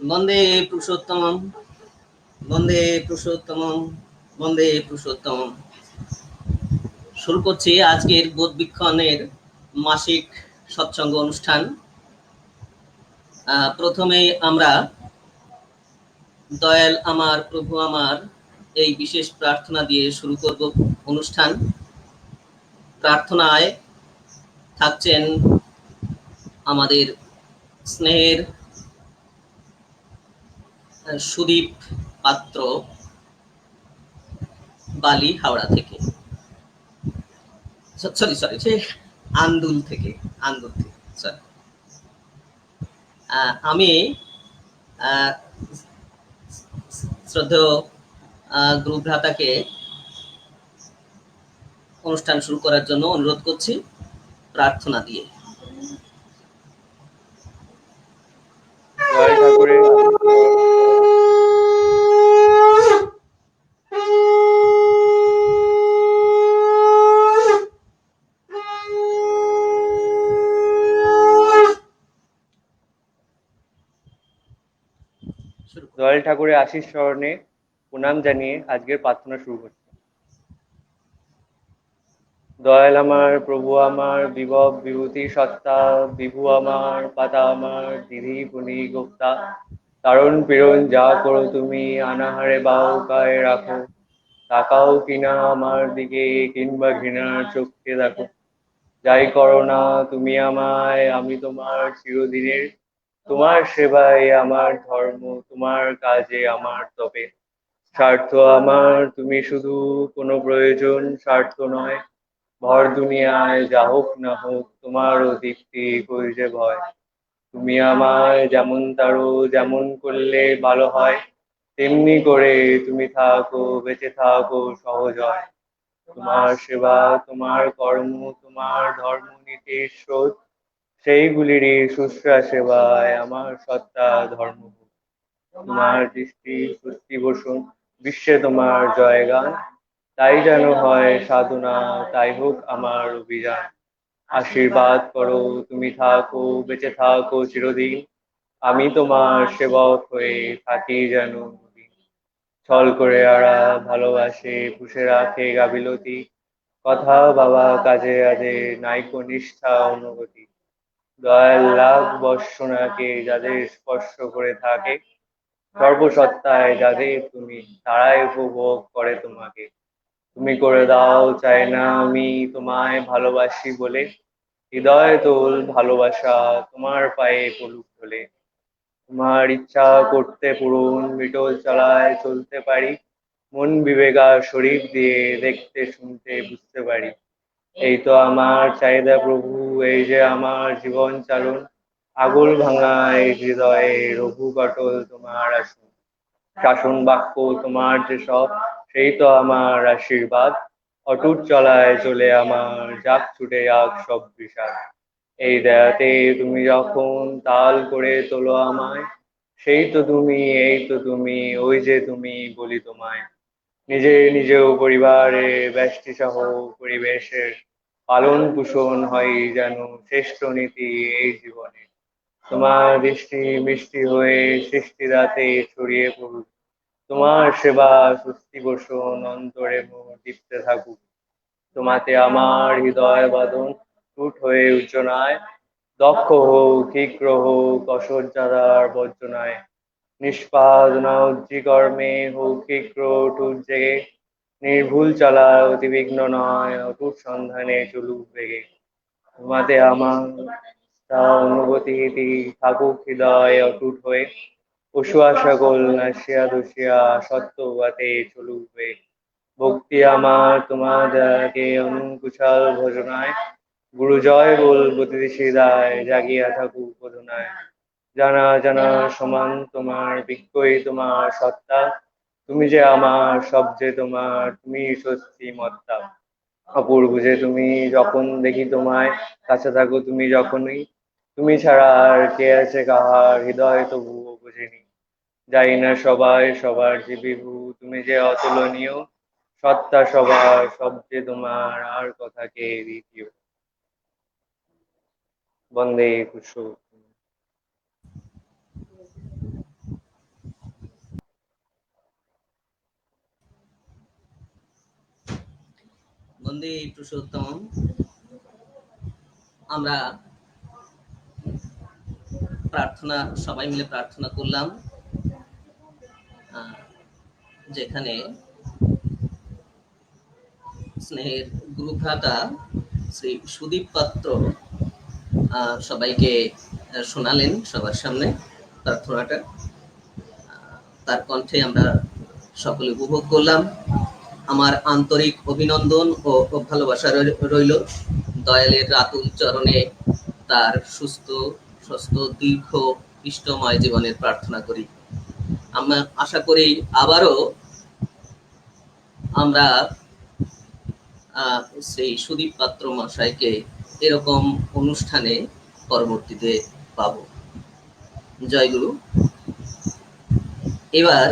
বন্দে পুরুষোত্তম, বন্দে পুরুষোত্তম, বন্দে পুরুষোত্তম। শুরু করছি আজকের বোধবীক্ষণের মাসিক সৎসঙ্গ অনুষ্ঠান। প্রথমেই আমরা দয়াল আমার প্রভু আমার এই বিশেষ প্রার্থনা দিয়ে শুরু করব অনুষ্ঠান। প্রার্থনায় থাকছেন আমাদের স্নেহের সুদীপ পাত্র, বালি হাওড়া থেকে, সরি আন্দুল থেকে, সরি। আমি শ্রদ্ধেয় গুরু ভ্রাতাকে অনুষ্ঠান শুরু করার জন্য অনুরোধ করছি প্রার্থনা দিয়ে। দয়াল ঠাকুরের দয়াল ঠাকুরের আশিস স্মরণে প্রণাম জানিয়ে আজকের প্রার্থনা শুরু করছি। দয়াল আমার, প্রভু আমার, বিভব বিভূতি সত্তা, বিভু আমার, পাতা আমার, দিদি পুনি গোপ্তা, তারণ পীড়ন যা করো তুমি, আনাহারে বাহুকায় রাখো, তাকাও কিনা আমার দিকে, কিংবা ঘৃণার চোখকে দেখো। যাই করো না তুমি আমায়, আমি তোমার চিরদিনের, তোমার সেবায় আমার ধর্ম, তোমার কাজে আমার তপে। স্বার্থ আমার তুমি শুধু, কোনো প্রয়োজন স্বার্থ নয়। ভর দুনিয়ায় যা হোক না হোক, তোমার দীপ্তি কই যে ভয়। তুমি আমায় যেমন তারো, যেমন করলে ভালো হয়, তেমনি করে তুমি থাকো, বেঁচে থাকো সহজ হয়। তোমার সেবা, তোমার কর্ম, তোমার ধর্ম নীতির স্রোত, সেইগুলিরই শুশ্রূষা সেবায় আমার সত্তা ধর্ম। তোমার দৃষ্টি সৃষ্টি বসুন, বিশ্বে তোমার জয়গান, তাই যেন হয় সাধনা, তাই হোক আমার অভিযান। আশীর্বাদ করো, তুমি থাকো, বেঁচে থাকো চিরদিন, আমি তোমার সেবক হয়ে থাকি যেন। ছল করে আরা ভালোবাসে, পুষে রাখে গাবিলতি, কথা বাবা কাজে আজে নাইকো নিষ্ঠা অনুগতি। দয়াল লাভ বর্ষণাকে যাদের স্পর্শ করে থাকে, সর্বসত্তায় যাদের তুমি, তারাই উপভোগ করে তোমাকে। তুমি করে দাও চাই না আমি তোমায় ভালোবাসি বলে, হৃদয় তোল ভালোবাসা তোমার পায়ে পলুক ঢোলে। তোমার ইচ্ছা করতে পূরণ বিটল চালায় চলতে পারি, মন বিবেকা শরীর দিয়ে দেখতে শুনতে বুঝতে পারি। এই তো আমার চাহিদা প্রভু, এই যে আমার জীবন চালন, আগুল ভাঙায় হৃদয়ে রঘু কটল তোমার আসন। শাসন বাক্য তোমার যে সব, সেই তো আমার আশীর্বাদ। অটুট চলায় চলে আমার, যাক ছুটে যাক সব বিষাদ। এই দেয়াতে তুমি যখন তাল করে তোলো আমায়, সেই তো তুমি, এই তো তুমি, ওই যে তুমি বলি তোমায়। নিজেও পরিবারে ব্যষ্টি সহ পরিবেশের পালন পোষণ হয় যেন শ্রেষ্ঠ নীতি এই জীবনে। তোমার দৃষ্টি মিষ্টি হয়ে সৃষ্টি রাতে ছড়িয়ে পড়ুক, তোমার সেবা সুস্থি বসুন অন্তরে মোর দীপ্তে থাকুক। তোমাতে আমার হৃদয় বাদন টুট হয়ে উজ্জনায়, দক্ষ হোক ক্ষিপ্র হোক অসজ্জাদার বর্জনায়। নিষ্পাদ নজ্জি কর্মে হোক ক্ষিপ্র টুট জেগে, নির্ভুল চালায় অতিবিঘ্ন নয়, অটুট সন্ধানে চলুক বেগে। তোমাতে আমার তা অনুভূতি থাকুক হৃদয় অটুট হয়ে, পশু সকল নাসিয়া দোষিয়া সত্যবাতে চলুবে। ভক্তি আমার তোমার দয়াকে অনুকুশল ভজনায়, গুরু জয় বল প্রতিদিশিদায় জাগিয়া থাকুক বোধনায়। জানা জানা সমান তোমার, বিজ্ঞই তোমার সত্তা, তুমি যে আমার সব যে তোমার, তুমি স্বস্তি মত্তা। অপূর্ব যে তুমি, যখন দেখি তোমায়, কাছে থাকো তুমি যখনই, তুমি ছাড়া আর কে আছে কাহার, হৃদয় তবুও বুঝিনি। জানি না সবাই সবার যে বিভু, তুমি যে অতুলনীয়, সত্তা সবার সব যে তোমার, আর কথা কে দ্বিতীয়। বন্দে কুসুম। বন্দে পুরুষোত্তম। আমরা প্রার্থনা সবাই মিলে প্রার্থনা করলাম, যেখানে স্নেহের গুরুভ্রাতা শ্রী সুদীপ পাত্র সবাইকে শোনালেন সবার সামনে প্রার্থনাটা। তার কণ্ঠে আমরা সকলে উপভোগ করলাম। আমার আন্তরিক অভিনন্দন ও ভালোবাসা রইল দয়ালের রাতুল চরণে। তার সুস্থ সুস্থ দীর্ঘ ইষ্টময় জীবনের প্রার্থনা করি। আমরা আশা করি আবারও আমরা সেই সুদীপ পাত্র মশাইকে এরকম অনুষ্ঠানে পরবর্তীতে পাব। জয়গুরু। এবার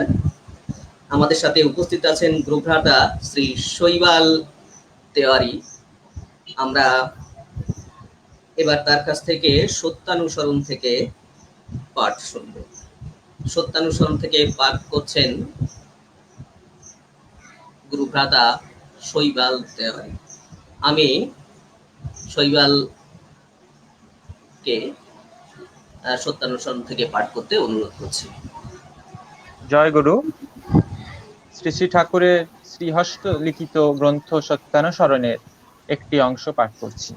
আমাদের সাথে উপস্থিত আছেন গুরুভ্রাতা শ্রী শৈবাল তেওয়ারি। আমরা এবার তার কাছ থেকে সত্যানুসরণ থেকে পাঠ শুনব। সত্যানুসরণ থেকে পাঠ করছেন গুরুভ্রাতা শৈবাল তেওয়ারি। আমি শৈবালকে সত্যানুসরণ থেকে পাঠ করতে অনুরোধ করছি। জয় গুরু। শ্রী শ্রী ঠাকুরের শ্রীহস্ত লিখিত গ্রন্থ সত্যানুসরণের একটি অংশ পাঠ করছি।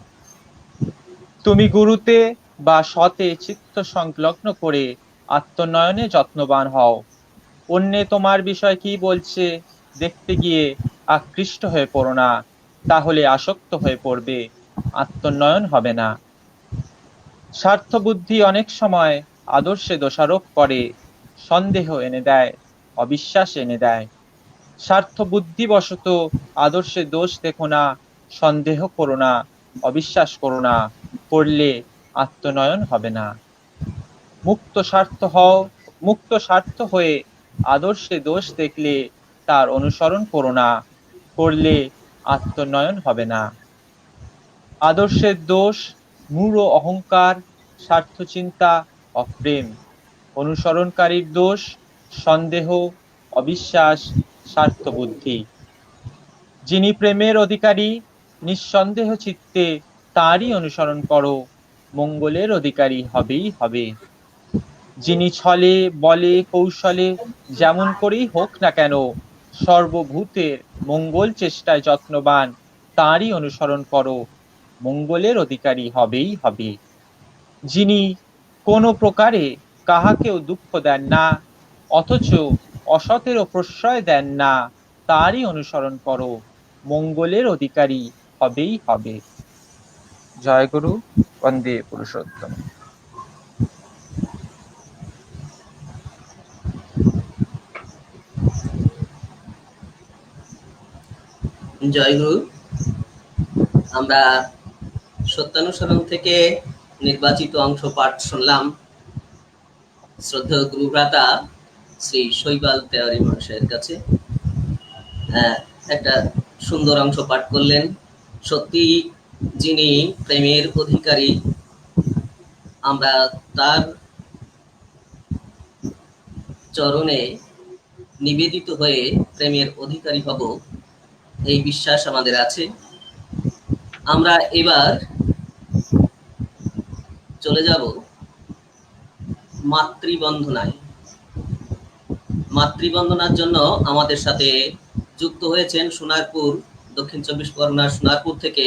তুমি গুরুতে বা সতে চিত্ত সংলগ্ন করে আত্মনয়নে যত্নবান হও। অন্যে তোমার বিষয় কি বলছে দেখতে গিয়ে আকৃষ্ট হয়ে পড়ো না, তাহলে আসক্ত হয়ে পড়বে, আত্মনয়ন হবে না। স্বার্থ বুদ্ধি অনেক সময় আদর্শে দোষারোপ করে, সন্দেহ এনে দেয়, অবিশ্বাস এনে দেয়। স্বার্থ বুদ্ধিবশত আদর্শে দোষ দেখো না, সন্দেহ করো না, অবিশ্বাস করো না, করলে আত্মনয়ন হবে না। মুক্ত স্বার্থ হয়ে আদর্শে দোষ দেখলে তার অনুসরণ করো না, করলে আত্মনয়ন হবে না। আদর্শের দোষ মূঢ় অহংকার, স্বার্থ চিন্তা, অপ্রেম। অনুসরণকারীর দোষ সন্দেহ, অবিশ্বাস, স্বার্থ বুদ্ধি। যিনি প্রেমের অধিকারী, নিঃসন্দেহ চিত্তে তারই অনুসরণ করো, মঙ্গলের অধিকারী হবেই হবে। যিনি ছলে বলে কৌশলে যেমন করেই হোক না কেন সর্বভূতের মঙ্গল চেষ্টায় যত্নবান, তারই অনুসরণ করো, মঙ্গলের অধিকারী হবেই হবে। যিনি কোনো প্রকারে কাহাকেও দুঃখ দেন না, অথচ অসতেরও প্রশ্রয় দেন না, তারই অনুসরণ করো, মঙ্গলের অধিকারী হবেই হবে। জয় গুরু। বন্দে পুরুষোত্তম। জয় গুরু। আমরা সত্যানুসরণ থেকে নির্বাচিত অংশ পাঠ শুনলাম শ্রদ্ধেয় গুরুভ্রাতা শ্রী শৈবাল তেওয়ারি মহাশয়ের কাছে। একটা সুন্দর অংশ পাঠ করলেন। সত্যি যিনি প্রেমের অধিকারী, আমরা তার চরণে নিবেদিত হয়ে প্রেমের অধিকারী হব, এই বিশ্বাস আমাদের আছে। আমরা এবার চলে যাব মাতৃবন্দনায়। মাতৃবন্দনার জন্য আমাদের সাথে যুক্ত হয়েছেন সোনারপুর, দক্ষিণ 24 পরগনার সোনারপুর থেকে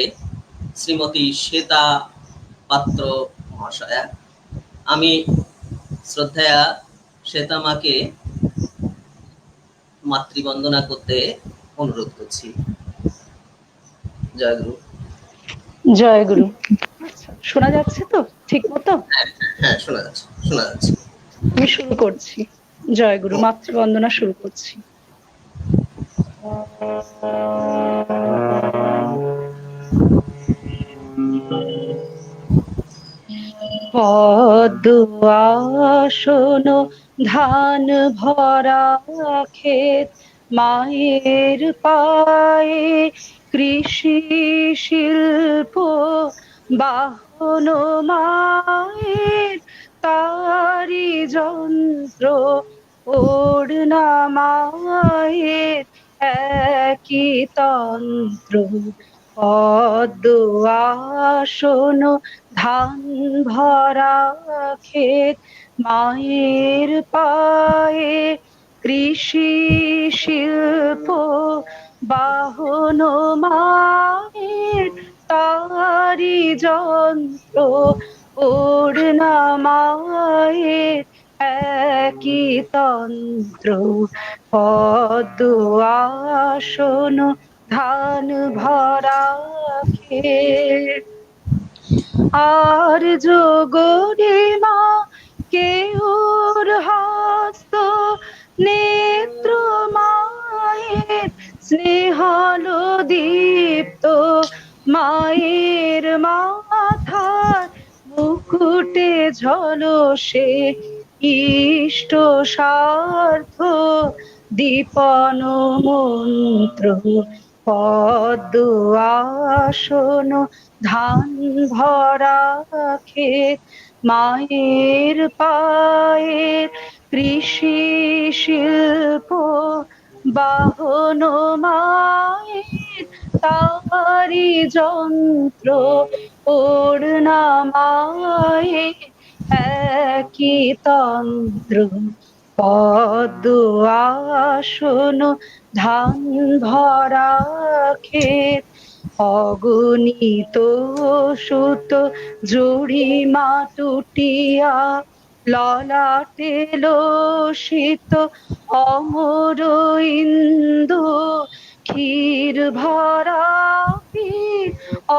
শ্রীমতী শ্বেতা পাত্র মহাশয়া। আমি শ্রদ্ধেয়া শ্বেতা মাকে মাতৃবন্দনা করতে অনুরোধ করছি। জয় গুরু। জয় গুরু। শোনা যাচ্ছে তো ঠিক মতো? হ্যাঁ, শোনা যাচ্ছে, শোনা যাচ্ছে। আমি শুরু করছি। জয় গুরু, মাতৃবন্দনা শুরু করছি। পদ্ম আসন ধান ভরা ক্ষেত, মায়ের পায়ে কৃষি শিল্প বাহন মায়ের, তারি যন্ত্র ওড়না মায়ের, একই তন্ত্র, পদ্ম আসন, ধান ভরা ক্ষেত, মায়ের পায়ে কৃষি শিল্প, বাহন মায়ের তারি যন্ত্র, ওড়না মায়ের একই তন্ত্র, পদ্ম আসন, ধান ভরা ক্ষেত। আর যোগরিমা কেউর হস্ত, নেত্র মায়ের স্নেহালো দীপ্ত, মায়ের মাথার মুকুটে ঝলসে ইষ্ট স্বার্থ দীপন মন্ত্র, পদ্ম আসন, ধান ভরা ক্ষেত, মায়ের পায়ের কৃষি শিল্প, বাহন মায়ের তারি যন্ত্র, ওড়না মায়ের একই তন্ত্র, পদ্ম আসন, ধান ভরা ক্ষেত, অগণিত সুত জুড়িমা টুটিয়া, ললাটে লোষিত অমর ইন্দু, ক্ষীর ভরা পীর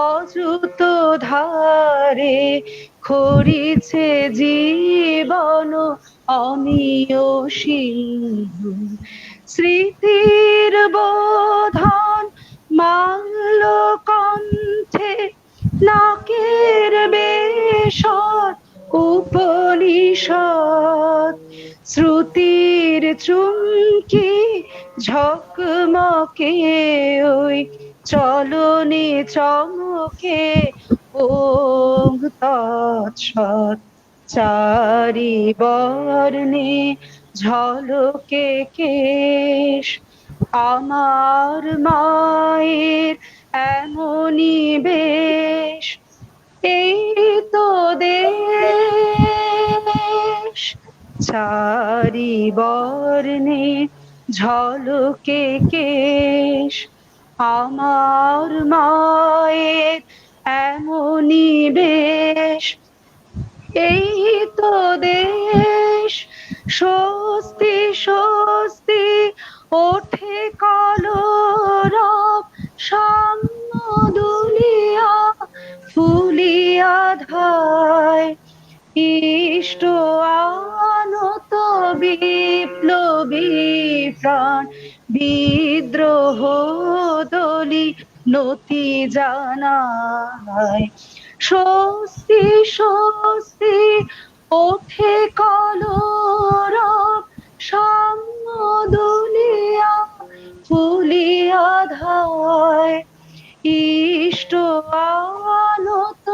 অযুত ধারে, খরিছে জীবন অমিয় সিন্ধু, স্মৃতির বোধন মাল্য কণ্ঠে, নাকের বেশর উপনিষদ, শ্রুতির চুমকি ঝকমকে ওই চলনে চমকে, ওং তৎসৎ, চারি বর্ণে ঝলকে কেশ, আমার মায়ের এমনই বেশ, এই তো দেশ, চারি বর্ণে ঝলকে কেশ, আমার মায়ের এমনই বেশ, এই তো দেশ, স্বস্তি স্বস্তি ওঠে কলরব, সাম্য দুলিয়া ফুলিয়া ধায়, ইষ্ট আনত বিপ্লবী প্রাণ, বিদ্রোহ দলি নতি জানায়, স্বস্তি স্বস্তি ওঠে কলরব, সাম্য দুলিয়া ফুলিয়া ধায়, ইষ্ট আনত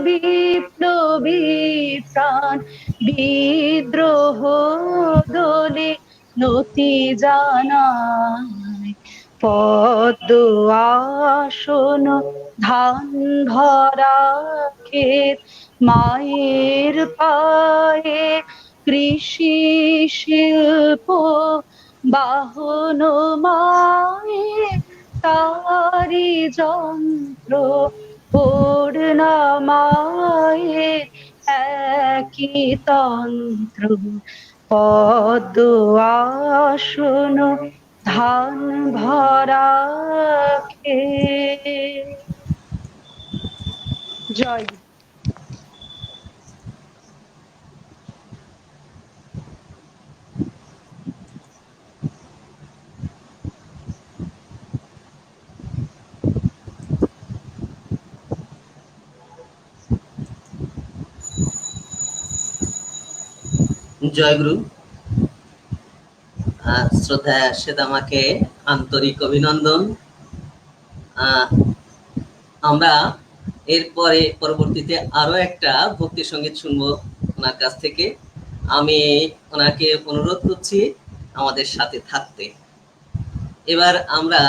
বিপ্লবী প্রাণ, বিদ্রোহ দলে নতি জানায়, পদ্ম আসন, ধান ভরা ক্ষেত, মায়ের পায়ে কৃষি শিল্প, বাহন মায়ের তারি যন্ত্র, ওড়না মায়ের একই তন্ত্র, পদ্ম আসন, ধান ভরা ক্ষেত। জয় গুরু। জয়গুরু। শ্রদ্ধা শ্বেতামাকে আন্তরিক অভিনন্দন। আমরা এরপরে পরবর্তীতে আরো একটা ভক্তি সঙ্গীত শুনবো ওনার কাছ থেকে। আমি ওনাকে অনুরোধ করছি আমাদের সাথে থাকতে। এবার আমরা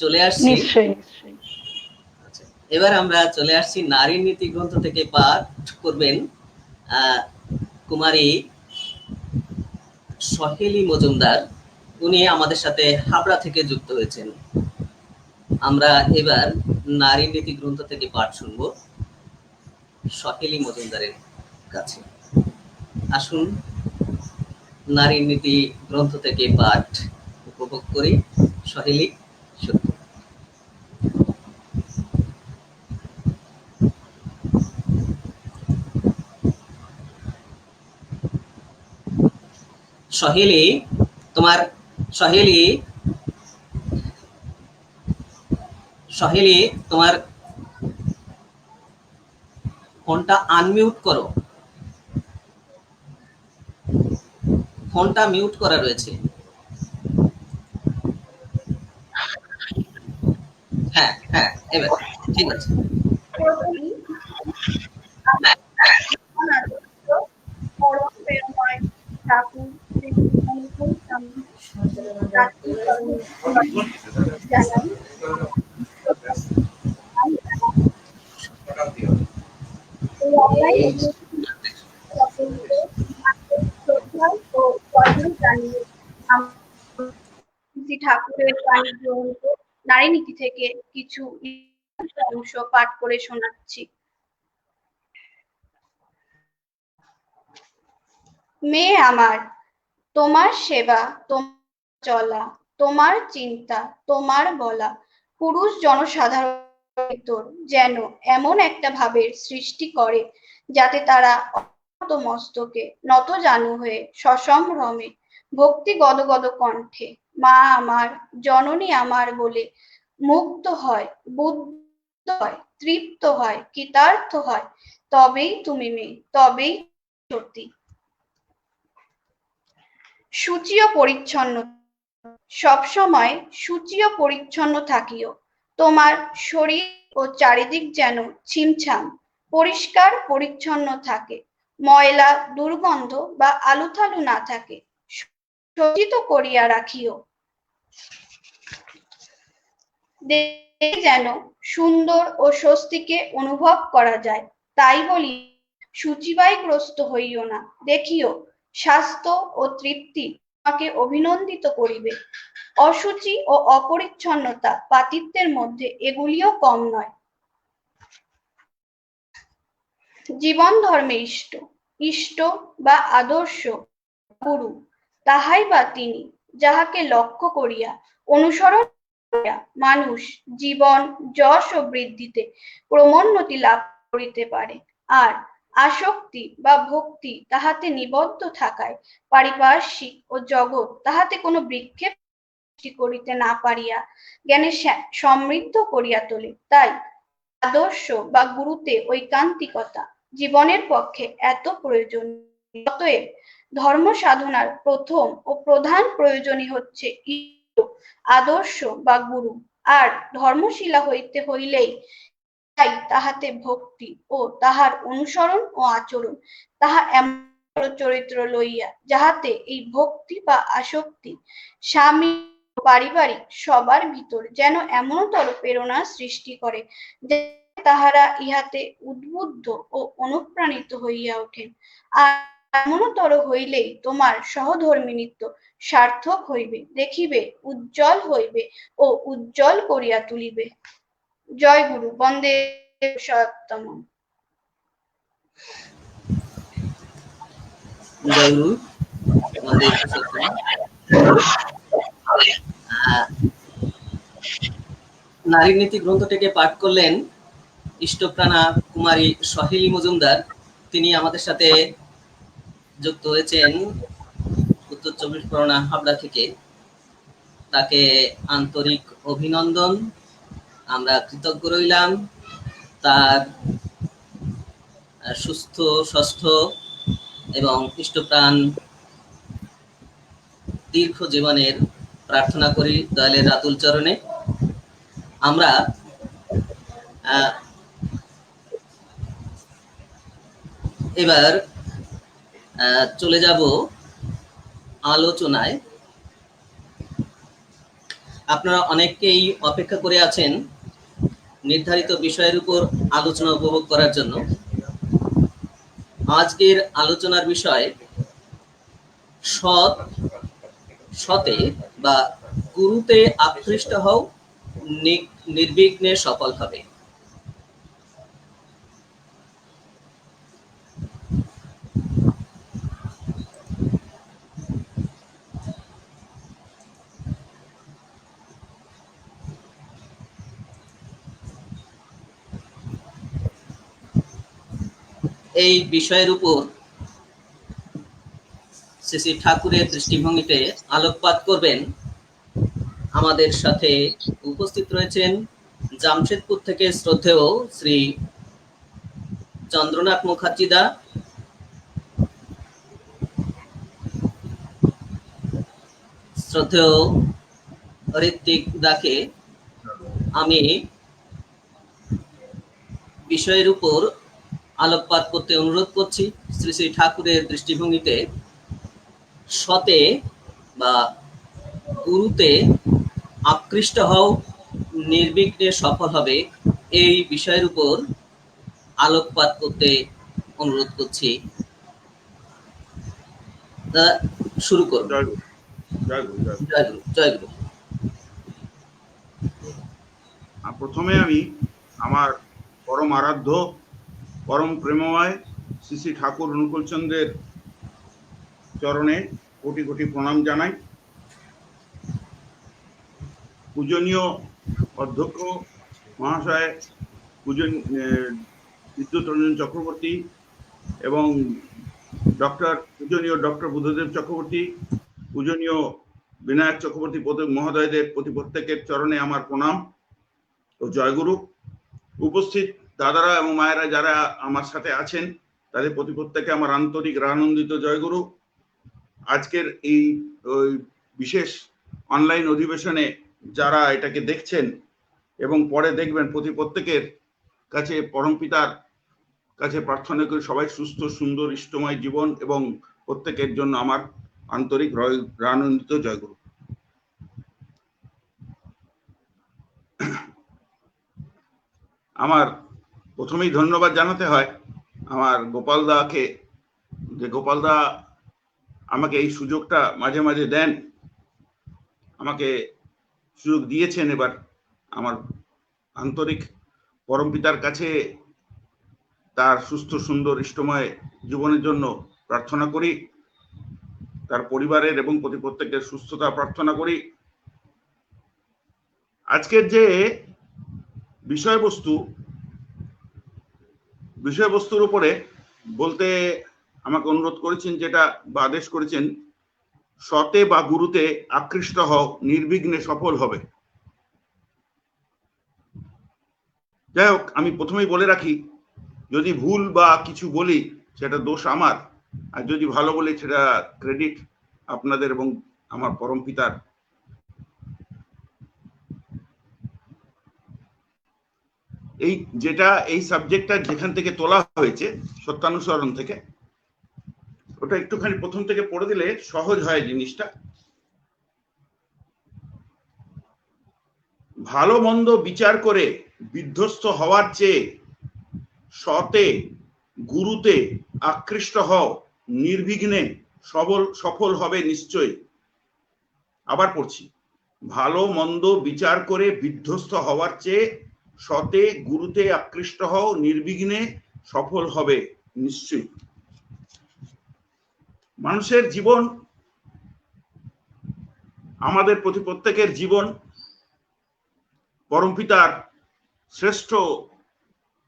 চলে আসছি নিশ্চয়ই নিশ্চয়ই। আচ্ছা, এবার আমরা চলে আসছি নারী নীতি গ্রন্থ থেকে পাঠ করবেন কুমারী সহেলি মজুমদার। উনি আমাদের সাথে হাবড়া থেকে যুক্ত হয়েছেন। আমরা এবার নারী নীতি গ্রন্থ থেকে পাঠ শুনব সহেলি মজুমদারের কাছে। আসুন নারী নীতি গ্রন্থ থেকে পাঠ উপভোগ করি। সহেলি সত্য। সহেলি তোমার সহেলি সহেলি তোমার ফোনটা আনমিউট করো, ফোনটা মিউট করা রয়েছে। হ্যাঁ হ্যাঁ, এবার ঠিক আছে। ঠাকুরের বাণী গ্রন্থ নারী নীতি থেকে কিছু অংশ পাঠ করে শোনাচ্ছি। মেয়ে আমার, তোমার সেবা, তোমার চলা, তোমার চিন্তা, তোমার বলা, পুরুষ জনসাধারণ যেন এমন একটা ভাবের সৃষ্টি করে যাতে তারা মস্তকে নত জানু হয়ে সসম্ভ্রমে ভক্তি গদগদ কণ্ঠে মা আমার, জননী আমার বলে মুগ্ধ হয়, বুদ্ধ হয়, তৃপ্ত হয়, কৃতার্থ হয়, তবেই তুমি মেয়ে, তবেই সত্যি। শুচি ও পরিচ্ছন্ন, সবসময় শুচি ও পরিচ্ছন্ন থাকিও। তোমার শরীর ও চারিদিক যেন ছিমছাম পরিষ্কার পরিচ্ছন্ন থাকে, ময়লা দুর্গন্ধ বা আলুথালু না থাকে, সজ্জিত করিয়া রাখিও। যেন সুন্দর ও স্বস্তিকে অনুভব করা যায়। তাই বলি শুচিবাইগ্রস্ত হইও না। দেখিও স্বাস্থ্য ও তৃপ্তি তোমাকে অভিনন্দিত করিবে। অশুচি ও অপরিচ্ছন্নতা পাতিত্বের মধ্যে এগুলিও কম নয়। জীবন ধর্মে ইষ্ট, ইষ্ট বা আদর্শ গুরু, তাহাই বা তিনি যাহাকে লক্ষ্য করিয়া অনুসরণ করিয়া মানুষ জীবন যশ ও বৃদ্ধিতে ক্রমোন্নতি লাভ করিতে পারে। আর আসক্তি বা ভক্তি তাহাতে নিবদ্ধ থাকায় পারিপার্শ্বিক ও জগৎ তাহাতে কোনো বিক্ষেপ করিতে না পারিয়া জ্ঞানে সমৃদ্ধ করিয়া তোলে। তাই আদর্শ বা গুরুতে ঐকান্তিকতা জীবনের পক্ষে এত প্রয়োজন। অতএব ধর্ম সাধনার প্রথম ও প্রধান প্রয়োজনই হচ্ছে আদর্শ বা গুরু। আর ধর্মশীলা হইতে হইলেই তাই তাহাতে ভক্তি ও তাহার অনুসরণ ও আচরণ তাহা এমন চরিত্র লইয়া যাহাতে এই ভক্তি বা আসক্তি স্বামী পারিবারিক সবার ভিতর যেন এমনতর প্রেরণা সৃষ্টি করে যে তাহারা ইহাতে উদ্বুদ্ধ ও অনুপ্রাণিত হইয়া ওঠেন। আর এমনতর হইলেই তোমার সহধর্মিণীত্ব সার্থক হইবে, দেখিবে উজ্জ্বল হইবে ও উজ্জ্বল করিয়া তুলিবে। জয় গুরু, বন্দে পুরুষোত্তম। জয় গুরু, বন্দে পুরুষোত্তম। নারী নীতি গ্রন্থ থেকে পাঠ করলেন ইষ্টপ্রাণা কুমারী সহেলি মজুমদার। তিনি আমাদের সাথে যুক্ত হয়েছেন উত্তর চব্বিশ পরগনা হাবড়া থেকে। তাকে আন্তরিক অভিনন্দন, আমরা কৃতজ্ঞ রইলাম। তার সুস্থ স্বাস্থ্য এবং ইষ্টপ্রাণ দীর্ঘ জীবনের প্রার্থনা করি দয়ালের রাতুল চরণে। আমরা এবার চলে যাব আলোচনায়। আপনারা অনেকেই অপেক্ষা করে আছেন নির্ধারিত বিষয়ের উপর আলোচনা উপভোগ করার জন্য। আজকের আলোচনার বিষয় সতে বা গুরুতে আকৃষ্ট হও, নির্বিঘ্নে সফল হবে। এই বিষয়ের উপর শ্রী শ্রী ঠাকুরের দৃষ্টিভঙ্গিতে আলোকপাত করবেন। আমাদের সাথে উপস্থিত রয়েছেন জামশেদপুর থেকে শ্রদ্ধেয় শ্রী চন্দ্রনাথ মুখার্জি দা, শ্রদ্ধেয় ঋত্বিক দাকে আমি বিষয়ের উপর আলোকপাত করতে অনুরোধ করছি। শ্রী শ্রী ঠাকুরের দৃষ্টিভঙ্গিতে সতে বা গুরুতে আকৃষ্ট হও, নির্বিঘ্নে সফল হবে, এই বিষয়ের উপর আলোকপাত করতে অনুরোধ করছি। শুরু করুন। জয় গুরু, জয় গুরু, জয় গুরু। জয় গুরু, জয় গুরু। প্রথমে আমি আমার পরম আরাধ্য পরম প্রেমময় শ্রী শ্রী ঠাকুর অনুকূলচন্দ্রের চরণে কোটি কোটি প্রণাম জানাই। পূজনীয় অধ্যক্ষ মহাশয় বিদ্যুৎ রঞ্জন চক্রবর্তী এবং পূজনীয় ডক্টর বুদ্ধদেব চক্রবর্তী, পূজনীয় বিনায়ক চক্রবর্তী মহোদয়দের প্রতি প্রত্যেকের চরণে আমার প্রণাম ও জয়গুরু। উপস্থিত দাদারা এবং মায়েরা যারা আমার সাথে আছেন তাদের প্রতি প্রত্যেকে আমার আন্তরিক আনন্দিত জয়গুরু। আজকের এই বিশেষ অনলাইন অধিবেশনে যারা এটাকে দেখছেন এবং পরে দেখবেন, প্রতি প্রত্যেকের কাছে পরমপিতার কাছে প্রার্থনা করি সবাই সুস্থ সুন্দর ইষ্টময় জীবন এবং প্রত্যেকের জন্য আমার আন্তরিক আনন্দিত জয়গুরু। আমার প্রথমেই ধন্যবাদ জানাতে হয় আমার গোপাল দাকে, যে গোপাল দা আমাকে এই সুযোগটা মাঝে মাঝে দেন, আমাকে সুযোগ দিয়েছেন। এবার আমার আন্তরিক পরমপিতার কাছে তার সুস্থ সুন্দর ইষ্টময় জীবনের জন্য প্রার্থনা করি, তার পরিবারের এবং প্রতি প্রত্যেকের সুস্থতা প্রার্থনা করি। আজকের যে বিষয়বস্তুর উপরে বলতে আমাকে অনুরোধ করেছেন, যেটা বা আদেশ করেছেন, সতে বা গুরুতে আকৃষ্ট হও, নির্বিঘ্নে সফল হবে। যাই হোক, আমি প্রথমেই বলে রাখি, যদি ভুল বা কিছু বলি সেটা দোষ আমার, আর যদি ভালো বলি সেটা ক্রেডিট আপনাদের এবং আমার পরম পিতার। এই সাবজেক্টটা যেখান থেকে তোলা হয়েছে সত্যানুসরণ থেকে, ওটা একটুখানি প্রথম থেকে পড়ে দিলে সহজ হয় জিনিসটা। ভালো মন্দ বিচার করে বিধ্বস্ত হওয়ার চেয়ে সতে গুরুতে আকৃষ্ট হও, নির্বিঘ্নে সফল হবে নিশ্চয়। আবার পড়ছি, ভালো মন্দ বিচার করে বিধ্বস্ত হওয়ার চেয়ে সতে গুরুতে আকৃষ্ট হও, নির্বিঘ্নে সফল হবে নিশ্চয়ই। মানুষের জীবন, আমাদের প্রতি প্রত্যেকের জীবন পরমপিতার শ্রেষ্ঠ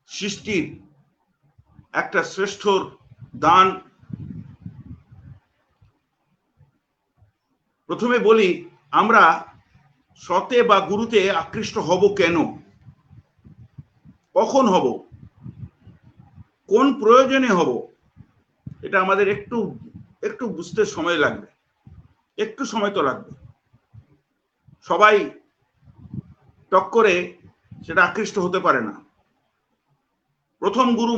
সৃষ্টির একটা শ্রেষ্ঠ দান। প্রথমে বলি, আমরা সতে বা গুরুতে আকৃষ্ট হব কেন, কখন হব, কোন প্রয়োজনে হব, এটা আমাদের একটু বুঝতে সময় লাগবে, একটু সময় তো লাগবে। সবাই টক করে সেটা আকৃষ্ট হতে পারে না। প্রথম গুরু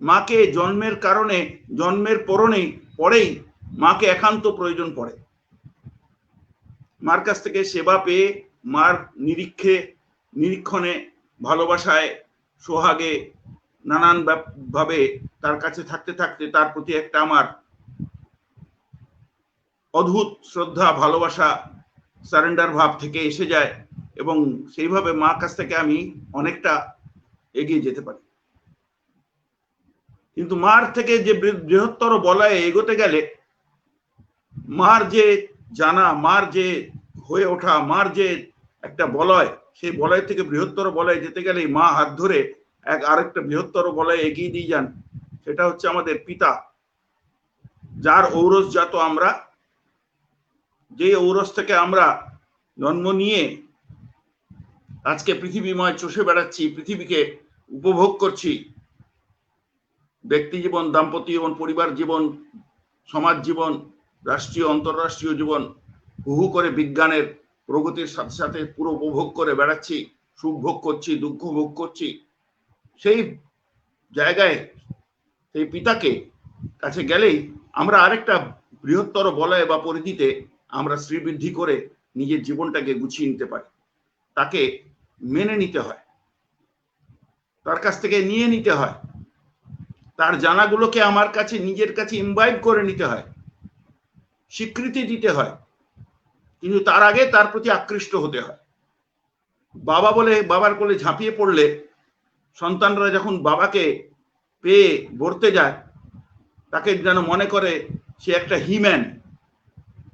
মাকে জন্মের কারণে, জন্মের পরেই মাকে একান্ত প্রয়োজন পড়ে। মার কাছ থেকে সেবা পেয়ে, মার নিরীক্ষণে, ভালোবাসায়, সোহাগে, নানান ভাবে তার কাছে থাকতে থাকতে তার প্রতি একটা আমার অদ্ভুত শ্রদ্ধা, ভালোবাসা, সারেন্ডার ভাব থেকে এসে যায় এবং সেইভাবে মার কাছ থেকে আমি অনেকটা এগিয়ে যেতে পারি। কিন্তু মার থেকে যে বৃহত্তর বলয়ে এগোতে গেলে মার যে জানা, মার যে হয়ে ওঠা, মার যে একটা বলয়, সেই বলয় থেকে বৃহত্তর বলয়ে যেতে গেলেই মা হাত ধরে আরেকটা বৃহত্তর বলয়ে এগিয়ে দিয়ে যান। সেটা হচ্ছে আমাদের পিতা, যার ঔরসজাত আমরা, যে ঔরস থেকে আমরা জন্ম নিয়ে আজকে পৃথিবীময় চষে বেড়াচ্ছি, পৃথিবীকে উপভোগ করছি। ব্যক্তি জীবন, দাম্পত্য জীবন, পরিবার জীবন, সমাজ জীবন, রাষ্ট্রীয় অন্তর্রাষ্ট্রীয় জীবন হুহু করে বিজ্ঞানের প্রগতির সাথে সাথে পুরো উপভোগ করে বেড়াচ্ছি, সুখ ভোগ করছি, দুঃখ ভোগ করছি। সেই জায়গায় সেই পিতাকে কাছে গেলেই আমরা আরেকটা বৃহত্তর বলয় বা পরিধিতে আমরা শ্রীবৃদ্ধি করে নিজের জীবনটাকে গুছিয়ে নিতে পারি। তাকে মেনে নিতে হয়, তার কাছ থেকে নিয়ে নিতে হয়, তার জানাগুলোকে আমার কাছে নিজের কাছে ইমবাইব করে নিতে হয়, স্বীকৃতি দিতে হয়, কিন্তু তার আগে তার প্রতি আকৃষ্ট হতে হয়। বাবা বলে বাবার কোলে ঝাঁপিয়ে পড়লে সন্তানরা যখন বাবাকে পেয়ে বর্তে যায়, তাকে যেন মনে করে সে একটা হিম্যান,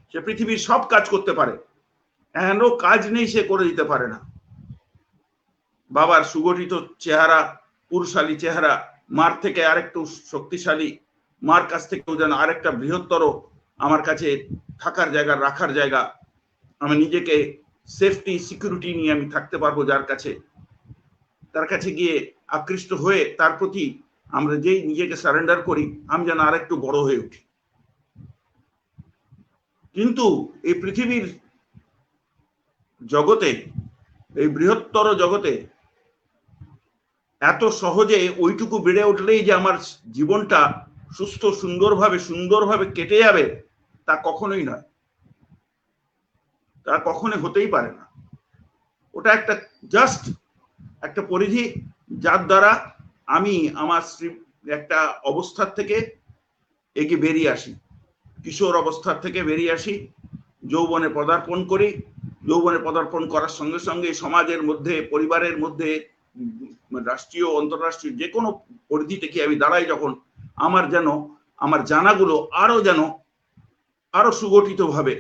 সে পৃথিবীর সব কাজ করতে পারে, এমন কাজ নেই সে করে দিতে পারে না। বাবার সুগঠিত চেহারা, পুরুষালী চেহারা, মার থেকে আরেকটু শক্তিশালী, মার কাছ থেকেও যেন আরেকটা বৃহত্তর আমার কাছে থাকার জায়গা, রাখার জায়গা, আমি নিজেকে সেফটি সিকিউরিটি নিয়ে আমি থাকতে পারবো যার কাছে, তার কাছে গিয়ে আকৃষ্ট হয়ে তার প্রতি আমরা যেই নিজেকে সারেন্ডার করি, আমি যেন আরেকটু বড় হয়ে উঠি। কিন্তু এই পৃথিবীর জগতে, এই বৃহত্তর জগতে এত সহজে ওইটুকু বেড়ে উঠলেই যে আমার জীবনটা সুস্থ সুন্দরভাবে কেটে যাবে, তা কখনোই নয়, তা কখনোই হতেই পারে না। ওটা একটা জাস্ট একটা পরিধি, যার দ্বারা আমি আমার একটা অবস্থার থেকে এগিয়ে বেরিয়ে আসি, কিশোর অবস্থার থেকে বেরিয়ে আসি, যৌবনে পদার্পণ করি। যৌবনে পদার্পণ করার সঙ্গে সঙ্গে সমাজের মধ্যে, পরিবারের মধ্যে, রাষ্ট্রীয় অন্তর্রাষ্ট্রীয় যে কোনো পরিধি থেকে আমি দাঁড়াই, যখন আমার যেন আমার জানাগুলো আরো সুগঠিত ভাবে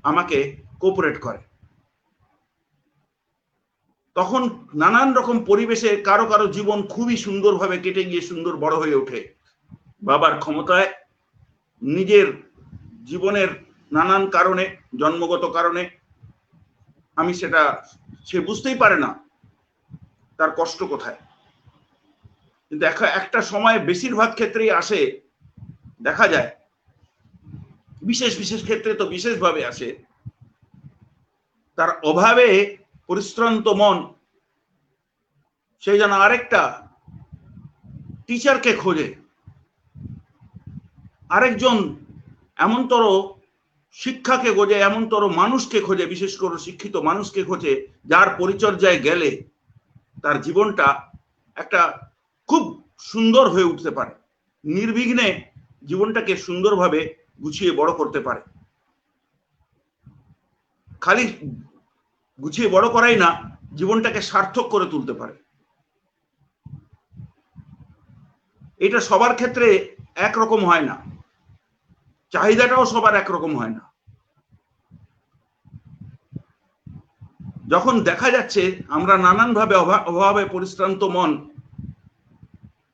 আমাকে কোঅপারেট করে, তখন নানান রকম পরিবেশে কারো কারো জীবন খুবই সুন্দরভাবে কেটে গিয়ে সুন্দর বড় হয়ে ওঠে। বাবার ক্ষমতায়, নিজের জীবনের নানান কারণে, জন্মগত কারণে, আমি সে বুঝতেই পারে না তার কষ্ট কোথায়। কিন্তু একটা সময় বেশিরভাগ ক্ষেত্রেই আসে, দেখা যায় বিশেষ বিশেষ ক্ষেত্রে তো বিশেষভাবে আসে, তার অভাবে পরিশ্রান্ত মন সে যেন আরেকটা টিচারকে খোঁজে, আরেকজন এমনতর শিক্ষাকে খোঁজে, এমনতর মানুষকে খোঁজে, বিশেষ করে শিক্ষিত মানুষকে খোঁজে, যার পরিচর্যায় গেলে তার জীবনটা একটা খুব সুন্দর হয়ে উঠতে পারে, নির্বিঘ্নে জীবনটাকে সুন্দরভাবে গুছিয়ে বড় করতে পারে। খালি গুছিয়ে বড় করাই না, জীবনটাকে সার্থক করে তুলতে পারে। এটা সবার ক্ষেত্রে একরকম হয় না, চাহিদাটাও সবার একরকম হয় না। যখন দেখা যাচ্ছে আমরা নানানভাবে অভাবে পরিশ্রান্ত মন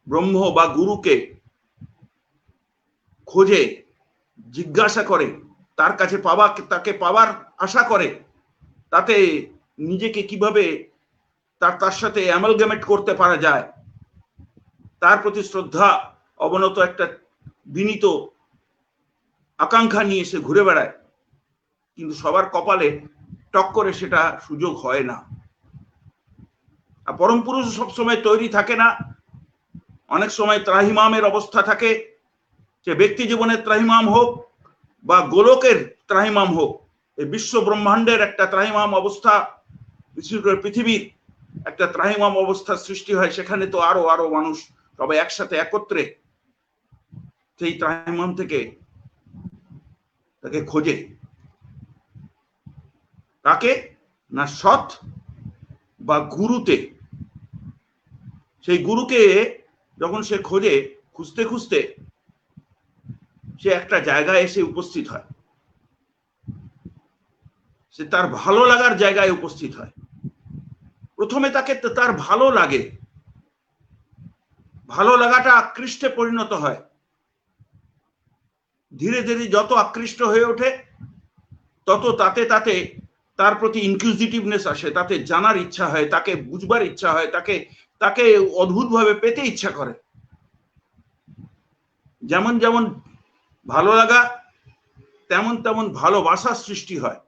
ব্রহ্ম বা গুরুকে খোঁজে, জিজ্ঞাসা করে, তার কাছে তাকে পাওয়ার আশা করে, তাতে নিজেকে কিভাবে তার সাথে অ্যামালগামেট করতে পারা যায়, তার প্রতি শ্রদ্ধা, অবনত একটা বিনীত আকাঙ্ক্ষা নিয়ে সে ঘুরে বেড়ায়, কিন্তু সবার কপালে টক করে সেটা সুযোগ হয় না। আর পরম পুরুষ সবসময় তৈরি থাকে না, অনেক সময় ত্রাহিমামের অবস্থা থাকে, সে ব্যক্তি জীবনের ত্রাহিমাম হোক বা গোলকের ত্রাহিমাম হোক, এই বিশ্ব ব্রহ্মাণ্ডের একটা ত্রাহিমাম অবস্থা, বিশেষ করে পৃথিবীর একটা ত্রাহিমাম অবস্থার সৃষ্টি হয়, সেখানে তো আরো আরো মানুষ সবাই একসাথে একত্রে সেই ত্রাহিমাম থেকে তাকে খোঁজে। কাকে না? সৎ বা গুরুতে। সেই গুরুকে যখন সে খোঁজে, খুঁজতে খুঁজতে সে একটা জায়গায় এসে উপস্থিত হয়, সে তার ভালো লাগার জায়গায় উপস্থিত হয়। প্রথমে তাকে তার ভালো লাগে, ভালো লাগাটা আকৃষ্টে পরিণত হয়। ধীরে ধীরে যত আকৃষ্ট হয়ে ওঠে তত তাতে তাতে তার প্রতি ইনকিউজিটিভনেস আসে, তাতে জানার ইচ্ছা হয়, তাকে বুঝবার ইচ্ছা হয়, তাকে তাকে অদ্ভুতভাবে পেতে ইচ্ছা করে। যেমন যেমন ভালো লাগা তেমন তেমন ভালোবাসার সৃষ্টি হয়।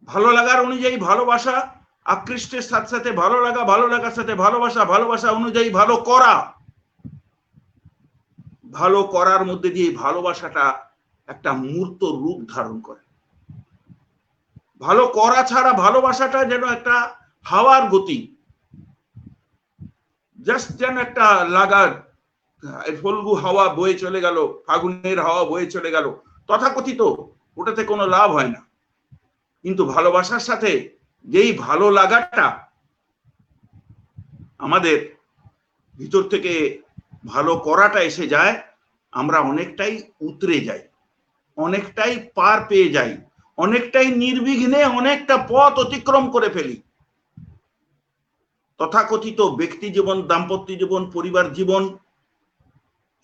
ভালো লাগার অনুযায়ী ভালোবাসা, আকৃষ্টের সাথে সাথে ভালো লাগা, ভালো লাগার সাথে ভালোবাসা, ভালোবাসা অনুযায়ী ভালো করা, ভালো করার মধ্যে দিয়ে ভালোবাসাটা একটা মূর্ত রূপ ধারণ করে। ভালো করা ছাড়া ভালোবাসাটা যেন একটা হাওয়ার গতি, জাস্ট যেন একটা লাগা, ফল্গু হাওয়া বয়ে চলে গেল, ফাগুনের হাওয়া বয়ে চলে গেল, তথাকথিত, ওটাতে কোনো লাভ হয় না। কিন্তু ভালোবাসার সাথে যেই ভালো লাগাটা আমাদের ভিতর থেকে ভালো করাটা এসে যায়, আমরা অনেকটাই উতরে যাই, অনেকটাই পার পেয়ে যাই, অনেকটাই নির্বিঘ্নে অনেকটা পথ অতিক্রম করে ফেলি। তথাকথিত ব্যক্তি জীবন, দাম্পত্য জীবন, পরিবার জীবন,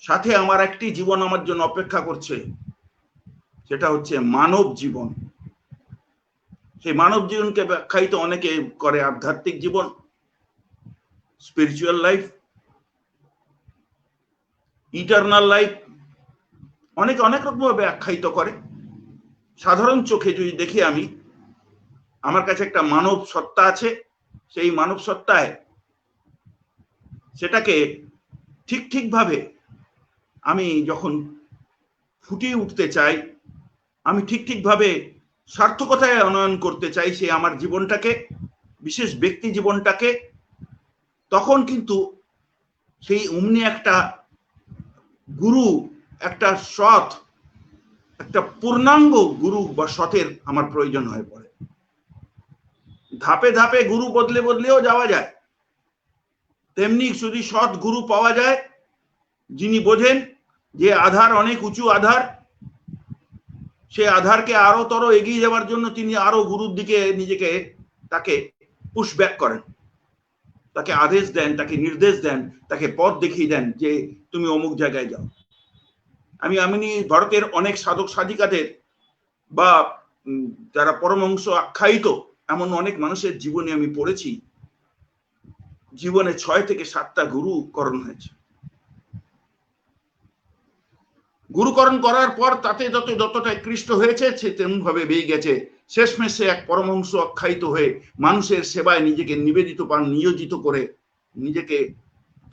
সাথে আমার একটি জীবন আমার জন্য অপেক্ষা করছে, সেটা হচ্ছে মানব জীবন। সেই মানব জীবনকে ব্যাখ্যায়িত অনেকে করে আধ্যাত্মিক জীবন, স্পিরিচুয়াল লাইফ, ইটারনাল লাইফ, অনেকে অনেক রকম ভাবে আখ্যায়িত করে। সাধারণ চোখে যদি দেখি আমি, আমার কাছে একটা মানব সত্তা আছে, সেই মানব সত্তায় সেটাকে ঠিক ঠিকভাবে আমি যখন ফুটিয়ে উঠতে চাই, আমি ঠিক ঠিকভাবে সার্থকতায় আনয়ন করতে চাই সে আমার জীবনটাকে, বিশেষ ব্যক্তি জীবনটাকে, তখন কিন্তু সেই অমনি একটা গুরু, একটা সৎ, একটা পূর্ণাঙ্গ গুরু বা সতের আমার প্রয়োজন হয়ে পড়ে। ধাপে ধাপে গুরু বদলে বদলেও যাওয়া যায়, তেমনি যদি সৎ গুরু পাওয়া যায় যিনি বোঝেন যে আধার অনেক উঁচু আধার, সে আধারকে আরো তর এগিয়ে যাওয়ার জন্য তিনি আরো গুরুর দিকে নিজেকে তাকে পুশ ব্যাক করেন, তাকে আদেশ দেন, তাকে নির্দেশ দেন, তাকে পথ দেখিয়ে দেন যে তুমি অমুক জায়গায় যাও। আমি ভারতের অনেক সাধক সাধিকাদের বা যারা পরমহংস আখ্যায়িত এমন অনেক মানুষের জীবনে আমি পড়েছি, জীবনে 6 থেকে 7টা গুরুকরণ হয়েছে। গুরুকরণ করার পর তাতে যতটা কৃষ্ট হয়েছে সে তেমন ভাবে বেয়ে গেছে। শেষমেশে এক পরমহংস আখ্যায়িত হয়ে মানুষের সেবায় নিজেকে নিয়োজিত করে নিজেকে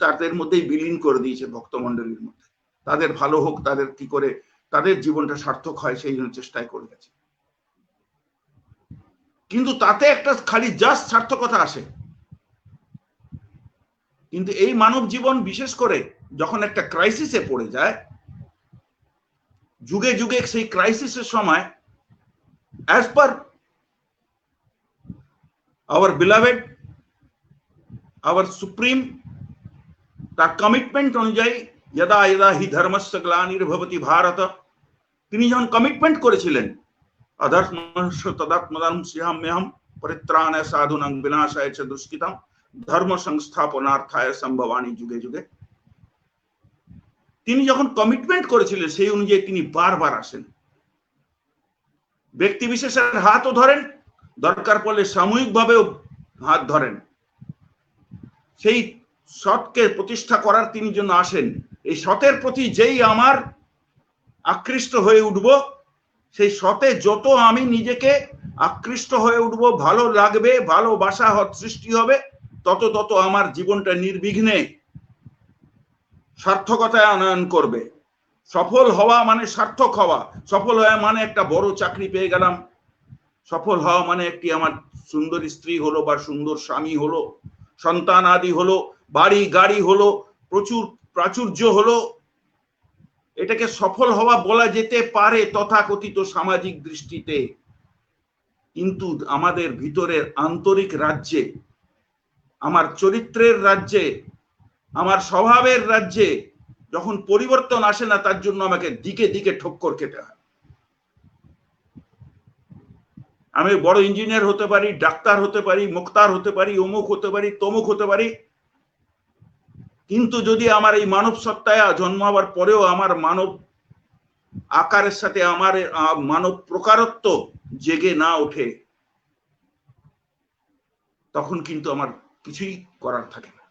তাদের মধ্যেই বিলীন করে দিয়েছে ভক্তমণ্ডলীর মধ্যে। তাদের ভালো হোক, তাদের কি করে তাদের জীবনটা সার্থক হয় সেই জন্য চেষ্টায় করে গেছে। কিন্তু তাতে একটা খালি জাস্ট সার্থকতা আসে। কিন্তু এই মানব জীবন বিশেষ করে যখন একটা ক্রাইসিসে পড়ে যায়, যুগে যুগে সেই ক্রাইসিসের সময় as per our beloved, our supreme, তার কমিটমেন্ট অনুযায়ী যদা যদা হি ধর্মস্য গ্লানির্ভবতি ভারত, তিনি যখন কমিটমেন্ট করেছিলেন অধর্মস্য তদাত্মদান স্যাম্যহম পরিত্রাণায় সাধুনাং বিনাশায় চ দুষ্কৃতম ধর্ম সংস্থাপনার্থায় সম্ভবানি যুগে যুগে, তিনি যখন কমিটমেন্ট করেছিলেন সেই অনুযায়ী তিনি বারবার আসেন, ব্যক্তি বিশেষের হাতও ধরেন, দরকার পড়লে সামূহিকভাবেও হাত ধরেন। সেই সৎকে প্রতিষ্ঠা করার তিনি জন্য আসেন। এই সতের প্রতি যেই আমার আকৃষ্ট হয়ে উঠব, সেই সতে যত আমি নিজেকে আকৃষ্ট হয়ে উঠব, ভালো লাগবে, ভালোবাসা সৃষ্টি হবে, তত তত আমার জীবনটা নির্বিঘ্নে সার্থকতায় আনয়ন করবে। সফল হওয়া মানে সার্থক হওয়া, সফল হওয়া মানে একটা বড় চাকরি পেয়ে গেলাম, সফল হওয়া মানে একটি আমার সুন্দর স্ত্রী হলো বা সুন্দর স্বামী হলো, সন্তান আদি হলো, বাড়ি গাড়ি হলো, প্রচুর প্রাচুর্য হলো, এটাকে সফল হওয়া বলা যেতে পারে তথাকথিত সামাজিক দৃষ্টিতে। কিন্তু আমাদের ভিতরের আন্তরিক রাজ্যে, আমার চরিত্রের রাজ্যে, আমার স্বভাবের রাজ্যে যখন পরিবর্তন আসে না, তার জন্য আমাকে দিকে দিকে ঠক্কর খেতে হয়। আমি বড় ইঞ্জিনিয়ার হতে পারি, ডাক্তার হতে পারি, মুক্তার হতে পারি, অমুক হতে পারি, তমুক হতে পারি, কিন্তু যদি আমার এই মানব সত্তায় জন্মাবার পরেও আমার মানব আকারের সাথে আমার মানব প্রকারত্ব জেগে না ওঠে, তখন কিন্তু আমার কিছুই করার থাকে না।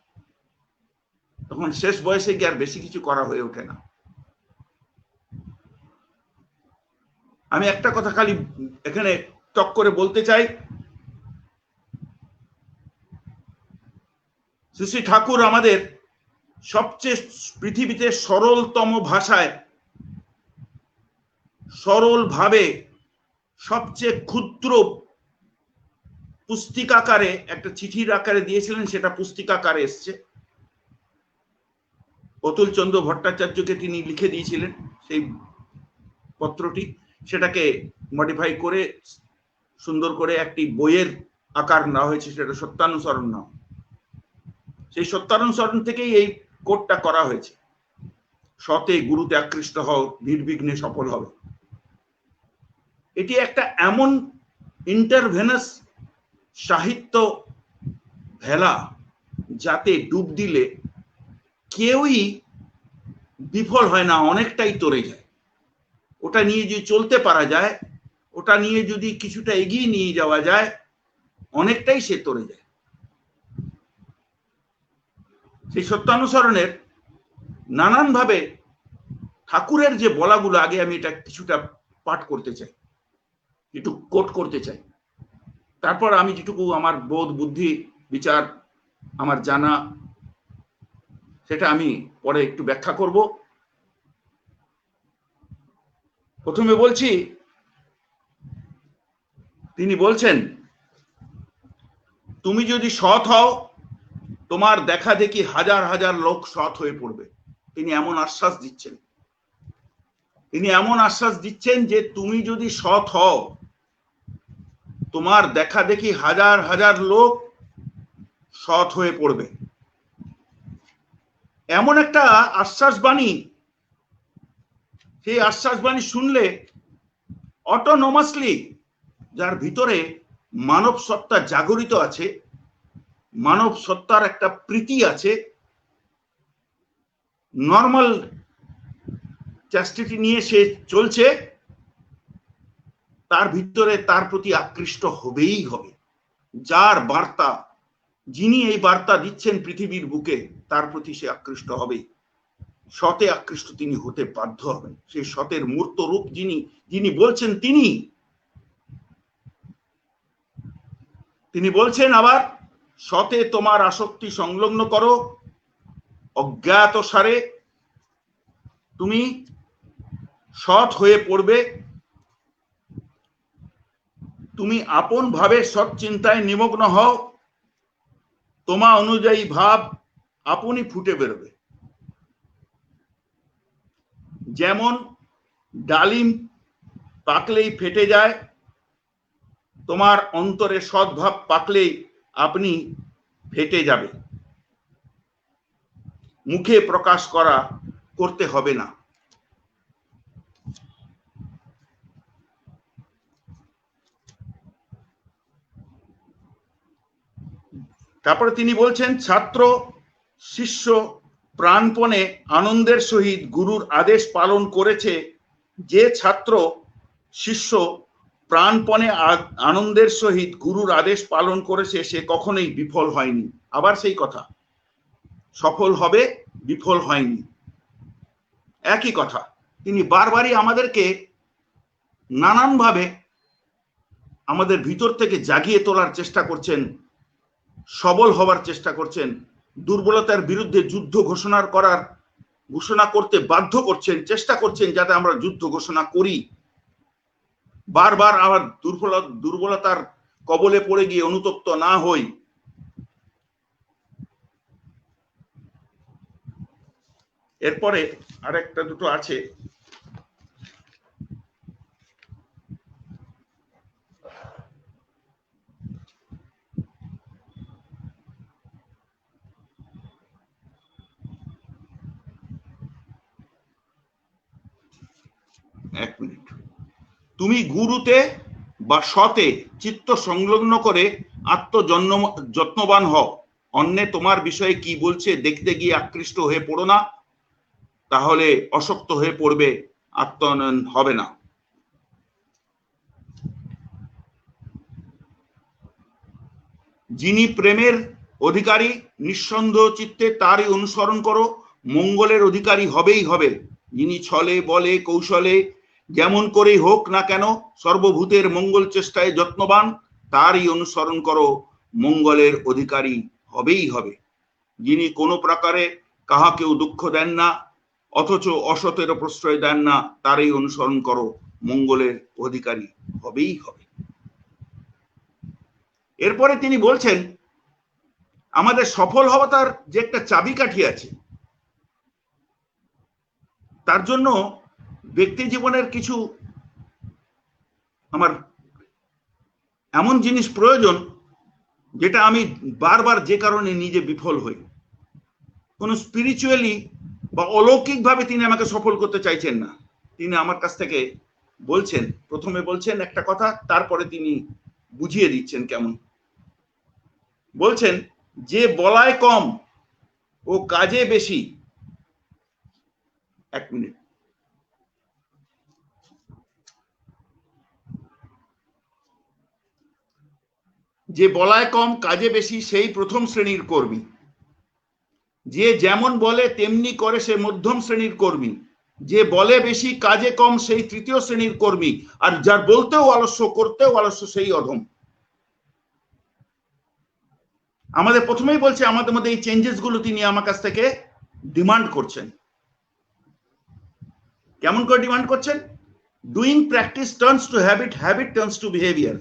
তখন শেষ বয়সে গিয়ে আর বেশি কিছু করা হয়ে ওঠে না। আমি একটা কথা খালি এখানে টক করে বলতে চাই, শ্রী শ্রী ঠাকুর আমাদের সবচেয়ে পৃথিবীতে সরলতম ভাষায়, সরল ভাবে, সবচেয়ে ক্ষুদ্র পুস্তিকাকারে একটা চিঠির আকারে দিয়েছিলেন, সেটা পুস্তিকাকারে এসছে। অতুল চন্দ্র ভট্টাচার্যকে তিনি লিখে দিয়েছিলেন সেই পত্রটি, সেটাকে মডিফাই করে সুন্দর করে একটি বইয়ের আকার নেওয়া হয়েছে, সেটা সত্যানুসরণ নাম। সেই সত্যানুসরণ থেকেই এই কোটটা করা হয়েছে, সতে গুরুতে আকৃষ্ট হও, নির্বিঘ্নে সফল হবে। এটি একটা এমন ইন্টারভেনাস সাহিত্য ভেলা, যাতে ডুব দিলে কেউই বিফল হয় না, অনেকটাই তরে যায়। ওটা নিয়ে যদি চলতে পারা যায়, ওটা নিয়ে যদি কিছুটা এগিয়ে নিয়ে যাওয়া যায়, অনেকটাই সে তরে যায়। সেই সত্যানুসরণের নানানভাবে ঠাকুরের যে বলাগুলো, আগে আমি এটা কিছুটা পাঠ করতে চাই, একটু কোট করতে চাই, তারপর আমি যেটুকু আমার বোধ বুদ্ধি বিচার আমার জানা, সেটা আমি পরে একটু ব্যাখ্যা করব। প্রথমে বলছি, তিনি বলছেন, তুমি যদি সৎ হও, তোমার দেখা দেখি হাজার হাজার লোক সৎ হয়ে পড়বে। তিনি এমন আশ্বাস দিচ্ছেন, তিনি এমন আশ্বাস দিচ্ছেন যে তুমি যদি সৎ হও, তোমার দেখা দেখি হাজার হাজার লোক সৎ হয়ে পড়বে। এমন একটা আশ্বাস বাণী, সেই আশ্বাস বাণী শুনলে অটোনোমাসলি যার ভিতরে মানব সত্তা জাগরিত আছে, মানব সত্তার একটা প্রীতি আছে, নর্মাল চ্যাস্টিটি নিয়ে সে চলছে, তার ভিতরে তার প্রতি আকৃষ্ট হবেই হবে। যার বার্তা, যিনি এই বার্তা দিচ্ছেন পৃথিবীর বুকে, তার প্রতি সে আকৃষ্ট হবেই। সতে আকৃষ্ট তিনি হতে বাধ্য হবেন। সেই সতের মূর্ত রূপ যিনি বলছেন, তিনি বলছেন আবার, সতে তোমার আসক্তি সংলগ্ন করো, অজ্ঞাত সারে তুমি সৎ হয়ে পড়বে। তুমি আপন ভাবে সৎ চিন্তায় নিমগ্ন হও, তোমা অনুযায়ী ভাব আপনি ফুটে বেরোবে। যেমন ডালিম পাকলেই ফেটে যায়, তোমার অন্তরে সদ্ভাব পাকলেই আপনি ফেটে যাবে, মুখে প্রকাশ করতে হবে না। তারপরে তিনি বলছেন, ছাত্র শিষ্য প্রাণপণে আনন্দের সহিত গুরুর আদেশ পালন করেছে। যে ছাত্র শিষ্য প্রাণপণে আনন্দের সহিত গুরুর আদেশ পালন করেছে, সে কখনোই বিফল হয়নি। আবার সেই কথা, সফল হবে, বিফল হয়নি, একই কথা। তিনি বারবারই আমাদেরকে নানানভাবে আমাদের ভিতর থেকে জাগিয়ে তোলার চেষ্টা করছেন, সবল হবার চেষ্টা করছেন, দুর্বলতার বিরুদ্ধে যুদ্ধ ঘোষণা করার ঘোষণা করতে বাধ্য করছেন, চেষ্টা করছেন যাতে আমরা যুদ্ধ ঘোষণা করি। বারবার আমার দুর্বলতার কবলে পড়ে গিয়ে অনুতপ্ত না হই। এরপরে আরেকটা দুটো আছে, এক মিনিট। তুমি গুরুতে বা সতে চিত্ত সংলগ্ন করে যত্নবান হও। অন্যে তোমার বিষয়ে কি বলছে দেখতে গিয়ে আকৃষ্ট হয়ে পড়ো না, তাহলে অশক্ত হয়ে পড়বে, আত্মোন্নয়ন হবে না। যিনি প্রেমের অধিকারী নিঃসন্দেহ চিত্তে তারই অনুসরণ করো, মঙ্গলের অধিকারী হবেই হবে। যিনি ছলে বলে কৌশলে যেমন করেই হোক না কেন সর্বভূতের মঙ্গল চেষ্টায় যত্নবান, তারই অনুসরণ করো, মঙ্গলের অধিকারী হবেই হবে। যিনি কোনো প্রকারে কাহাকেও দুঃখ দেন না অথচ অসতের প্রশ্রয় দেন না, তারই অনুসরণ করো, মঙ্গলের অধিকারী হবেই হবে। এরপরে তিনি বলছেন আমাদের সফল হওয়ার যে একটা চাবিকাঠি আছে, তার জন্য ব্যক্তি জীবনের কিছু আমার এমন জিনিস প্রয়োজন যেটা আমি বারবার যে কারণে নিজে বিফল হই। কোন স্পিরিচুয়ালি বা অলৌকিক ভাবে তিনি আমাকে সফল করতে চাইছেন না। তিনি আমার কাছ থেকে বলছেন, প্রথমে বলছেন একটা কথা, তারপরে তিনি বুঝিয়ে দিচ্ছেন কেমন। বলছেন যে বলায় কম ও কাজে বেশি, এক মিনিট, যে বলায় কম কাজে বেশি সেই প্রথম শ্রেণীর কর্মী। যে যেমন বলে তেমনি করে সে মধ্যম শ্রেণীর কর্মী। যে বলে বেশি কাজে কম সেই তৃতীয় শ্রেণীর কর্মী। আর যার বলতেও আলস্য করতেও আলস্য সেই অধম। আমাদের প্রথমেই বলছে আমাদের মধ্যে এই চেঞ্জেস গুলো তিনি আমার কাছ থেকে ডিমান্ড করছেন। কেমন করে ডিমান্ড করছেন? Doing practice turns to habit, habit turns to behaviour.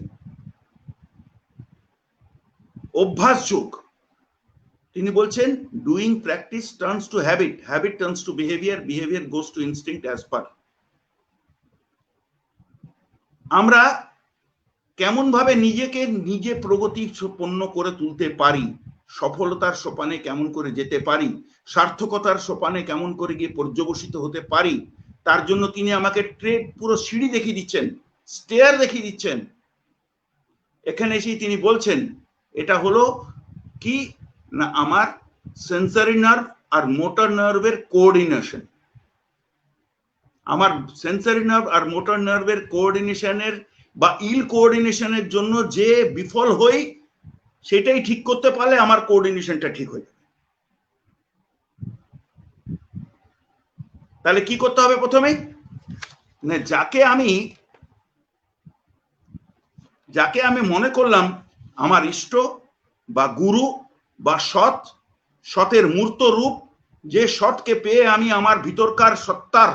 অভ্যাস যোগ। তিনি বলছেন doing practice turns to habit, habit turns to behaviour, behaviour goes to instinct as per. আমরা কেমন ভাবে নিজেকে নিজে প্রগতিপন্ন করে তুলতে পারি, সফলতার সোপানে কেমন করে যেতে পারি, সার্থকতার সোপানে কেমন করে গিয়ে পর্যবসিত হতে পারি, তার জন্য তিনি আমাকে পুরো সিঁড়ি দেখিয়ে দিচ্ছেন, স্টেয়ার দেখিয়ে দিচ্ছেন। এখানে এসেই তিনি বলছেন এটা হলো কি না আমার সেন্সরি নার্ভ আর মোটর নার্ভের কোঅর্ডিনেশন। আমার সেন্সরি নার্ভ আর মোটর নার্ভের কোঅর্ডিনেশনের বা ইল কোঅর্ডিনেশনের জন্য যে বিফল হই, সেটাই ঠিক করতে পারলে আমার কোঅর্ডিনেশনটা ঠিক হয়ে যাবে। তাহলে কি করতে হবে? প্রথমে যাকে আমি মনে করলাম আমার ইষ্ট বা গুরু বা সতের মূর্ত রূপ, যে সৎকে পেয়ে আমি আমার ভিতরকার সত্তার,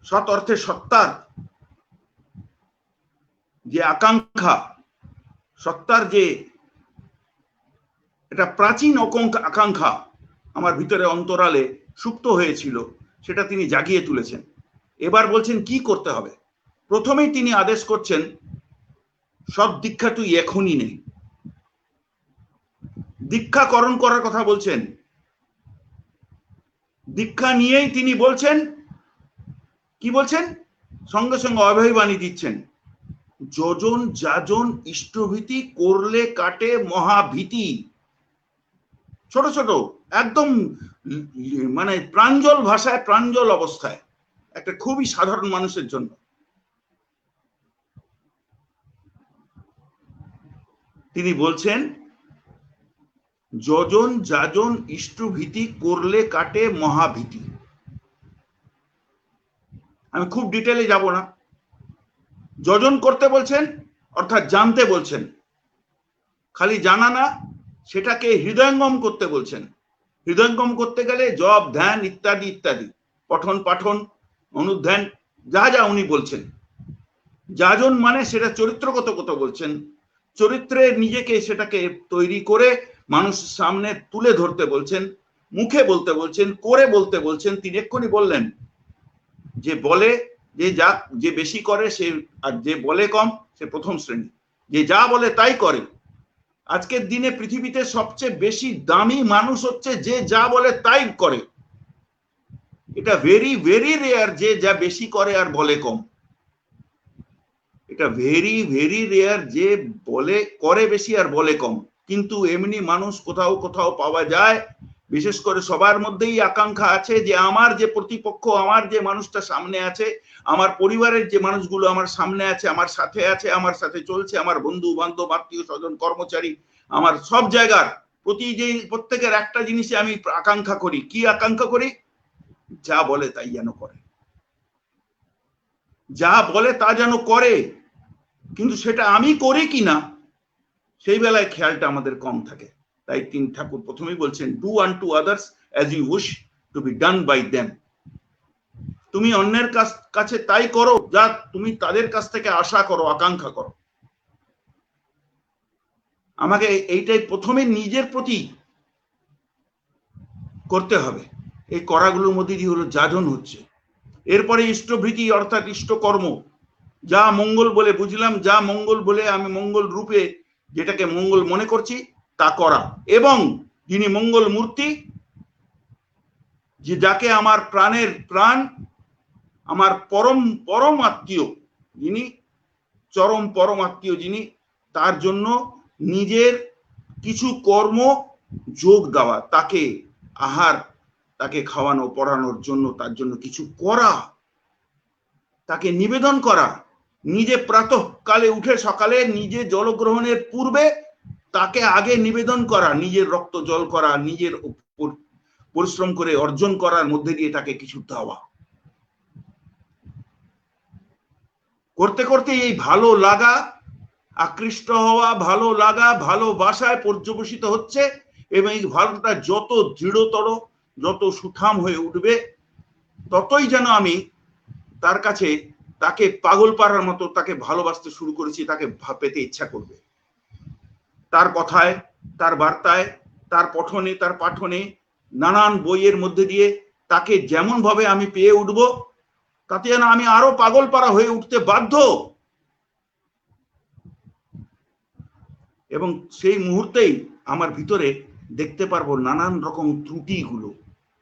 সৎ অর্থে সত্তার যে আকাঙ্ক্ষা, সত্তার যে এটা প্রাচীন আকাঙ্ক্ষা আমার ভিতরে অন্তরালে সুপ্ত হয়েছিল, সেটা তিনি জাগিয়ে তুলেছেন। এবার বলছেন কি করতে হবে। প্রথমেই তিনি আদেশ করছেন সব দীক্ষা তুই এখনই নেই। দীক্ষাকরণ করার কথা বলছেন। দীক্ষা নিয়েই তিনি বলছেন, কি বলছেন? সঙ্গে সঙ্গে অভয়বাণী দিচ্ছেন, যজন যাজন ইষ্টভীতি করলে কাটে মহাভীতি। ছোট ছোট একদম মানে প্রাঞ্জল ভাষায়, প্রাঞ্জল অবস্থায়, একটা খুবই সাধারণ মানুষের জন্য। তিনি বলছেন যজন যাজন ইষ্টভীতি করলে কাটে মহাভীতি। আমি খুব ডিটেলে যাব না। যজন করতে বলছেন অর্থাৎ জানতে বলছেন, খালি জানা না, সেটাকে হৃদয়ঙ্গম করতে বলছেন। হৃদয়ঙ্গম করতে গেলে জপ, ধ্যান ইত্যাদি ইত্যাদি, পঠন পাঠন, অনুধ্যান, যা যা উনি বলছেন। যাজন মানে সেটা চরিত্রগত কথা বলছেন, চরিত্রে নিজেকে সেটাকে তৈরি করে মানুষের সামনে তুলে ধরতে বলছেন, মুখে বলতে বলছেন, করে বলতে বলছেন। তিনি এক্ষুনি বললেন যে বলে যে বেশি করে সে, আর যে বলে কম সে প্রথম শ্রেণী, যে যা বলে তাই করে। আজকের দিনে পৃথিবীতে সবচেয়ে বেশি দামি মানুষ হচ্ছে যে যা বলে তাই করে। এটা ভেরি ভেরি রেয়ার যে যা বেশি করে আর বলে কম। এটা ভেরি ভেরি রেয়ার যে বলে করে বেশি আর বলে কম। কিন্তু এমনি মানুষ কোথাও কোথাও পাওয়া যায়। বিশেষ করে সবার মধ্যেই আকাঙ্ক্ষা আছে যে আমার যে প্রতিপক্ষ, আমার যে মানুষটা সামনে আছে, আমার পরিবারের যে মানুষগুলো আমার সামনে আছে, আমার সাথে চলছে, আমার বন্ধু বান্ধব, আত্মীয় স্বজন, কর্মচারী, আমার সব জায়গার প্রত্যেকের একটা জিনিসে আমি আকাঙ্ক্ষা করি। কি আকাঙ্ক্ষা করি? যা বলে তাই যেন করে, যা বলে তা যেন করে। কিন্তু সেটা আমি করি কিনা সেই বেলায় খেয়ালটা আমাদের কম থাকে। তাই তিনি ঠাকুর প্রথমেই বলছেন, do unto others as you wish to be done by them. তুমি অন্যের কাছে তাই করো যা তুমি তাদের কাছ থেকে আশা করো, আকাঙ্ক্ষা করো। আমাকে এইটাই প্রথমে নিজের প্রতি করতে হবে। এই করাগুলোর মধ্যে দিয়ে হলো যাজন হচ্ছে। এরপরে ইষ্টভৃতি অর্থাৎ ইষ্টকর্ম, যা মঙ্গল বলে বুঝলাম, যা মঙ্গল বলে আমি মঙ্গল রূপে যেটাকে মঙ্গল মনে করছি তা করা। এবং যিনি মঙ্গল মূর্তি, যে যাকে আমার প্রাণের প্রাণ, আমার পরম পরম আত্মীয়, যিনি চরম পরম আত্মীয়, যিনি, তার জন্য নিজের কিছু কর্ম যোগ দেওয়া, তাকে আহার, তাকে খাওয়ানো পড়ানোর জন্য, তার জন্য কিছু করা, তাকে নিবেদন করা। নিজে প্রাতঃকালে উঠে সকালে নিজে জলগ্রহণের পূর্বে তাকে আগে নিবেদন করা, নিজের রক্ত জল করা, নিজের পরিশ্রম করে অর্জন করার মধ্যে দিয়ে তাকে কিছু দেওয়া। করতে করতে এই ভালো লাগা, আকৃষ্ট হওয়া, ভালো লাগা, ভালোবাসায় পর্যবসিত হচ্ছে। এবং এই ভালোটা যত দৃঢ়তর, যত সুঠাম হয়ে উঠবে, ততই যেন আমি তার কাছে তাকে পাগল পাড়ার মতো তাকে ভালোবাসতে শুরু করেছি, তাকে পেতে ইচ্ছা করবে। তার কথায়, তার বার্তায়, তার পঠনে, তার পাঠনে, নানান বইয়ের মধ্যে দিয়ে তাকে যেমন ভাবে আমি পেয়ে উঠব, তাতে যেন আমি আরো পাগল পাড়া হয়ে উঠতে বাধ্য। এবং সেই মুহূর্তেই আমার ভিতরে দেখতে পারবো নানান রকম ত্রুটিগুলো।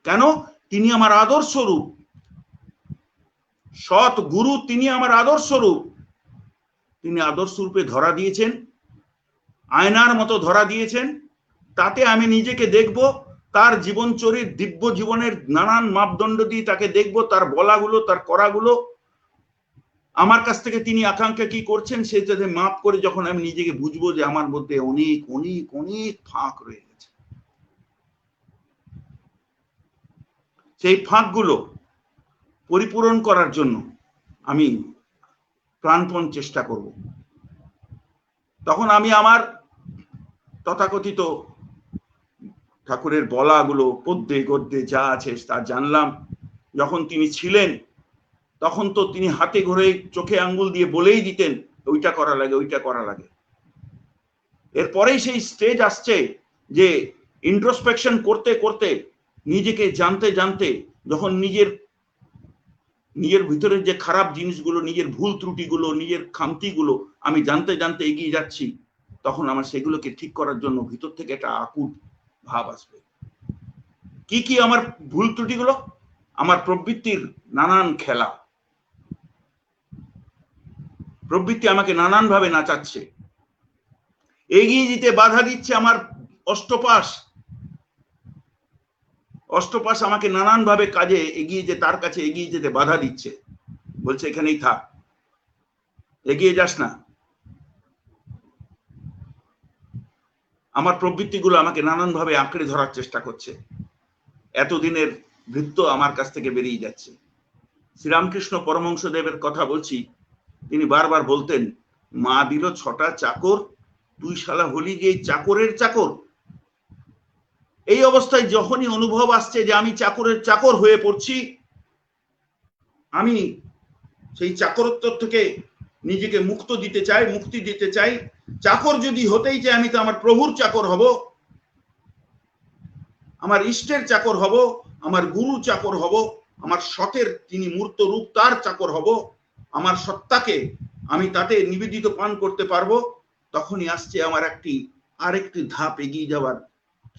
কেন? তিনি আমার আদর্শ রূপ, সৎ গুরু, তিনি আমার আদর্শ রূপ। তিনি আদর্শ রূপে ধরা দিয়েছেন, আয়নার মতো ধরা দিয়েছেন। তাতে আমি নিজেকে দেখব, তার জীবন চরিত, দিব্য জীবনের নানান মাপদণ্ড দিয়ে তাকে দেখব, তার বলাগুলো, তার করাগুলো। আমার কাছ থেকে তিনি আকাঙ্ক্ষা কি করছেন সেটাতে মাপ করে যখন আমি নিজেকে বুঝবো যে আমার মধ্যে অনেক অনেক অনেক ফাঁক রয়ে গেছে, সেই ফাঁকগুলো পরিপূরণ করার জন্য আমি প্রাণপণ চেষ্টা করব। তখন আমি আমার তথাকথিত ঠাকুরের বলাগুলো, পদ্যে গদ্যে যা আছে তা জানলাম। যখন তিনি ছিলেন তখন তো তিনি হাতে ঘরে চোখে আঙ্গুল দিয়ে বলেই দিতেন, ওইটা করা লাগে, ওইটা করা লাগে। এরপরেই সেই স্টেজ আসছে যে ইন্ট্রোস্পেকশন করতে করতে, নিজেকে জানতে জানতে, যখন নিজের ভিতরের যে খারাপ জিনিসগুলো, নিজের ভুল ত্রুটিগুলো, নিজের খামতিগুলো আমি জানতে জানতে এগিয়ে যাচ্ছি, তখন আমার সেগুলোকে ঠিক করার জন্য ভিতর থেকে একটা আকুল ভাব আসবে। কি কি আমার ভুল ত্রুটিগুলো? আমার প্রবৃত্তির নানান খেলা, প্রবৃত্তি আমাকে নানান ভাবে নাচাচ্ছে, এগিয়ে যেতে বাধা দিচ্ছে। আমার অষ্টপাশ আমাকে নানান ভাবে কাজে তার কাছে এগিয়ে যেতে বাধা দিচ্ছে, বলছে এখানেই থাক, এগিয়ে যাস না। আমার প্রবৃত্তিগুলো আমাকে নানান ভাবে আঁকড়ে ধরার চেষ্টা করছে। এতদিনের বৃত্ত আমার কাছ থেকে বেরিয়ে যাচ্ছে। শ্রীরামকৃষ্ণ পরমহংসদেবের কথা বলছি, তিনি বারবার বলতেন, মা দিল 6টা চাকর, তুই শালা হলি যে চাকরের চাকর। এই অবস্থায় যখনই অনুভব আসছে যে আমি চাকরের চাকর হয়ে পড়ছি, আমি সেই চাকরত্ব থেকে নিজেকে মুক্তি দিতে চাই। চাকর যদি হতেই চাই, আমি তো আমার প্রভুর চাকর হব, আমার ইষ্টের চাকর হব, আমার গুরু চাকর হব, আমার সতের তিনি মূর্ত রূপ তার চাকর হব, আমার সত্তাকে আমি তাতে নিবেদিত পান করতে পারবো। তখনই আসছে আমার আরেকটি ধাপ এগিয়ে যাওয়ার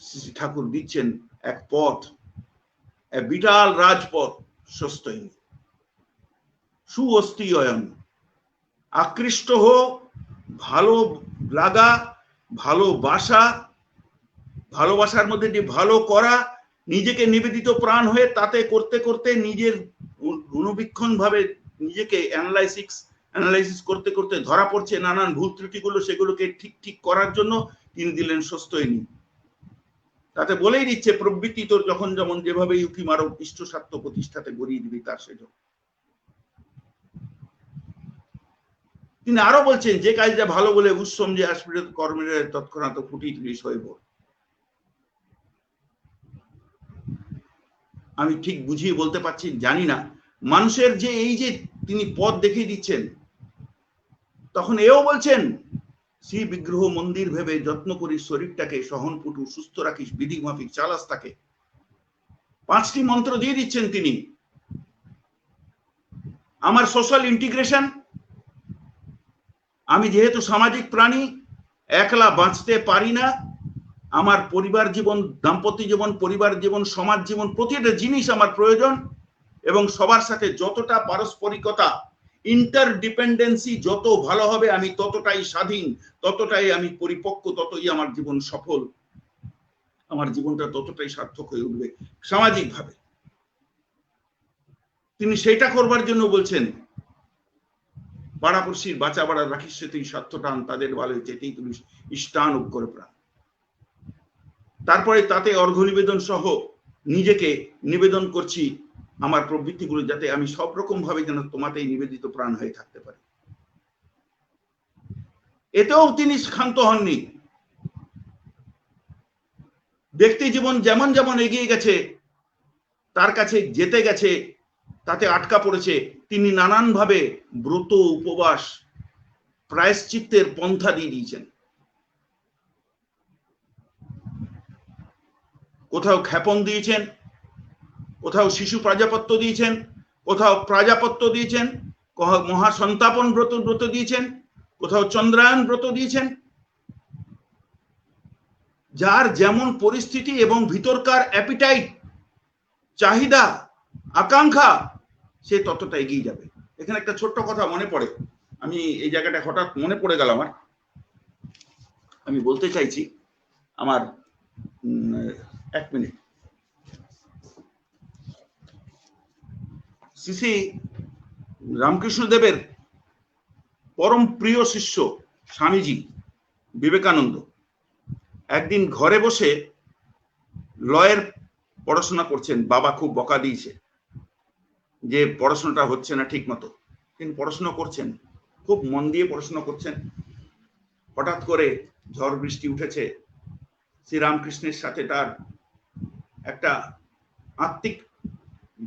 শ্রী ঠাকুর দিচ্ছেন এক পথ, এক বিটাল রাজপথ। স্বস্তিহীন সুঅস্তি অয়ন, আকৃষ্ট হো, ভালো লাগা, ভালোবাসা, ভালোবাসার মধ্যে যে ভালো করা, নিজেকে নিবেদিত প্রাণ হয়ে তাতে করতে করতে নিজের গুণবীক্ষণ ভাবে নিজেকে অ্যানালাইসিস করতে করতে ধরা পড়ছে নানান ভুল ত্রুটিগুলো, সেগুলোকে ঠিক করার জন্য তিনি দিলেন স্বস্তিহীন। তাতে বলেই দিচ্ছে প্রবৃত্তি তোর যখন যেমন যেভাবে উঠি মারো, ইষ্ট স্বার্থ প্রতিষ্ঠাতে গড়িয়ে দিবি তার সেজন্য। তিনি আরো বলছেন, যে কাজটা ভালো বলে উৎসম যে আসবে কর্মের তৎক্ষণাৎ ফুটি তুলিস হইব। আমি ঠিক বুঝিয়ে বলতে পারছি জানি না। মানুষের যে এই যে তিনি পথ দেখিয়ে দিচ্ছেন, তখন এও বলছেন শ্রী বিগ্রহ মন্দির ভেবে যত্ন করিস শরীরটাকে, সহনপুটু সুস্থ রাখিস, বিধি মাফিক চালাস তাকে। 5টি মন্ত্র দিয়ে দিচ্ছেন তিনি। আমার সোশ্যাল ইন্টিগ্রেশন, আমি যেহেতু সামাজিক প্রাণী, একলা বাঁচতে পারি না। আমার পরিবার জীবন, দাম্পত্য জীবন, পরিবার জীবন, সমাজ জীবন, প্রতিটা জিনিস আমার প্রয়োজন। এবং সবার সাথে যতটা পারস্পরিকতা, ইন্টারডিপেন্ডেন্সি যত ভালো হবে, আমি ততটাই স্বাধীন, ততটাই আমি পরিপক্ক, ততই আমার জীবন সফল, আমার জীবনটা ততটাই সার্থক হয়ে উঠবে সামাজিকভাবে। তিনি সেটা করবার জন্য বলছেন, পাড়াপড়শির বাঁচা বাড়া রাখিস সে তুই স্বার্থ টান, তাদের ভালো চেতেই তুমি ইষ্টান করে প্রাণ। তারপরে তাতে অর্ঘ্য নিবেদন সহ নিজেকে নিবেদন করছি আমার প্রবৃত্তিগুলো, যাতে আমি সব রকম ভাবে যেন তোমাতেই নিবেদিত প্রাণ হয়ে থাকতে পারি। এতেও তিনি ক্ষান্ত হননি। ব্যক্তি জীবন যেমন যেমন এগিয়ে গেছে, তার কাছে যেতে গেছে, তাতে আটকা পড়েছে, তিনি নানান ভাবে ব্রত, উপবাস, প্রায়শ্চিত্তের পন্থা দিয়ে দিয়েছেন। কোথাও ক্ষেপণ দিয়েছেন, কোথাও শিশু প্রাজাপত্য দিয়েছেন, কোথাও প্রাজাপত্য দিয়েছেন, কোথাও মহাসন্তাপন ব্রত দিয়েছেন, কোথাও চন্দ্রায়ন ব্রত দিয়েছেন। যার যেমন পরিস্থিতি এবং ভিতরকার অ্যাপিটাইট, চাহিদা, আকাঙ্ক্ষা, সে ততটা এগিয়ে যাবে। এখানে একটা ছোট্ট কথা মনে পড়ে, আমি এই জায়গাটা হঠাৎ মনে পড়ে গেল আমার, আমি বলতে চাইছি। আমার 1 মিনিট। শ্রী রামকৃষ্ণদেবের পরম প্রিয় শিষ্য স্বামীজি বিবেকানন্দ একদিন ঘরে বসে লয়ের পড়াশোনা করছেন। বাবা খুব বকা দিয়েছে যে পড়াশোনাটা হচ্ছে না ঠিক মতো। তিনি পড়াশোনা করছেন, খুব মন দিয়ে পড়াশোনা করছেন। হঠাৎ করে ঝড় বৃষ্টি উঠেছে, শ্রীরামকৃষ্ণের সাথে তার একটা আত্মিক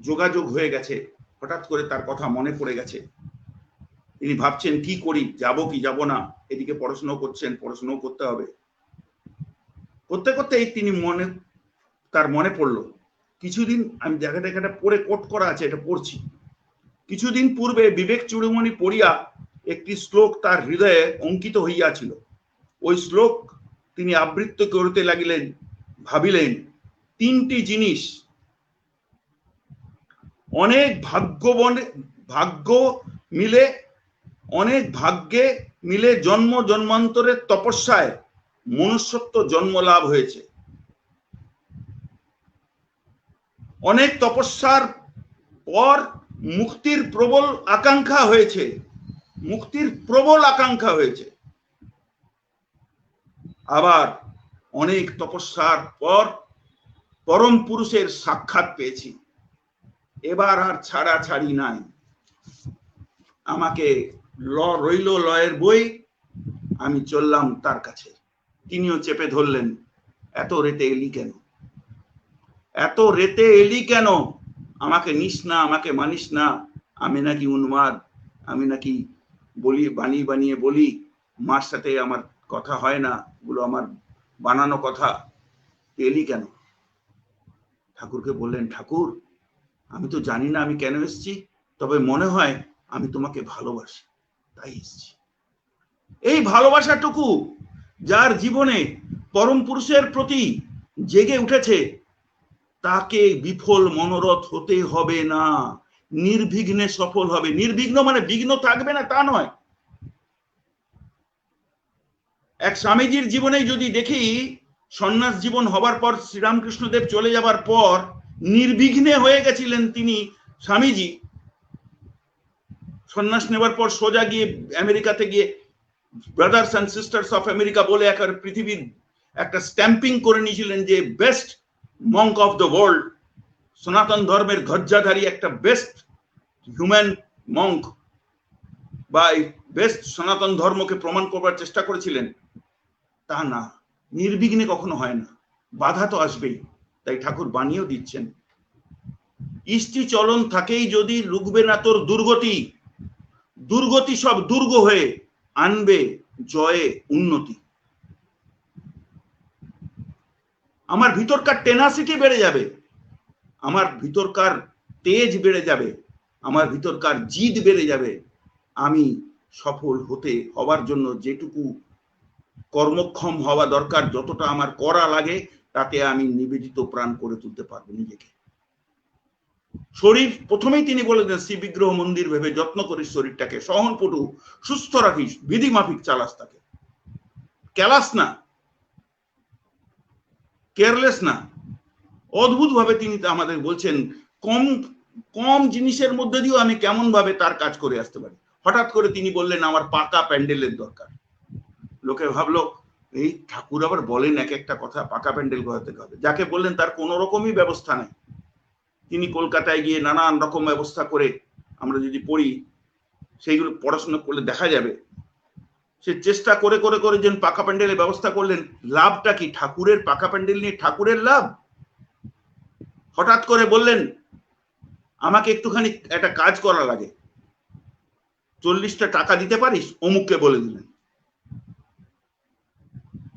যোগাযোগ হয়ে গেছে। হঠাৎ করে তার কথা মনে পড়ে গেছে। তিনি ভাবছেন কি করি, যাব কি যাব না। এদিকে পড়াশোনাও করছেন, পড়াশোনাও করতে হবে। করতে করতেই তিনি তার মনে পড়লো, কিছুদিন, আমি জায়গাটা পড়ে কোট করা আছে, এটা পড়ছি। কিছুদিন পূর্বে বিবেক চূড়ামণি পড়িয়া একটি শ্লোক তার হৃদয়ে অঙ্কিত হইয়াছিল। ওই শ্লোক তিনি আবৃত্তি করতে লাগিলেন। ভাবিলেন 3টি জিনিস অনেক ভাগ্যে মিলে জন্ম জন্মান্তরের তপস্যায় মনুষ্যত্ব জন্ম লাভ হয়েছে। অনেক তপস্যার পর মুক্তির প্রবল আকাঙ্ক্ষা হয়েছে। আবার অনেক তপস্যার পর পরম পুরুষের সাক্ষাৎ পেয়েছি। এবার আর ছাড়াছাড়ি নাই। আমাকে রইল লয়ের বই, আমি চললাম তার কাছে। তিনিও চেপে ধরলেন, এত রেতে এলি কেন? এত রেতে এলি কেন, আমাকে নিস না, আমাকে মানিস না, আমি নাকি উন্মাদ, আমি নাকি বলি বানিয়ে বানিয়ে বলি, মার সাথে আমার কথা হয় না, গুলো আমার বানানো কথা, এলি কেন? ঠাকুরকে বললেন, ঠাকুর আমি তো জানি না আমি কেন এসেছি, তবে মনে হয় আমি তোমাকে ভালোবাসি, তাই এসেছি। এই ভালোবাসাটুকু যার জীবনে পরম পুরুষের প্রতি জেগে উঠেছে, তাকে বিফল মনোরথ হতে হবে না, নির্বিঘ্নে সফল হবে। নির্বিঘ্ন মানে বিঘ্ন থাকবে না তা নয়। এক স্বামীজির জীবনে যদি দেখি, সন্ন্যাস জীবন হবার পর, শ্রীরামকৃষ্ণদেব চলে যাবার পর নির্বিঘ্নে হয়ে গেছিলেন তিনি। স্বামীজি সন্ন্যাস নেবার পর সোজা গিয়ে আমেরিকাতে গিয়ে brothers and sisters of America বলে পৃথিবীর একটা স্ট্যাম্পিং করে নিয়েছিলেন যে best Monk of the world, সনাতন ধর্মের ধ্বজাধারী একটা বেস্ট হিউম্যান মঙ্ক বা বেস্ট সনাতন ধর্মকে প্রমাণ করবার চেষ্টা করেছিলেন। তা না, নির্বিঘ্নে কখনো হয় না, বাধা তো আসবেই। তাই ঠাকুর বানিয়েও দিচ্ছেন, ইষ্টি চলন থাকেই যদি রুখবে না তোর দুর্গতি, দুর্গতি সব দুর্গ হয়ে আনবে জয়ে উন্নতি। আমার ভিতরকার টেনাসিটি বেড়ে যাবে, আমার ভিতরকার তেজ বেড়ে যাবে, আমার ভিতরকার জিদ বেড়ে যাবে। আমি সফল হবার জন্য যেটুকু কর্মক্ষম হওয়া দরকার, যতটা আমার করা লাগে, তাতে আমি নিবেদিত প্রাণ করে তুলতে পারবো নিজেকে। শরীর প্রথমেই তিনি বলে দেন, শ্রী বিগ্রহ মন্দির ভেবে যত্ন করিস শরীরটাকে, সহনপটু সুস্থ রাখিস, বিধি মাফিক চালাস তাকে, ক্যালাস না, কেয়ারলেস না। অদ্ভুত ভাবে তিনি আমাদের বলছেন, কম কম জিনিসের মধ্যে দিয়েও আমি কেমন ভাবে তার কাজ করে আসতে পারি। হঠাৎ করে তিনি বললেন, আমার পাকা প্যান্ডেলের দরকার। লোকে ভাবলো, এই ঠাকুর আবার বলেন এক একটা কথা, পাকা প্যান্ডেল গড়াতে হবে। যাকে বললেন তার কোন রকমই ব্যবস্থা নেই। তিনি কলকাতায় গিয়ে নানান রকম ব্যবস্থা করে, আমরা যদি পড়ি সেইগুলো পড়াশোনা করলে দেখা যাবে, সে চেষ্টা করে করে করে যেন পাকা প্যান্ডেলের ব্যবস্থা করলেন। লাভটা কি? ঠাকুরের পাকা প্যান্ডেল নিয়ে ঠাকুরের লাভ। হঠাৎ করে বললেন, আমাকে একটুখানি একটা কাজ করা লাগে, 40টা টাকা দিতে পারিস? অমুককে বলে দিলেন।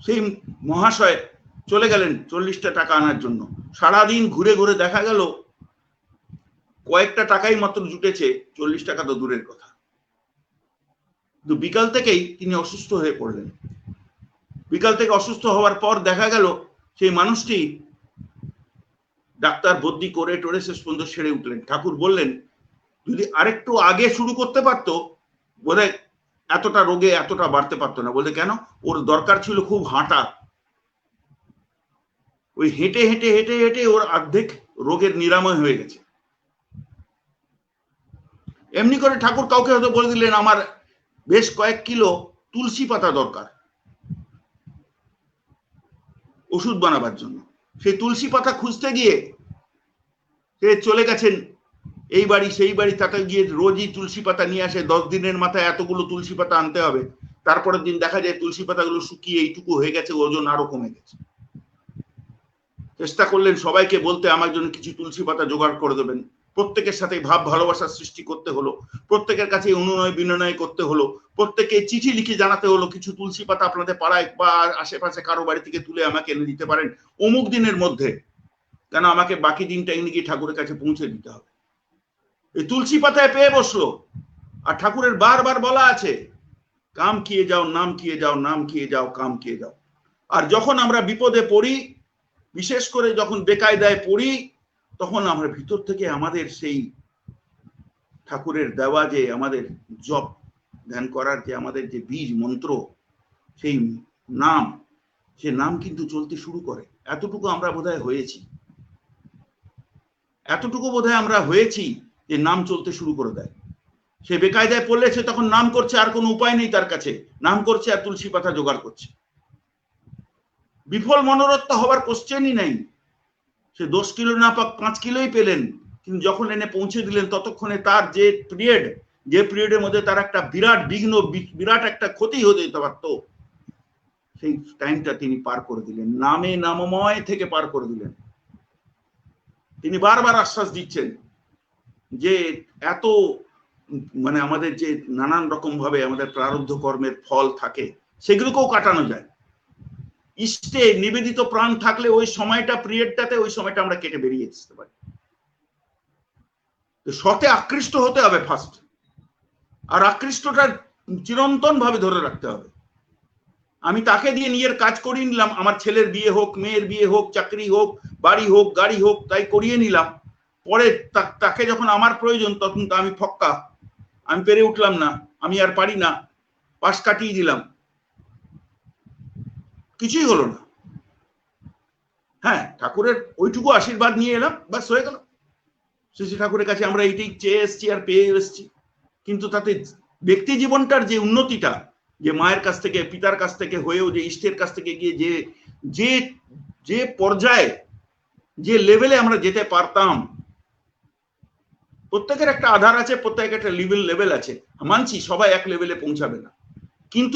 সেই মহাশয় চলে গেলেন 40টা টাকা আনার জন্য। সারাদিন ঘুরে ঘুরে দেখা গেল কয়েকটা টাকাই মাত্র জুটেছে, 40 টাকা তো দূরের কথা। কিন্তু বিকাল থেকেই তিনি অসুস্থ হয়ে পড়লেন। বিকাল থেকে অসুস্থ হওয়ার পর দেখা গেল সেই মানুষটি ডাক্তার বদ্যি করে টোরে শেষ পর্যন্ত সেরে উঠলেন। ঠাকুর বললেন, যদি আরেকটু আগে শুরু করতে পারতো, বোধহয় এতটা রোগে এতটা বাড়তে পারতো না। বলতে কেন? ওর দরকার ছিল খুব হাঁটা। ওই হেঁটে হেঁটে হেঁটে হেঁটে ওর অর্ধেক রোগের নিরাময় হয়ে গেছে। এমনি করে ঠাকুর কাউকে হয়তো বলে দিলেন, আমার বেশ কয়েক কিলো তুলসী পাতা দরকার ওষুধ বানাবার জন্য। সেই তুলসী পাতা খুঁজতে গিয়ে সে চলে গেছেন এই বাড়ি সেই বাড়ি, তাতে গিয়ে রোজই তুলসী পাতা নিয়ে আসে। 10 দিনের মাথায় এতগুলো তুলসী পাতা আনতে হবে। তারপরের দিন দেখা যায় তুলসী পাতাগুলো শুকিয়ে এইটুকু হয়ে গেছে, ওজন আরো কমে গেছে। চেষ্টা করলেন সবাইকে বলতে, আমার জন্য কিছু তুলসী পাতা জোগাড় করে দেবেন। প্রত্যেকের সাথে ভাব ভালোবাসার সৃষ্টি করতে হলো, প্রত্যেকের কাছে অনুনয় বিনয় করতে হলো, প্রত্যেকে চিঠি লিখে জানাতে হলো, কিছু তুলসী পাতা আপনাদের পাড়ায় বা আশেপাশে কারো বাড়ি থেকে তুলে আমাকে এনে দিতে পারেন অমুক দিনের মধ্যে, কেন আমাকে বাকি দিনটা এনে গিয়ে ঠাকুরের কাছে পৌঁছে দিতে হবে। এই তুলসী পাতায় পেয়ে বসলো। আর ঠাকুরের বারবার বলা আছে, কাম কিয়ে যাও, নাম কিয়ে যাও, নাম কিয়ে যাও, কাম কিয়ে যাও। আর যখন আমরা বিপদে পড়ি, বিশেষ করে যখন বেকায়দায় পড়ি, তখন আমরা ভিতর থেকে আমাদের সেই ঠাকুরের দেওয়া যে আমাদের জপ ধ্যান করার যে আমাদের যে বীজ মন্ত্র, সেই নাম, সে নাম কিন্তু চলতে শুরু করে। এতটুকু আমরা বোধহয় হয়েছি, এতটুকু বোধহয় আমরা হয়েছি যে নাম চলতে শুরু করে দেয়। সে বেকায়দায় পড়লে সে তখন নাম করছে, আর কোনো উপায় নেই তার কাছে, নাম করছে আর তুলসী পাতা জোগাড় করছে। বিফল মনোরথ হবার কোশ্চেনই নেই। সে 10 কিলো না পাক 5 কিলোই পেলেন, কিন্তু যখন এনে পৌঁছে দিলেন, ততক্ষণে তার যে পিরিয়ডের মধ্যে তার একটা বিরাট বিঘ্ন, বিরাট একটা ক্ষতি হতে যেতে পারত, সেই টাইমটা তিনি পার করে দিলেন, নামে নামময় থেকে পার করে দিলেন। তিনি বারবার আশ্বাস দিচ্ছেন যে এত মানে আমাদের যে নানান রকম ভাবে আমাদের প্রারব্ধ কর্মের ফল থাকে সেগুলোকেও কাটানো যায়। ইষ্টে নিবেদিত প্রাণ থাকলে ওই সময়টা পিরিয়ডটাতে ওই সময়টা আমরা কেটে বেরিয়ে আসতে পারি। সতে আকৃষ্ট হতে হবে ফার্স্ট, আর আকৃষ্টটা চিরন্তন ভাবে ধরে রাখতে হবে। আমি তাকে দিয়ে নিজের কাজ করিয়ে নিলাম, আমার ছেলের বিয়ে হোক, মেয়ের বিয়ে হোক, চাকরি হোক, বাড়ি হোক, গাড়ি হোক, তাই করিয়ে নিলাম। পরে তাকে যখন আমার প্রয়োজন তখন তো আমি ফক্কা, আমি পেরে উঠলাম না, আমি আর পারি না, পাশ কাটিয়ে দিলাম, কিছুই হলো না। হ্যাঁ, ঠাকুরের ওইটুকু আশীর্বাদ নিয়ে এলাম, বাস হয়ে গেল। শ্রী ঠাকুরের কাছে আমরা এইটাই চেয়ে এসছি আর পেয়ে এসছি, কিন্তু তাতে ব্যক্তি জীবনটার যে উন্নতিটা, যে মায়ের কাছ থেকে পিতার কাছ থেকে হয়েও যে ইষ্টের কাছ থেকে গিয়ে যে যে যে পর্যায়ে যে লেভেলে আমরা যেতে পারতাম, প্রত্যেকের একটা আধার আছে, প্রত্যেকের একটা লেভেল আছে, মানছি সবাই এক লেভেলে পৌঁছাবে না, কিন্তু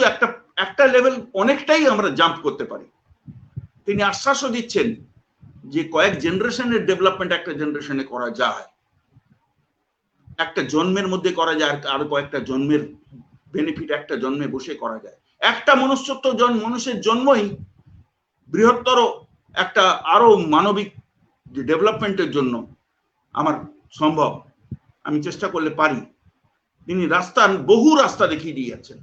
একটা লেভেল অনেকটাই আমরা জাম্প করতে পারি। তিনি আশ্বাসও দিচ্ছেন যে কয়েক জেনারেশনের ডেভেলপমেন্ট একটা জেনারেশনে করা যায়, একটা জন্মের মধ্যে করা যায়, আর কয়েকটা জন্মের বেনিফিট একটা জন্মে বসে করা যায়। একটা মানুষের জন্মই বৃহত্তর একটা আরো মানবিক ডেভেলপমেন্টের জন্য আমার সম্ভব, আমি চেষ্টা করলে পারি। তিনি বহু রাস্তা দেখিয়ে দিয়েছেন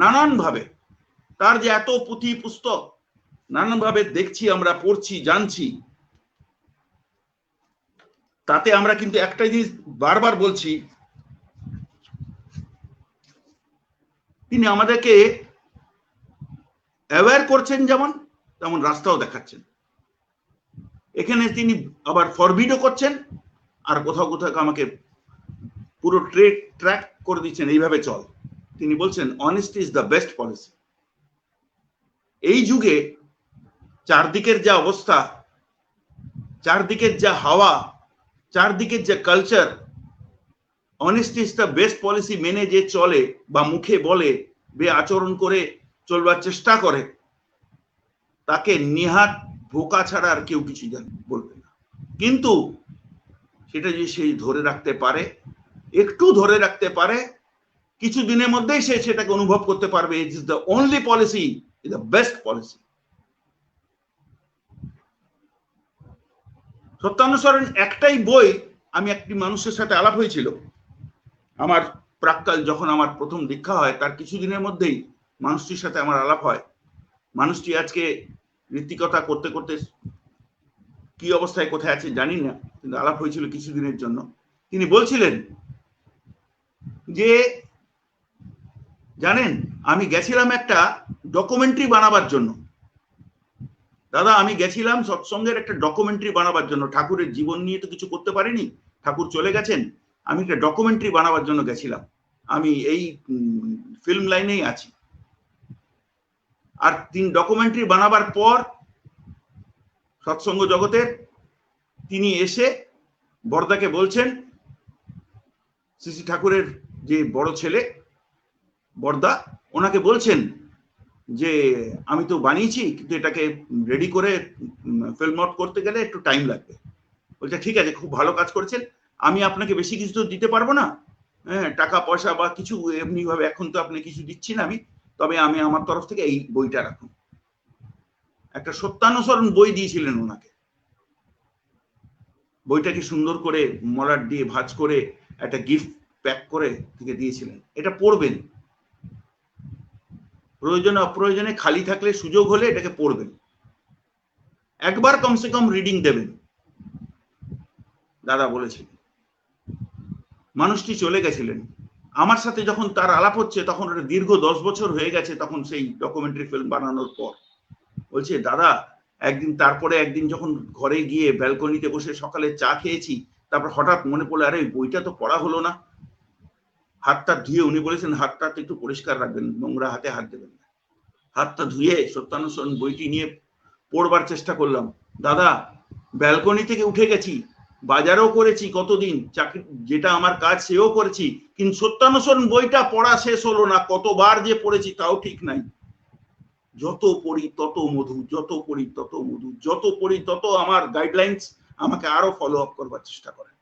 নানান ভাবে। তার যে এত পুঁথি পুস্তক নানান ভাবে দেখছি, আমরা পড়ছি, জানছি, তাতে আমরা কিন্তু একটাই জিনিস বারবার বলছি, তিনি আমাদেরকে অ্যাওয়্যার করছেন যেমন, তেমন রাস্তাও দেখাচ্ছেন। এখানে তিনি আবার ফরবিডও করছেন, আর কোথাও কোথাও আমাকে পুরো ট্র্যাক করে দিচ্ছেন, এইভাবে চল। তিনি বলছেন honesty is the best policy. এই যুগে চারদিকের যা অবস্থা, চারদিকের যা হাওয়া, চারদিকের যা culture, honesty is the best policy মেনে যে চলে বা মুখে বলে বে আচরণ করে চলবার চেষ্টা করে, তাকে নিহাত বোকা ছাড়া আর কেউ কিছু বলবে না। কিন্তু সেটা যদি সে ধরে রাখতে পারে, একটু ধরে রাখতে পারে, কিছু দিনের মধ্যেই সে সেটাকে অনুভব করতে পারবে, it is the only policy, is the best policy. Satyanusaran একটাই বই। আমি একটি মানুষের সাথে আলাপ হয়েছিল আমার প্রাক্কাল, যখন আমার প্রথম দীক্ষা হয় তার কিছুদিনের মধ্যেই মানুষটির সাথে আমার আলাপ হয়। মানুষটি আজকে ঋত্বিকতা করতে করতে কি অবস্থায় কোথায় আছে জানি না, কিন্তু আলাপ হয়েছিল কিছুদিনের জন্য। তিনি বলছিলেন যে জানেন, আমি গেছিলাম একটা ডকুমেন্টারি বানাবার জন্য। দাদা, আমি গেছিলাম সৎসঙ্গের একটা ডকুমেন্টারি বানাবার জন্য। ঠাকুরের জীবন নিয়ে তো কিছু করতে পারিনি, ঠাকুর চলে গেছেন, আমি একটা ডকুমেন্টারি বানাবার জন্য গেছিলাম। আমি এই ফিল্ম লাইনেই আছি। আর তিনি ডকুমেন্টারি বানাবার পর সৎসঙ্গ জগতের তিনি এসে বরদাকে বলছেন, শ্রী ঠাকুরের যে বড় ছেলে বরদা, ওনাকে বলছেন যে আমি তো বানিয়েছি, কিন্তু এটাকে রেডি করে ফিল্ম আউট করতে গেলে একটু টাইম লাগবে। বলছে ঠিক আছে, খুব ভালো কাজ করেছেন, আমি আপনাকে বেশি কিছু তো দিতে পারবো না, হ্যাঁ, টাকা পয়সা বা কিছু এমনি ভাবে এখন তো আপনি কিছু দিচ্ছি না আমি, তবে আমি আমার তরফ থেকে এই বইটা রাখুন। একটা সত্যানুসরণ বই দিয়েছিলেন ওনাকে। বইটাকে সুন্দর করে মলাট দিয়ে ভাঁজ করে একটা গিফট প্যাক করে থেকে দিয়েছিলেন, এটা পড়বেন, প্রয়োজনে অপ্রয়োজনে খালি থাকলে সুযোগ হলে এটাকে পড়বেন, একবার কমসে কম রিডিং দেবেন। দাদা বলেছেন। মানুষটি চলে গেছিলেন। আমার সাথে যখন তার আলাপ হচ্ছে তখন ওটা দীর্ঘ 10 বছর হয়ে গেছে, তখন সেই ডকুমেন্টারি ফিল্ম বানানোর পর। বলছে দাদা, তারপরে একদিন যখন ঘরে গিয়ে ব্যালকনিতে বসে সকালে চা খেয়েছি, তারপর হঠাৎ মনে পড়লো, আরে বইটা তো পড়া হলো না। হাতটা ধুয়ে, উনি বলেছেন হাতটা একটু পরিষ্কার রাখবেন, নোংরা হাতে হাত দেবেন না। হাতটা ধুয়ে সত্যানুসরণ বইটি নিয়ে পড়বার চেষ্টা করলাম। দাদা, ব্যালকনি থেকে উঠে গেছি, বাজারও করেছি কতদিন, চাকরি যেটা আমার কাজ সেও করেছি, কিন্তু সত্যানুসরণ বইটা পড়া শেষ হলো না। কতবার যে পড়েছি তাও ঠিক নাই। যত পড়ি তত মধু, যত পড়ি তত মধু, যত পড়ি তত আমার গাইডলাইন্স, আমাকে আরো ফলো আপ করবার চেষ্টা করেন।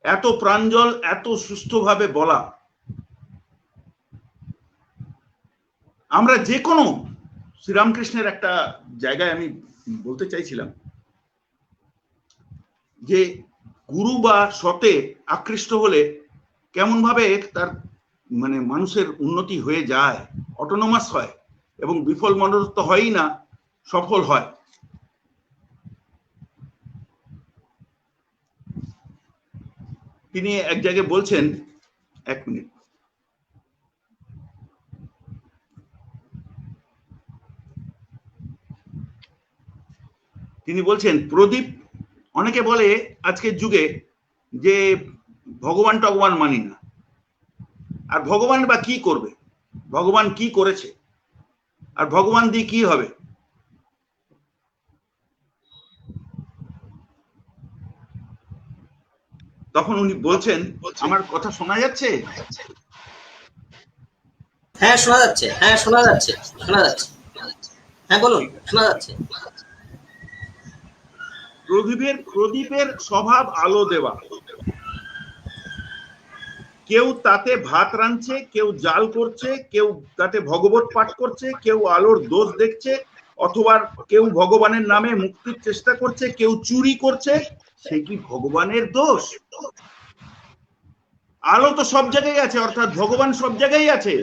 এত প্রাঞ্জল, এত সুস্থভাবে বলা, আমরা যে কোনো শ্রীরামকৃষ্ণের একটা জায়গায় আমি বলতে চাইছিলাম যে গুরু বা সতে আকৃষ্ট হলে কেমন ভাবে তার মানে মানুষের উন্নতি হয়ে যায়, অটোনোমাস হয় এবং বিফল মনোরথ হয়ই না, সফল হয়। তিনি এক জায়গায় বলছেন, এক মিনিট, তিনি বলছেন প্রদীপ, অনেকে বলে আজকের যুগে যে ভগবান টগবান মানি না, আর ভগবান বা কি করবে, ভগবান কি করেছে, আর ভগবান দিয়ে কি হবে। তখন উনি বলছেন, আমার কথা শোনা যাচ্ছে? হ্যাঁ শোনা যাচ্ছে, হ্যাঁ শোনা যাচ্ছে, শোনা যাচ্ছে, হ্যাঁ বলুন, শোনা যাচ্ছে। প্রদীপের স্বভাব আলো দেওয়া। কেউ তাতে ভাত রাঁধছে, কেউ জাল করছে, কেউ তাতে ভগবত পাঠ করছে, কেউ আলোর দোষ দেখছে, অথবা কেউ ভগবানের নামে মুক্তির চেষ্টা করছে, কেউ চুরি করছে, সে কি ভগবানের দোষ? আলো তো সব জায়গায় আছে, অর্থাৎ ভগবান সব জায়গায় আছে।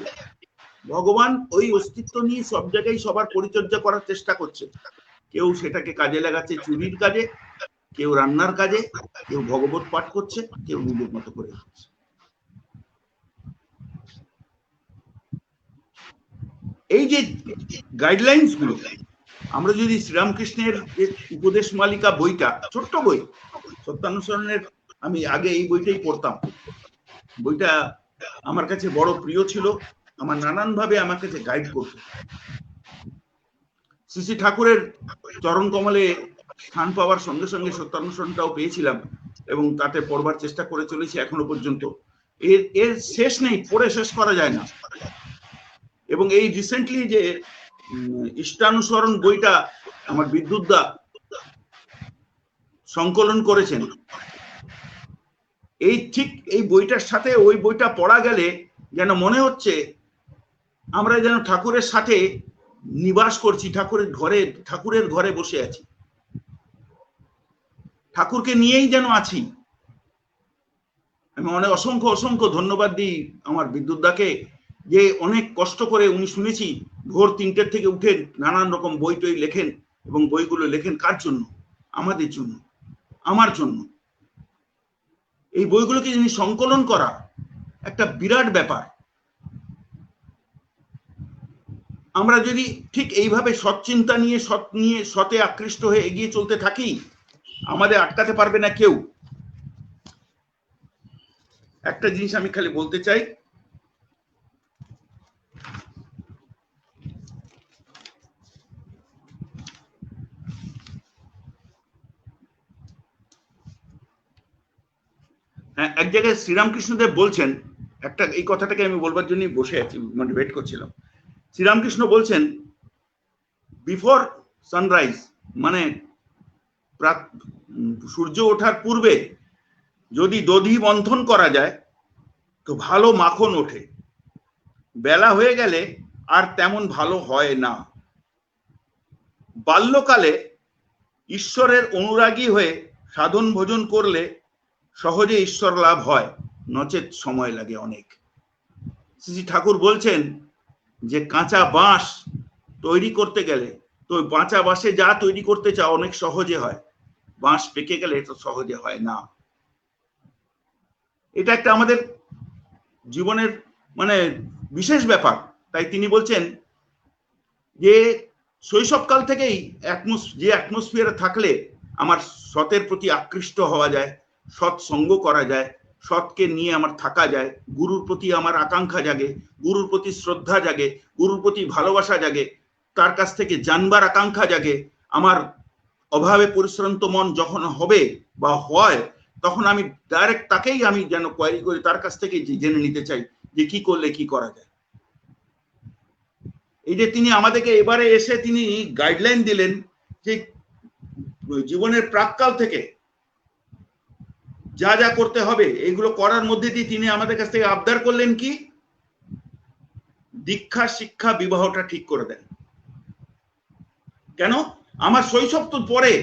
ভগবান ওই অস্তিত্ব নিয়ে সব জায়গায় সবার পরিচর্যা করার চেষ্টা করছে। কেউ সেটাকে কাজে লাগাচ্ছে চুরির কাজে, কেউ রান্নার কাজে, কেউ ভগবত পাঠ করছে, কেউ নিজের মতো করে করছে। এই যে গাইডলাইন্স গুলো, আমরা যদি শ্রীরামকৃষ্ণের উপদেশ মালিকা বইটা, ছোট্ট বই, সত্যানুসরণের, আমি আগে এই বইটাই পড়তাম, বইটা আমার কাছে বড় প্রিয় ছিল, আমার নানান ভাবে আমার কাছে গাইড করত। শ্রী শ্রী ঠাকুরের চরণ কমলে স্থান পাওয়ার সঙ্গে সঙ্গে সত্যানুসরণটাও পেয়েছিলাম এবং তাতে পড়বার চেষ্টা করে চলেছি এখনো পর্যন্ত। এর শেষ নেই, পড়ে শেষ করা যায় না। এবং এই রিসেন্টলি যে ইষ্টানুসরণ বইটা আমার বিদ্যুৎদা সংকলন করেছেন, এই ঠিক এই বইটার সাথে ওই বইটা পড়া গেলে যেন মনে হচ্ছে আমরা যেন ঠাকুরের সাথে নিবাস করছি, ঠাকুরের ঘরে বসে আছি, ঠাকুরকে নিয়েই যেন আছি। আমি অনেক অসংখ্য ধন্যবাদ দিই আমার বিদ্যুৎদাকে, যে অনেক কষ্ট করে উনি, শুনেছি ভোর 3টের থেকে উঠে নানান রকম বই টই লেখেন, এবং বইগুলো লেখেন কার জন্য? আমাদের জন্য, আমার জন্য। এই বইগুলোকে যিনি সংকলন করা একটা বিরাট ব্যাপার। আমরা যদি ঠিক এইভাবে সৎচিন্তা নিয়ে সতে আকৃষ্ট হয়ে এগিয়ে চলতে থাকি, আমাদের আটকাতে পারবে না কেউ। একটা জিনিস আমি খালি বলতে চাই, হ্যাঁ, এক জায়গায় শ্রীরামকৃষ্ণদেব বলছেন, একটা এই কথাটাকে আমি বলবার জন্য বসে আছি, মানে ওয়েট করছিলাম। শ্রীরামকৃষ্ণ বলছেন, বিফোর সানরাইজ, মানে সূর্য ওঠার পূর্বে যদি দধি মন্থন করা যায় তো ভালো মাখন ওঠে, বেলা হয়ে গেলে আর তেমন ভালো হয় না। বাল্যকালে ঈশ্বরের অনুরাগী হয়ে সাধন ভোজন করলে সহজে ঈশ্বর লাভ হয়, নচেত সময় লাগে অনেক। শ্রী ঠাকুর বলছেন যে কাঁচা বাঁশ তৈরি করতে গেলে, তো কাঁচা বাঁশে যা তৈরি করতে চাও অনেক সহজে হয়, বাঁশ পেকে গেলে তো সহজে হয় না। এটা একটা আমাদের জীবনের মানে বিশেষ ব্যাপার। তাই তিনি বলছেন যে শৈশবকাল থেকেই যে অ্যাটমসফিয়ারে থাকলে আমার সতের প্রতি আকৃষ্ট হওয়া যায়, সৎ সঙ্গ করা যায়, সৎকে নিয়ে আমার থাকা যায়, গুরুর প্রতি আমার আকাঙ্ক্ষা জাগে, গুরুর প্রতি শ্রদ্ধা জাগে, গুরুর প্রতি ভালোবাসা জাগে, তার কাছ থেকে জানবার আকাঙ্ক্ষা জাগে। আমার অভাবে পরিশ্রান্ত মন যখন হবে বা হয়, তখন আমি ডাইরেক্ট তাকেই আমি যেন কোয়ারি করি, তার কাছ থেকে জেনে নিতে চাই যে কি করলে কি করা যায়। এই যে তিনি আমাদেরকে এবারে এসে তিনি গাইডলাইন দিলেন যে জীবনের প্রাক্কাল থেকে যা যা করতে হবে এইগুলো করার মধ্যে দিয়ে তিনি আমাদের কাছ থেকে আবদার করলেন কি, দীক্ষা শিক্ষা বিবাহটা ঠিক করে দেন। কেন? আমার শৈশব তো পরে,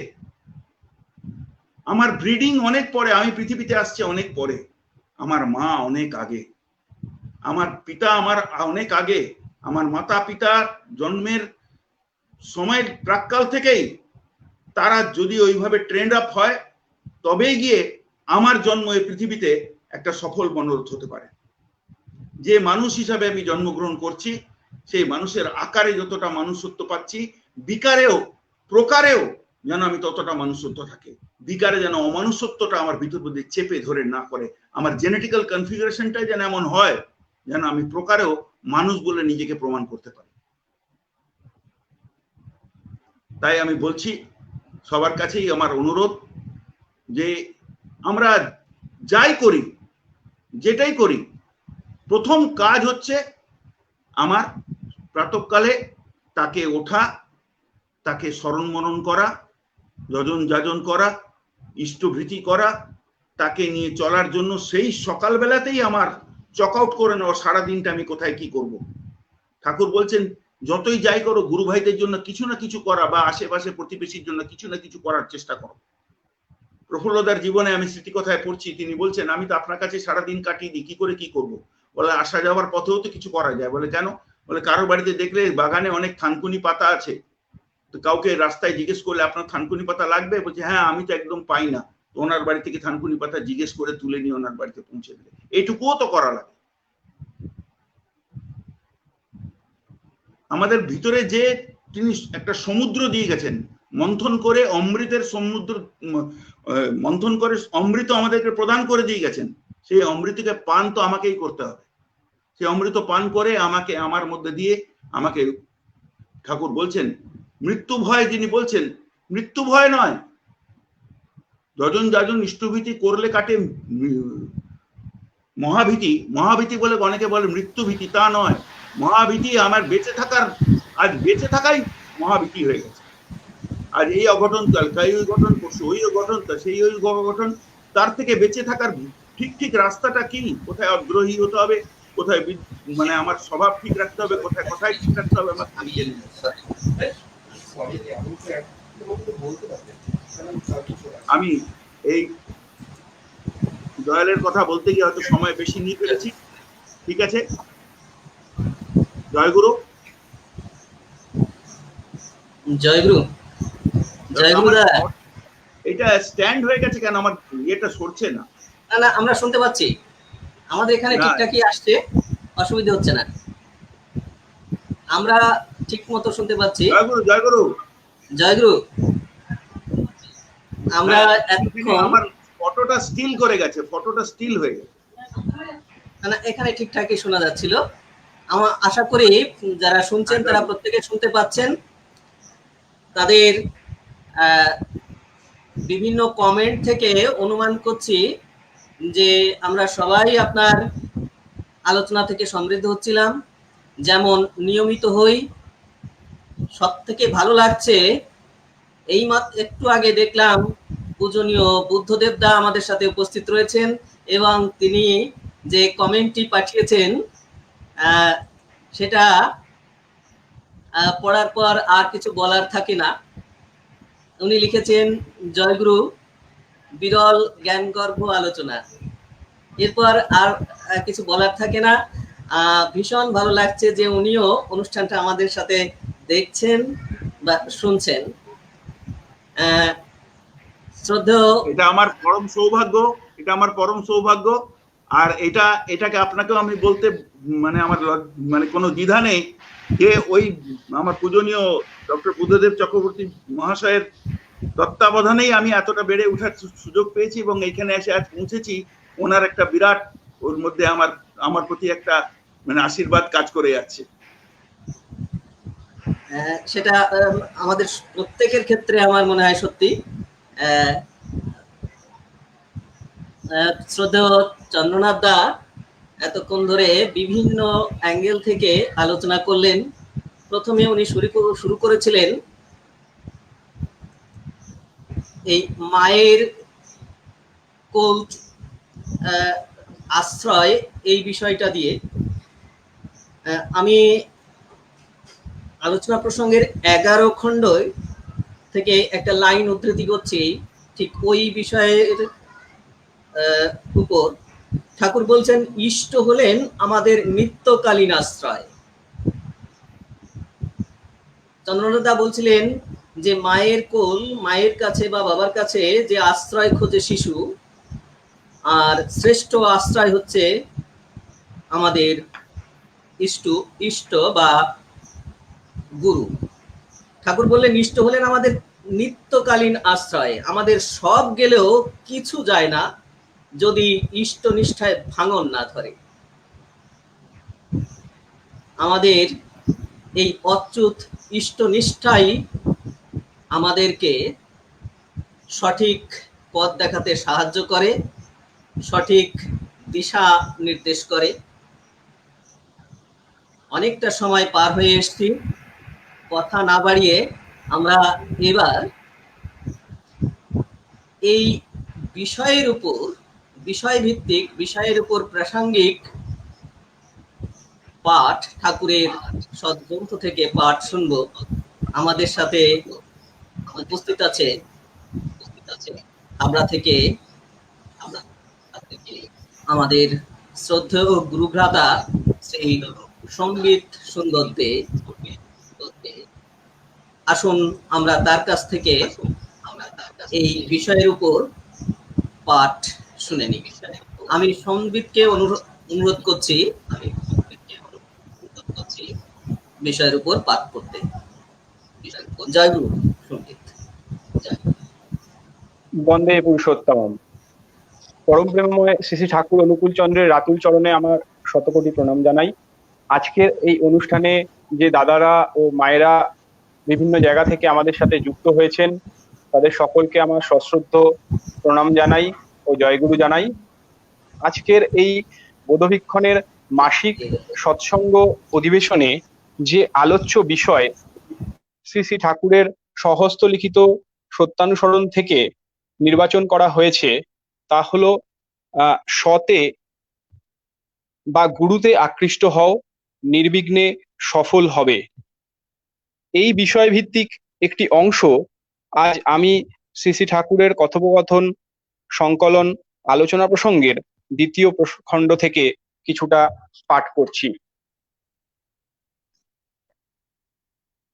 আমার ব্রিডিং অনেক পরে, আমি পৃথিবীতে আসছি অনেক পরে, আমার মা অনেক আগে, আমার পিতা আমার অনেক আগে, আমার মাতা পিতার জন্মের সময় প্রাক্কাল থেকেই তারা যদি ওইভাবে ট্রেন্ড আপ হয় তবেই গিয়ে আমার জন্ম এই পৃথিবীতে একটা সফল মনোরথ হতে পারে। যে মানুষ হিসাবে আমি জন্মগ্রহণ করছি সেই মানুষের আকারে যতটা মানুষত্ব পাচ্ছি, বিকারেও প্রকারেও যেন আমি ততটা মানুষত্ব থাকে। বিকারে যেন অমানুষত্বটা আমার ভিতর মধ্যে চেপে ধরে না করে, আমার জেনেটিক্যাল কনফিগারেশনটাই যেন এমন হয় যেন আমি প্রকারেও মানুষ বলে নিজেকে প্রমাণ করতে পারি। তাই আমি বলছি সবার কাছেই আমার অনুরোধ যে আমরা যাই করি, যেটাই করি, প্রথম কাজ হচ্ছে আমার প্রাতঃকালে তাকে ওঠা, তাকে স্মরণ মনন করা, যজন যাজন করা, ইষ্টভৃতি করা, তাকে নিয়ে চলার জন্য সেই সকালবেলাতেই আমার চক আউট করে নেওয়া সারা দিনটা আমি কোথায় কি করব। ঠাকুর বলছেন যতই যাই করো গুরু ভাইদের জন্য কিছু না কিছু করা, বা আশেপাশে প্রতিবেশীর জন্য কিছু না কিছু করার চেষ্টা করো। প্রফুল্লদার জীবনে আমি স্মৃতিকথায় পড়ছি, তিনি বলছেন আমি তো আপনার কাছে সারাদিন কাটিয়ে দিই, কি করে কি করব। বলে আসা যাওয়ার পথেও তো কিছু করা যায়। বলে কেন? বলে কারো বাড়িতে দেখলে বাগানে অনেক থানকুনি পাতা আছে, তো কাউকে রাস্তায় জিজ্ঞেস করলে আপনার থানকুনি পাতা লাগবে, বলছে হ্যাঁ আমি তো একদম পাই না, তো ওনার বাড়ি থেকে থানকুনি পাতা জিজ্ঞেস করে তুলে নিয়ে ওনার বাড়িতে পৌঁছে দিলে, এইটুকুও তো করা লাগে। আমাদের ভিতরে যে তিনি একটা সমুদ্র দিয়ে গেছেন, মন্থন করে অমৃতের সমুদ্র, মন্থন করে অমৃত আমাদেরকে প্রদান করে দিয়ে গেছেন, সেই অমৃতকে পান তো আমাকেই করতে হবে। সেই অমৃত পান করে আমাকে, আমার মধ্যে দিয়ে আমাকে, ঠাকুর বলছেন মৃত্যু ভয়, যিনি বলছেন মৃত্যু ভয় নয়, যজন যাজন ইষ্টভীতি করলে কাটে মহাভীতি। মহাভীতি বলে অনেকে বলে মৃত্যু ভীতি, তা নয়। মহাভীতি আমার বেঁচে থাকার, আজ বেঁচে থাকাই মহাভীতি হয়ে গেছে। আর এই অঘটন, কালকে ওই ঘটন, পরশু ওই অঘটন, সেই ওই অঘটন, তার থেকে বেঁচে থাকার ঠিক ঠিক রাস্তাটা কি? কোথায় আগ্রহী হতে হবে, কোথায় মানে আমার স্বভাব ঠিক রাখতে হবে, কোথায় কোথায় ঠিক রাখতে হবে আমার নিজের। আমি এই দয়ালের কথা বলতে গিয়ে হয়তো সময় বেশি নিয়ে ফেলেছি, ঠিক আছে। জয়গুরু, জয়গুরু, জয়গুরু দা। এটা স্ট্যান্ড হয়ে গেছে কেন? আমার ইয়েটা সরছে না। না না, আমরা শুনতে পাচ্ছি, আমাদের এখানে ঠিকঠাকই আসছে, অসুবিধা হচ্ছে না, আমরা ঠিক মতো শুনতে পাচ্ছি। জয়গুরু, জয়গুরু, জয়গুরু। আমরা আমার ফটোটা স্টিল করে গেছে, ফটোটা স্টিল হয়ে গেছে। না, এখানে ঠিকঠাকই শোনা যাচ্ছিল। আমার আশা করি যারা শুনছেন তারা প্রত্যেকে শুনতে পাচ্ছেন। তাদের বিভিন্ন কমেন্ট থেকে অনুমান করছি যে আমরা সবাই আপনার আলোচনা থেকে সমৃদ্ধ হচ্ছিলাম। যেমন নিয়মিত হই, সব থেকে ভালো লাগছে এই একটু আগে দেখলাম পূজনীয় বুদ্ধদেব দা আমাদের সাথে উপস্থিত রয়েছেন, এবং তিনি যে কমেন্টটি পাঠিয়েছেন সেটা পড়ার পর আর কিছু বলার থাকে না। উনি লিখেছেন জয়গুরু, বিরল জ্ঞানগর্ভ আলোচনা। এরপর আর কিছু বলার থাকে না। ভীষণ ভালো লাগছে যে উনিও অনুষ্ঠানটা আমাদের সাথে দেখছেন বা শুনছেন। শ্রদ্ধেয়, এটা আমার পরম সৌভাগ্য, এটা আমার পরম সৌভাগ্য। আর এটাকে আপনাকেও আমি বলতে মানে আমার মানে কোনো দ্বিধা নেই যে ওই আমার পূজনীয় ডক্টর বুদ্ধদেব চক্রবর্তী মহাশয়ের তত্ত্বাবধানেই আমি এতটা বেড়ে ওঠার সুযোগ পেয়েছি, এবং এইখানে এসে আজ পৌঁছেছি। ওনার একটা বিরাট, ওর মধ্যে আমার প্রতি একটা মানে আশীর্বাদ কাজ করে যাচ্ছে। সেটা আমাদের প্রত্যেকের ক্ষেত্রে আমার মনে হয় সত্যি। শ্রদ্ধেয় চন্দ্রনাথ দা এতক্ষণ ধরে বিভিন্ন অ্যাঙ্গেল থেকে আলোচনা করলেন। প্রথমে উনি শুরু করেছিলেন এই মায়ের কোল আশ্রয় এই বিষয়টা দিয়ে আমি আলোচনা প্রসঙ্গের 11 খণ্ড থেকে একটা লাইন উদ্ধৃতি করছি, ঠিক ওই বিষয়ের উপর। ঠাকুর বলছেন, ইষ্ট হলেন আমাদের নিত্যকালীন আশ্রয়। চন্দ্রনাথদা বলছিলেন যে মায়ের কোল, মায়ের কাছে বা বাবার কাছে যে আশ্রয় খোঁজে শিশু, আর শ্রেষ্ঠ আশ্রয় হচ্ছে আমাদের ইষ্ট বা গুরু। ঠাকুর বললেন ইষ্ট হলেন আমাদের নিত্যকালীন আশ্রয়। আমাদের সব গেলেও কিছু যায় না যদি ইষ্ট নিষ্ঠায় ভাঙন না ধরে। আমাদের এই অচ্যুত ইষ্ট নিষ্ঠাই আমাদেরকে সঠিক পথ দেখাতে সাহায্য করে, সঠিক দিশা নির্দেশ করে। অনেকটা সময় পার হয়ে এসেছি, কথা না বাড়িয়ে আমরা এবার এই বিষয়ের উপর, বিষয়ভিত্তিক, বিষয়ের উপর প্রাসঙ্গিক পাঠ, ঠাকুরের সদ্গ্রন্থ থেকে পাঠ শুনবো। আমাদের সাথে উপস্থিত আছে হাবড়া থেকে আমাদের শ্রদ্ধেয় গুরুভ্রাতা শ্রী সঙ্গীত সুন্দর দে। আসুন আমরা তার কাছ থেকে এই বিষয়ের উপর পাঠ শুনে নিই। আমি সঙ্গীতকে অনুরোধ করছি বিষয়ের উপর পাঠ করতে। জয় গুরু। সঙ্গীত। বন্দে পুরুষোত্তম। পরম প্রেমময় শ্রী শ্রী ঠাকুর অনুকূল চন্দ্রের রাতুল চরণে আমার শতকোটি প্রণাম জানাই। আজকের এই অনুষ্ঠানে যে দাদারা ও মায়েরা বিভিন্ন জায়গা থেকে আমাদের সাথে যুক্ত হয়েছেন, তাদের সকলকে আমার সশ্রদ্ধ প্রণাম জানাই ও জয়গুরু জানাই। আজকের এই বোধবীক্ষণের মাসিক সৎসঙ্গ অধিবেশনে যে আলোচ্য বিষয় শ্রী শ্রী ঠাকুরের স্বহস্ত লিখিত সত্যানুসরণ থেকে নির্বাচন করা হয়েছে, তা হলো সতে বা গুরুতে আকৃষ্ট হও, নির্বিঘ্নে সফল হবে। এই বিষয় ভিত্তিক একটি অংশ আজ আমি শ্রী শ্রী ঠাকুরের কথোপকথন সংকলন আলোচনা প্রসঙ্গের 2য় খণ্ড থেকে কিছুটা পাঠ করছি।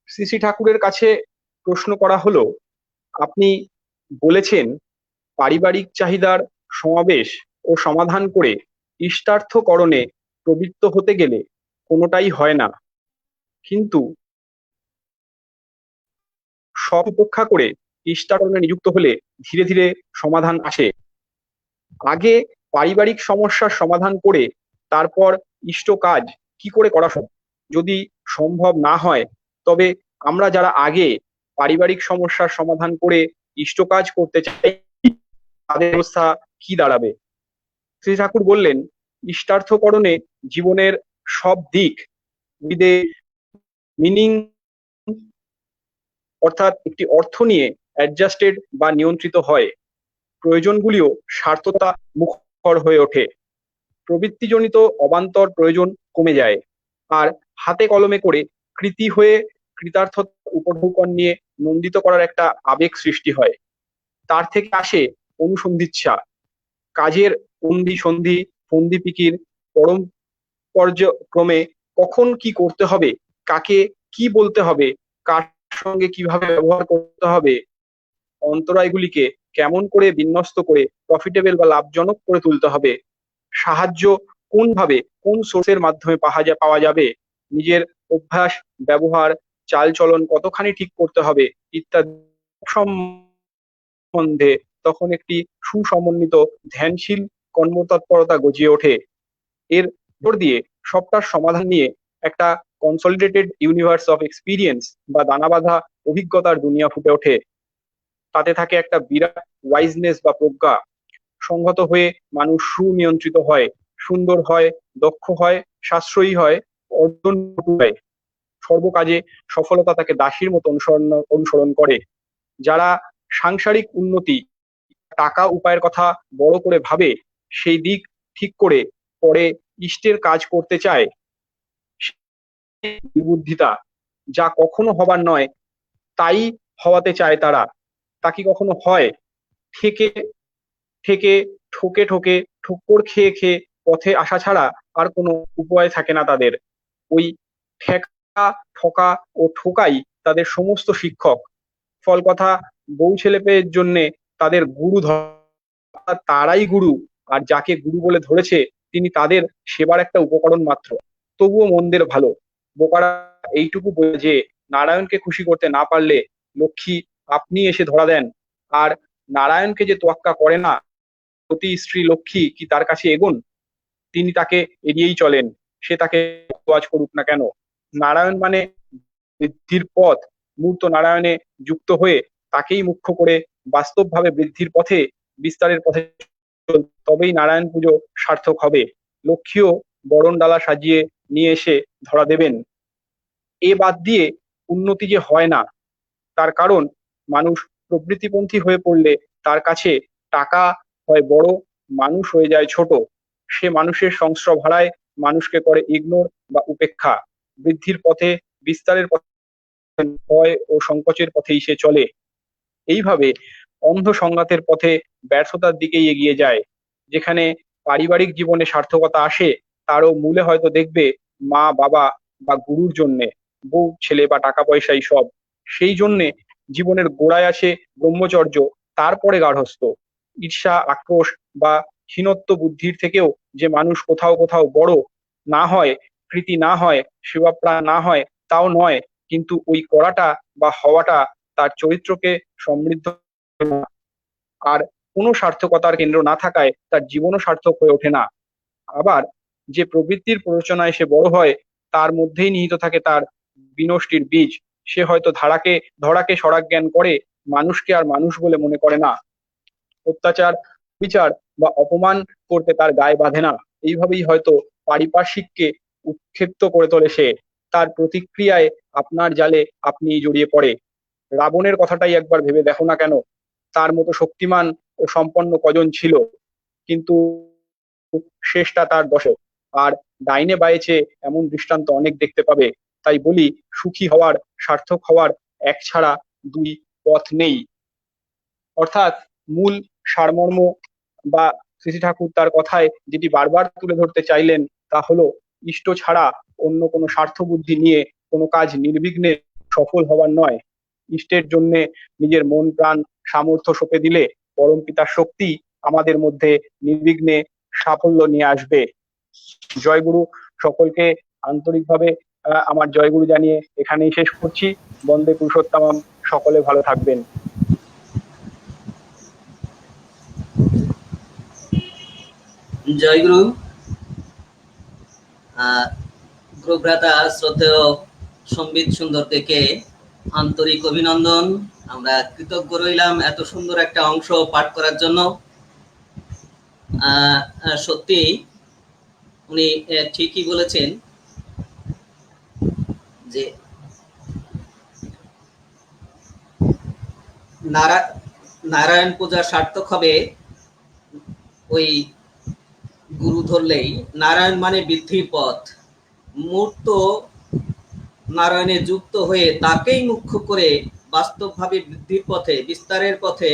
শ্রী শ্রী ঠাকুরের কাছে প্রশ্ন করা হলো, আপনি বলেছেন পারিবারিক চাহিদার সমাবেশ ও সমাধান করে ইষ্টার্থকরণে প্রবৃত্ত হতে গেলে কোনোটাই হয় না, কিন্তু সব উপেক্ষা করে ইষ্টার্থকরণে নিযুক্ত হলে ধীরে ধীরে সমাধান আসে। আগে পারিবারিক সমস্যার সমাধান করে তারপর ইষ্ট কাজ কি করে করা সম্ভব? যদি সম্ভব না হয় তবে আমরা যারা আগে পারিবারিক সমস্যার সমাধান করে ইষ্ট কাজ করতে চাই, তাদের অবস্থা কি দাঁড়াবে? শ্রী ঠাকুর বললেন, ইষ্টার্থকরণে জীবনের সব দিক মিনিং অর্থাৎ একটি অর্থ নিয়ে অ্যাডজাস্টেড বা নিয়ন্ত্রিত হয়। প্রয়োজনগুলিও স্বার্থতা মুখর হয়ে ওঠে। প্রবৃত্তিজনিত অবান্তর প্রয়োজন কমে যায়, আর হাতে কলমে করে কৃতি হয়ে কৃতার্থতা উপঢৌকন নিয়ে নন্দিত করার একটা আবেগ সৃষ্টি হয়। তার থেকে আসে অনুসন্ধিচ্ছা, কাজের অন্ধি সন্ধি ফন্দি পিকির পরম পর্যায়ক্রমে কখন কি করতে হবে, কাকে কি বলতে হবে, কার সঙ্গে কিভাবে ব্যবহার করতে হবে, অন্তরায়গুলিকে কেমন করে বিন্যস্ত করে প্রফিটেবল বা লাভজনক করে তুলতে হবে, সাহায্য কোনভাবে কোন সোর্সের মাধ্যমে পাওয়া যাবে, নিজের অভ্যাস ব্যবহার চালচলন কতখানি ঠিক করতে হবে ইত্যাদি সম্বন্ধে তখন একটি সুসমন্বিত ধ্যানশীল কর্মতৎপরতা গজিয়ে ওঠে। এর উপর দিয়ে সবটার সমাধান নিয়ে একটা কনসলিডেটেড ইউনিভার্স অফ এক্সপিরিয়েন্স বা দানাবাঁধা অভিজ্ঞতার দুনিয়া ফুটে ওঠে। তাতে থাকে একটা বিরাট ওয়াইজনেস বা প্রজ্ঞা। সংহত হয়ে মানুষ সুনিয়ন্ত্রিত হয়, সুন্দর হয়, দক্ষ হয়, সাশ্রয়ী হয়, অর্জন হয়। সর্বকাজে সফলতা তাকে দাসীর মতো অনুসরণ করে। যারা সাংসারিক উন্নতি, টাকা উপায়ের কথা বড় করে ভাবে, সেই দিক ঠিক করে পরে ইষ্টের কাজ করতে চায়। বুদ্ধিতা, যা কখনো হবার নয় তাই হওয়াতে চায় তারা, তা কি কখনো হয়? ঠেকে ঠেকে ঠোকে ঠোকে ঠোক্কর খেয়ে খেয়ে পথে আসা ছাড়া আর কোনো উপায় থাকে না তাদের। ওই ঠেকা ঠকা ও ঠোকাই তাদের সমস্ত শিক্ষক। ফল কথা, বউ ছেলেপেয়ের জন্যে তাদের গুরু তারাই গুরু, আর যাকে গুরু বলে ধরেছে তিনি তাদের সেবার একটা উপকরণ মাত্র। তবুও মন্দের ভালো বোকারা এইটুকু বোঝে যে নারায়ণকে খুশি করতে না পারলে লক্ষ্মী আপনি এসে ধরা দেন, আর নারায়ণকে যে তোয়াক্কা করে না, সতী স্ত্রী লক্ষ্মী কি তার কাছে এগোন? তিনি তাকে এড়িয়েই চলেন, সে তাকে তোয়াজ করুক না কেন। নারায়ণ মানে বৃদ্ধির পথ, মূর্ত নারায়ণে যুক্ত হয়ে তাকেই মুখ্য করে বাস্তবভাবে বৃদ্ধির পথে, বিস্তারের পথে তবেই নারায়ণ পুজো সার্থক হবে। লক্ষ্মীও বরণ ডালা সাজিয়ে নিয়ে এসে ধরা দেবেন। এ বাদ দিয়ে উন্নতি যে হয় না, তার কারণ মানুষ প্রবৃত্তিপন্থী হয়ে পড়লে তার কাছে টাকা হয় বড়, মানুষ হয়ে যায় ছোট। সে মানুষের সংস্রব হারায়, মানুষকে করে ইগনোর বা উপেক্ষা। বৃদ্ধির পথে, বিস্তারের পথে ভয় ও সংকোচের পথেই সে চলে। এইভাবে অন্ধ সংঘাতের পথে ব্যর্থতার দিকেই এগিয়ে যায়। যেখানে পারিবারিক জীবনে সার্থকতা আসে, তারও মূলে হয়তো দেখবে মা বাবা বা গুরুর জন্যে, বউ ছেলে বা টাকা পয়সাই সব। সেই জন্যে জীবনের গোড়ায় আছে ব্রহ্মচর্য, তারপরে গার্হস্থ্য। ঈর্ষা, আক্রোশ বা হীনত্ব বুদ্ধির থেকেও যে মানুষ কোথাও কোথাও বড় না হয়, কৃতি না হয়, সেবাপ্রাণ না হয় তাও নয়, কিন্তু ওই করাটা বা হওয়াটা তার চরিত্রকে সমৃদ্ধ করে না। আর কোনো সার্থকতার কেন্দ্র না থাকায় তার জীবনও সার্থক হয়ে ওঠে না। আবার যে প্রবৃত্তির প্ররোচনায় সে বড় হয়, তার মধ্যেই নিহিত থাকে তার বিনষ্টির বীজ। সে হয়তো ধরাকে সরাগ জ্ঞান করে, মানুষকে আর মানুষ বলে মনে করে না। অত্যাচার, বিচার বা অপমান করতে তার গায়ে বাঁধে না। এইভাবেই হয়তো পারিপার্শ্বিককে উৎক্ষিপ্ত করে তোলে সে। তার প্রতিক্রিয়ায় আপনার জালে আপনি জড়িয়ে পড়ে। রাবণের কথাটাই একবার ভেবে দেখো না কেন, তার মতো শক্তিমান ও সম্পন্ন কজন ছিল, কিন্তু শেষটা তার দশক। আর ডাইনে বায়েছে এমন দৃষ্টান্ত অনেক দেখতে পাবে। তাই বলি, সুখী হওয়ার, সার্থক হওয়ার এক ছাড়া দুই পথ নেই। অর্থাৎ মূল সারমর্ম বা শ্রী ঠাকুর তার কথায় যেটি বারবার তুলে ধরতে চাইলেন, তা হলো ইষ্ট ছাড়া অন্য কোনো স্বার্থ বুদ্ধি নিয়ে কোনো কাজ নির্বিঘ্নে সফল হবার নয়। ইষ্টের জন্য নিজের মন প্রাণ সামর্থ্য সঁপে দিলে পরম পিতার শক্তি আমাদের মধ্যে নির্বিঘ্নে সাফল্য নিয়ে আসবে। জয়গুরু। সকলকে আন্তরিকভাবে আমার জয়গুরু জানিয়ে এখানেই শেষ করছি। বন্দে পুরুষোত্তমম। সকলে ভালো থাকবেন। জয়গুরু। গুরুভ্রাতা শ্রদ্ধেয় সম্বিত সুন্দর থেকে আন্তরিক অভিনন্দন। আমরা কৃতজ্ঞ রইলাম এত সুন্দর একটা অংশ পাঠ করার জন্য। সত্যি উনি ঠিকই বলেছেন যে নারায়ণ পূজা সার্থক হবে ওই গুরু ধরলেই। নারায়ণ মানে বৃদ্ধির পথ, মূর্ত নারায়ণে যুক্ত হয়ে তাকেই মুখ্য করে বাস্তবভাবে বৃদ্ধির পথে, বিস্তারের পথে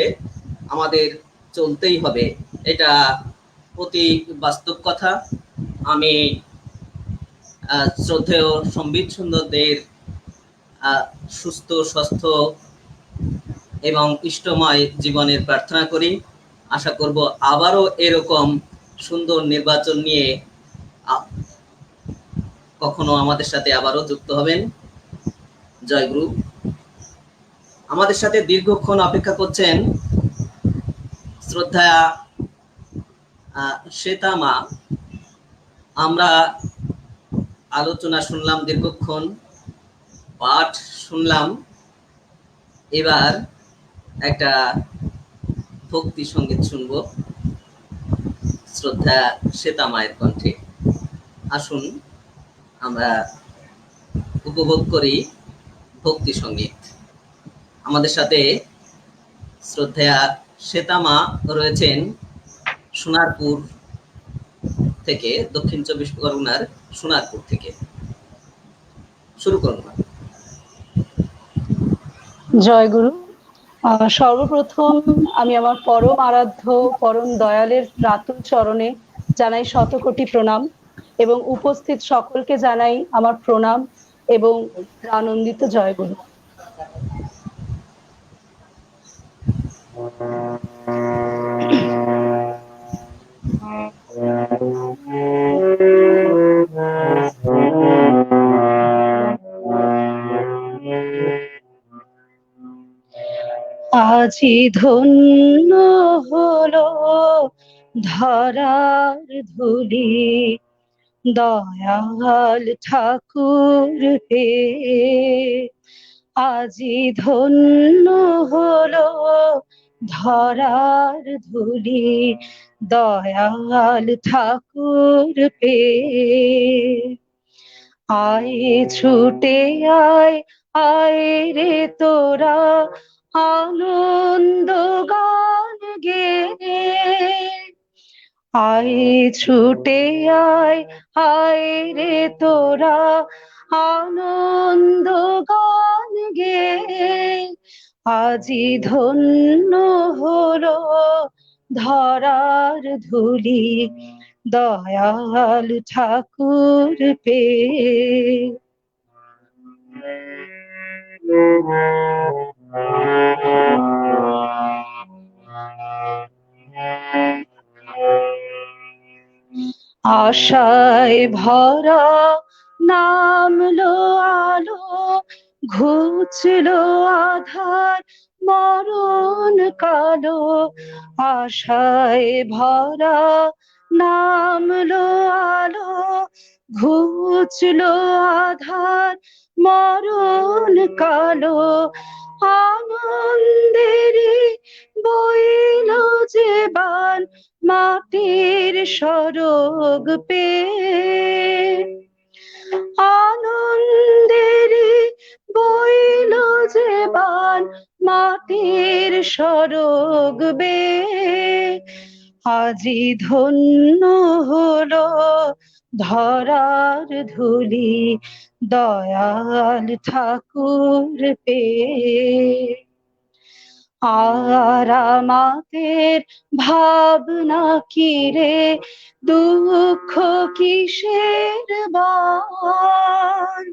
আমাদের চলতেই হবে। এটা অতি বাস্তব কথা। আমি শ্রদ্ধেয় সম্বিত সুন্দরদের সুস্থ, স্বাস্থ্য এবং ইষ্টময় জীবনের প্রার্থনা করি। আশা করব আবারও এরকম সুন্দর নির্বাচন নিয়ে কখনো আমাদের সাথে আবারও যুক্ত হবেন। জয়গুরু। আমাদের সাথে দীর্ঘক্ষণ অপেক্ষা করছেন শ্রদ্ধা শ্বেতা মা। আমরা আলোচনা শুনলাম, দীর্ঘক্ষণ পাঠ শুনলাম। এবার একটা ভক্তি সঙ্গীত শুনব শ্রদ্ধা শ্বেতা মায়ের কণ্ঠে। আসুন আমরা উপভোগ করি ভক্তি সঙ্গীত। আমাদের সাথে শ্রদ্ধেয়া শ্বেতামা রয়েছেন সোনারপুর থেকে, দক্ষিণ চব্বিশ পরগনার সোনারপুর থেকে। শুরু করুন মা। জয় গুরু। সর্বপ্রথম আমি আমার পরম আরাধ্য পরম দয়ালের রাতুল চরণে জানাই শতকোটি প্রণাম এবং উপস্থিত সকলকে জানাই আমার প্রণাম এবং আনন্দিত জয় গুরু। আজি ধন্য হলো ধরার ধুলি দয়াল ঠাকুর পেয়ে, আজি ধন্য হলো ধরার ধুলি দয়াল ঠাকুর পেয়ে। আয় ছুটে আয় আয় রে তোরা আনন্দ গান গে, আয় ছুটে আয় রে তোরা আনন্দ গান গে। আজি ধন্য হলো ধরার ধুলি দয়াল ঠাকুর পেয়ে। আশায় ভরা নামলো আলো, ঘুচলো আধার মরণ কালো। আশায় ভরা নামলো আলো, ঘুচলো আধার মরণ কালো। আনন্দেরই বইল যে বান মাটির সরগ পেয়ে, আনন্দেরই বইল যে বান মাটির সরগ বেয়ে। আজি ধন্য হলো ধরার ধুলি দয়াল ঠাকুর পেয়ে। আর আমাদের ভাবনা কি রে দুঃখ কিসের বান,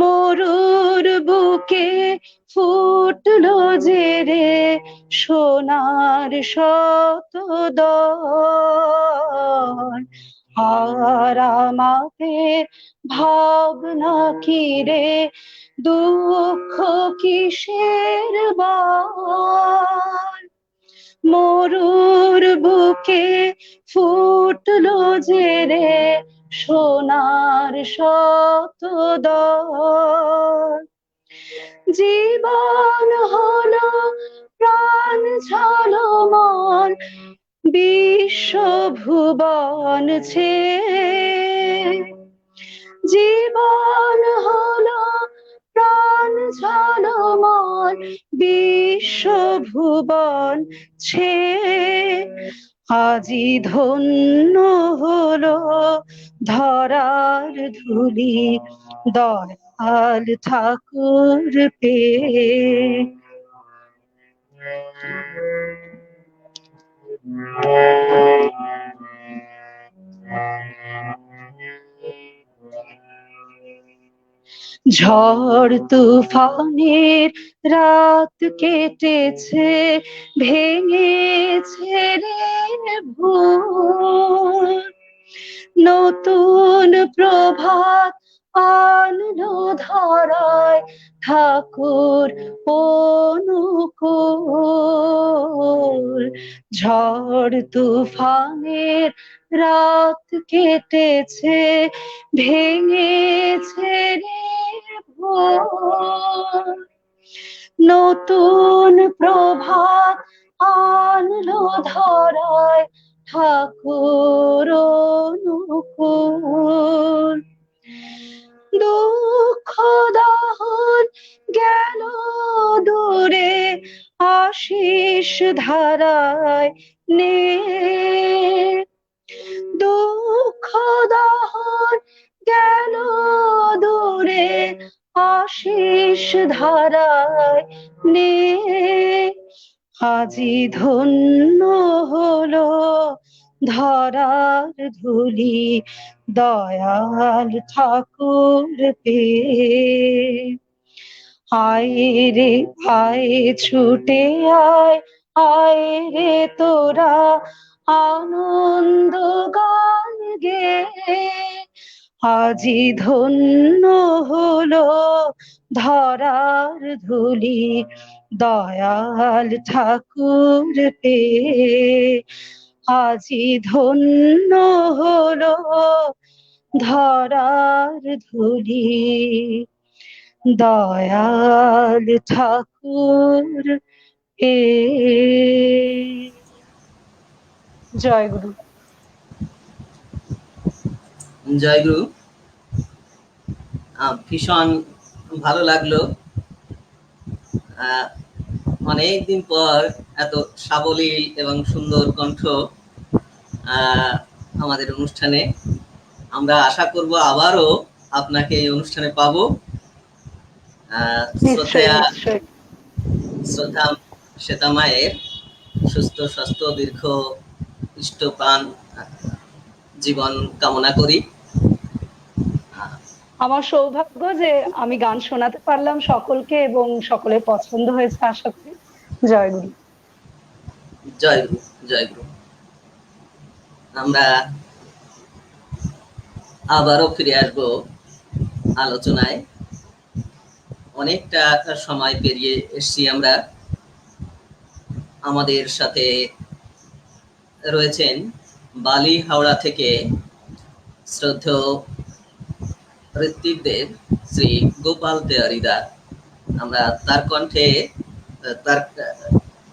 মরুর বুকে ফুটলো যে রে সোনার শতদল। আর আমাদের ভাবনা কি রে দুঃখ কিসের বান, মরুর বুকে ফুটলো যে রে সোনার শতদল। জীবন হলো প্রাণ ঝলমল বিশ্ব ভুবন ছেয়ে, জীবন হলো প্রাণ ঝলমল বিশ্ব ভুবন ছেয়ে। আজি ধন্য হলো ধরার ধুলি দয়াল ঠাকুর পেয়ে। ঝড় তুফানের রাত কেটেছে, ভেঙেছে রে ভোর, নতুন প্রভাত আনলো ধরায় ঠাকুর অনুকূল। ঝড় তুফানের রাত কেটেছে, ভেঙেছে রে ভোর, নতুন প্রভাত আনলো ধরায় ঠাকুর অনুকূল। দুঃখ দহন গেল দূরে আশিস ধারায় নে, দুঃখ দহন গেল দূরে আশিস ধারায় নে, আজি ধন্য হলো ধরার ধুলি দয়াল ঠাকুর পেয়ে। আয় রে আয় ছুটে আয়, আয় রে তোরা আনন্দ গান গে, আজি ধন্য হলো ধরার ধুলি দয়াল ঠাকুর পেয়ে। আজি ধন্য হলো ধরার ধুলি দয়াল ঠাকুর পেয়ে। জয় গুরু। জয় গুরু। ভীষণ ভালো লাগলো। অনেকদিন পর এত সাবলীল এবং সুন্দর কণ্ঠ আমাদের অনুষ্ঠানে। আমরা আশা করব আবারও আপনাকে এই অনুষ্ঠানে পাবো। শ্রদ্ধা শ্বেতা মায়ের সুস্থ স্বাস্থ্য দীর্ঘ ইষ্টপ্রাণ জীবন কামনা করি। আমার সৌভাগ্য যে আমি গান শোনাতে পারলাম সকলকে এবং সকলের পছন্দ হয়েছে আশা করি। জয় গুরু। জয় গুরু। জয় গুরু। আমরা আবারও ফিরে আসবো আলোচনায়। অনেকটা সময় পেরিয়ে এসছি আমরা। আমাদের সাথে রয়েছেন বালি হাওড়া থেকে শ্রদ্ধেয় ঋত্বিক দেব, শ্রী গোপাল তেওয়ারিদা। আমরা তার কণ্ঠে, তার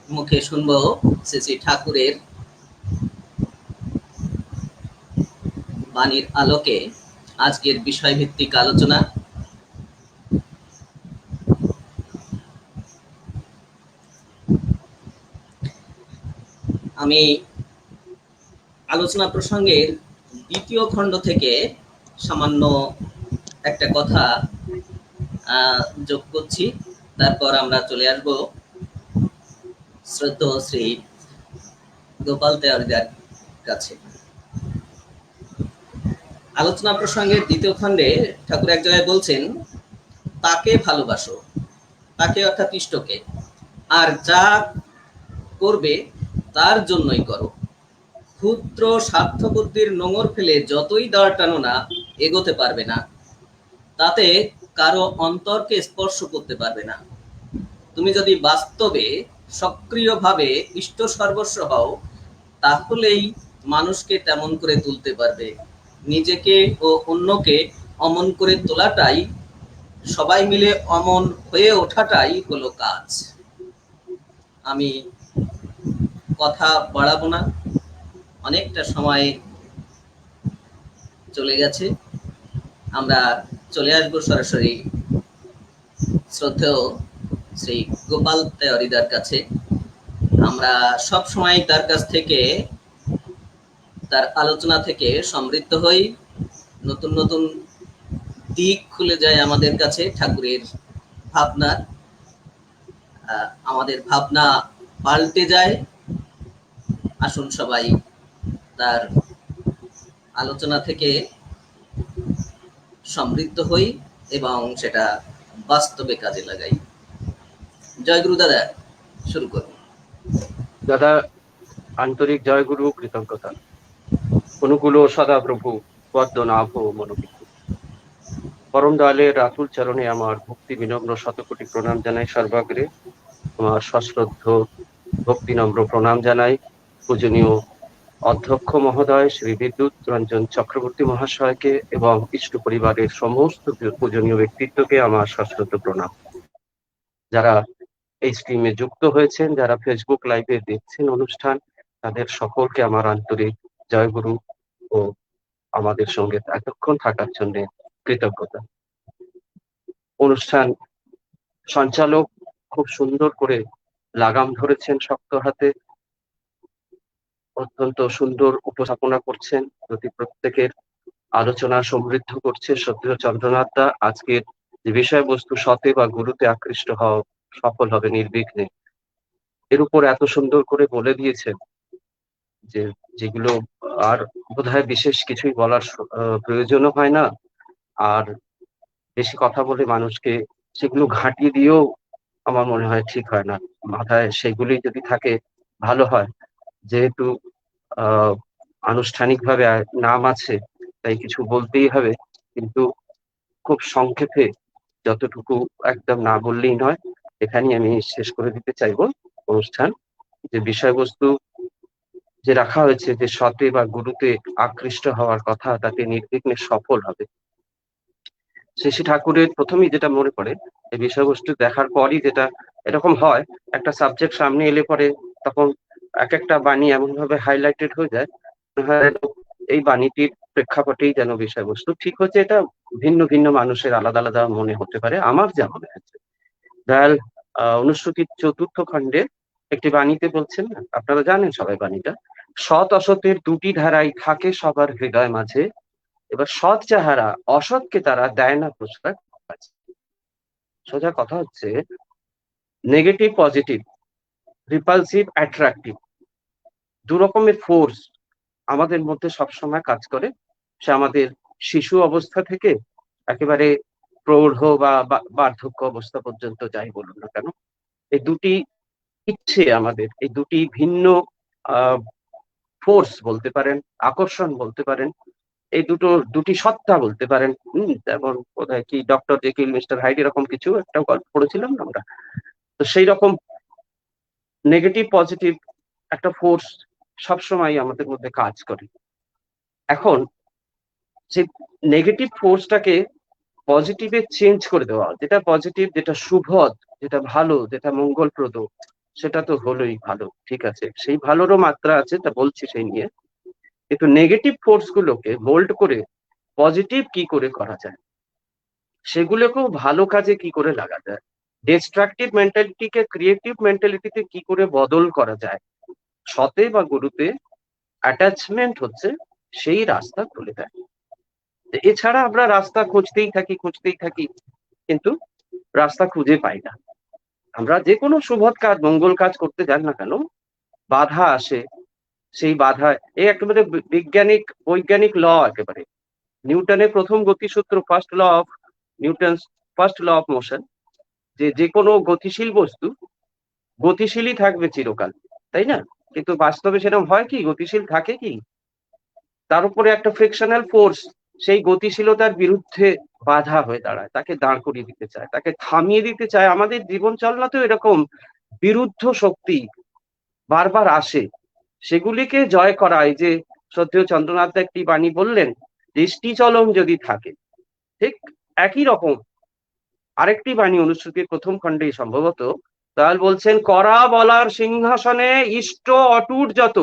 মুখে শুনবো শ্রী শ্রী ঠাকুরের বাণীর আলোকে আজকের বিষয়ভিত্তিক আলোচনা। আমি আলোচনা প্রসঙ্গের দ্বিতীয় খণ্ড থেকে সামান্য একটা কথা যোগ করছি, তারপর আমরা চলে আসবো শ্রদ্ধেয় শ্রী গোপাল তেওয়ারিদার কাছে। আলোচনা প্রসঙ্গের দ্বিতীয় খণ্ডে ঠাকুর এক জায়গায় বলছেন, তাকে ভালোবাসো, তাকে অর্থাৎ ইষ্টকে, আর যা করবে তার জন্যই করো। ক্ষুদ্র স্বার্থবুদ্ধির নোঙর ফেলে যতই দাঁড় টানো না, এগোতে পারবে না। তাতে কারো অন্তরকে স্পর্শ করতে পারবে না। তুমি যদি বাস্তবে সক্রিয়ভাবে ইষ্ট সর্বস্ব হও, তাহলেই মানুষকে তেমন করে তুলতে পারবে। নিজেকে ও অন্যকে অমন করে তোলাটাই, সবাই মিলে অমন হয়ে ওঠাটাই হলো কাজ। আমি কথা বাড়াবো না, অনেকটা সময় চলে গেছে। আমরা চলে আসবো সরাসরি শ্রদ্ধেয় শ্রী গোপাল তেওয়ারিদার কাছে। আমরা সব সময় তার কাছ থেকে, তার আলোচনা থেকে সমৃদ্ধ হই। নতুন নতুন দিক খুলে যায় আমাদের কাছে ঠাকুরের ভাবনার। আমাদের ভাবনা পাল্টে যায়। আসুন সবাই তার আলোচনা থেকে সমৃদ্ধ হই এবং সেটা বাস্তবে কাজে লাগাই। জয় গুরু দাদা, শুরু করুন। দাদা, আন্তরিক জয় গুরু, কৃতজ্ঞতা। অনুকূল সদা প্রভু পদ্ম নাভ মনোবিকু। পরম দয়ালের রাতুল চরণে আমার ভক্তি বিনম্র শতকোটি প্রণাম জানাই। সর্বাগ্রে আমার সশ্রদ্ধ ভক্তি নম্র প্রণাম জানাই পূজনীয় অধ্যক্ষ মহোদয় শ্রী বিদ্যুৎ রঞ্জন চক্রবর্তী মহাশয়কে এবং ইষ্ট পরিবারের সমস্ত পূজনীয় ব্যক্তিত্বকে আমার সশ্রদ্ধ প্রণাম। যারা এই স্ট্রিমে যুক্ত হয়েছেন, যারা ফেসবুক লাইভে দেখছেন অনুষ্ঠান, তাদের সকলকে আমার আন্তরিক জয়গুরু ও আমাদের সঙ্গে এতক্ষণ থাকার জন্য কৃতজ্ঞতা। অনুষ্ঠান সঞ্চালক খুব সুন্দর করে লাগাম ধরেছেন শক্ত হাতে, অত্যন্ত সুন্দর উপস্থাপনা করছেন, প্রতি প্রত্যেকের আলোচনা সমৃদ্ধ করছে। শ্রদ্ধেয় চন্দ্রনাথ দা আজকের যে বিষয়বস্তু সতে বা গুরুতে আকৃষ্ট হওয়া সফল হবে নির্বিঘ্নে, এর উপর এত সুন্দর করে বলে দিয়েছেন যে যেগুলো আর বোধহয় বিশেষ কিছুই বলার প্রয়োজনও হয় না। আর বেশি কথা বলে মানুষকে সেগুলো ঘাঁটিয়ে দিয়েও আমার মনে হয় ঠিক হয় না। মাথায় সেগুলি যদি থাকে ভালো হয়। যেহেতু আনুষ্ঠানিকভাবে নাম আছে, তাই কিছু বলতেই হবে, কিন্তু খুব সংক্ষেপে যতটুকু, একদম না বললেই নয়। এখানেই আমি শেষ করে দিতে চাইবো অনুষ্ঠান। যে বিষয়বস্তু যে রাখা হয়েছে যে সতে বা গুরুতে আকৃষ্ট হওয়ার কথা, তাতে নির্বিঘ্নে সফল হবে। শ্রী ঠাকুরের প্রথমেই যেটা মনে পড়ে, এই বিষয়বস্তু দেখার পরই যেটা এরকম হয়, একটা সাবজেক্ট সামনে এলে পরে তখন এক একটা বাণী এমন ভাবে হাইলাইটেড হয়ে যায়, এই বাণীটির প্রেক্ষাপটেই যেন বিষয়বস্তু ঠিক হচ্ছে। এটা ভিন্ন ভিন্ন মানুষের আলাদা আলাদা মনে হতে পারে, আমার যা মনে হচ্ছে। দয়াল অনুশ্রুতির 4র্থ খণ্ডে একটি বাণীতে বলছেন, আপনারা জানেন সবাই বাণীটা, সৎ অসতের দুটি ধারাই থাকে সবার হৃদয় মাঝে, এবার সৎ যাহারা অসৎকে তারা দেয় না প্রশ্রয়। সোজা কথা হচ্ছে, নেগেটিভ পজিটিভ, রিপালসিভ অ্যাট্রাকটিভ, দু রকমের ফোর্স আমাদের মধ্যে সবসময় কাজ করে। সে আমাদের শিশু অবস্থা থেকে একেবারে প্রৌঢ় বা বার্ধক্য অবস্থা পর্যন্ত যাই বলুন না কেন, এই দুটি ইচ্ছে আমাদের, এই দুটি ভিন্ন ফোর্স বলতে পারেন, আকর্ষণ বলতে পারেন, এই দুটি সত্তা বলতে পারেন। যেমন কোথায় কি ডক্টর জেকিল মিস্টার হাইড এরকম কিছু একটা গল্প পড়েছিলাম না আমরা। তো সেই রকম নেগেটিভ পজিটিভ একটা ফোর্স সবসময় আমাদের মধ্যে কাজ করে। এখন সেই নেগেটিভ ফোর্সটাকে পজিটিভে চেঞ্জ করে দেওয়া, যেটা পজিটিভ, যেটা শুভদ, যেটা ভালো, যেটা মঙ্গলপ্রদ, সেটা তো হলোই ভালো, ঠিক আছে, সেই ভালোরও মাত্রা আছে, তা বলছি সেই নিয়ে। কিন্তু নেগেটিভ ফোর্স গুলোকে মোল্ড করে পজিটিভ কি করে করা যায়, সেগুলোকেও ভালো কাজে কি করে লাগা যায়, ডিস্ট্রাকটিভ মেন্টালিটিকে ক্রিয়েটিভ মেন্টালিটিতে কি করে বদল করা যায়, সতে বা গুরুতে অ্যাটাচমেন্ট হচ্ছে সেই রাস্তা খুলে দেয়। এছাড়া আমরা রাস্তা খুঁজতেই থাকি, কিন্তু রাস্তা খুঁজে পাই না। আমরা যে কোনো শুভৎ কাজ, মঙ্গল কাজ করতে যান না কেন, বাধা আসে। সেই বাধায় এই একেবারে বৈজ্ঞানিক ল, একেবারে নিউটনের প্রথম গতিসূত্র, ফার্স্ট ল অফ মোশন, যে কোনো গতিশীল বস্তু গতিশীলই থাকবে চিরকাল, তাই না? কিন্তু বাস্তবে সেরকম হয় কি, গতিশীল থাকে কি? তার উপরে একটা ফ্রিকশনাল ফোর্স সেই গতিশীলতার বিরুদ্ধে বাধা হয়ে দাঁড়ায়, তাকে দাঁড় করিয়ে দিতে চায়, তাকে থামিয়ে দিতে চায়। আমাদের জীবন চালনাতেও এরকম বিরুদ্ধ শক্তি বারবার আসে, সেগুলিকে জয় করা। এই যে শ্রদ্ধেয় চন্দ্রনাথ একটি বাণী বললেন, দৃষ্টি চলন যদি থাকে, ঠিক একই রকম আরেকটি বাণী অনুশ্রুতির প্রথম খণ্ডে সম্ভবত দয়াল বলছেন, করা বলার সিংহাসনে ইষ্ট অটুট যত,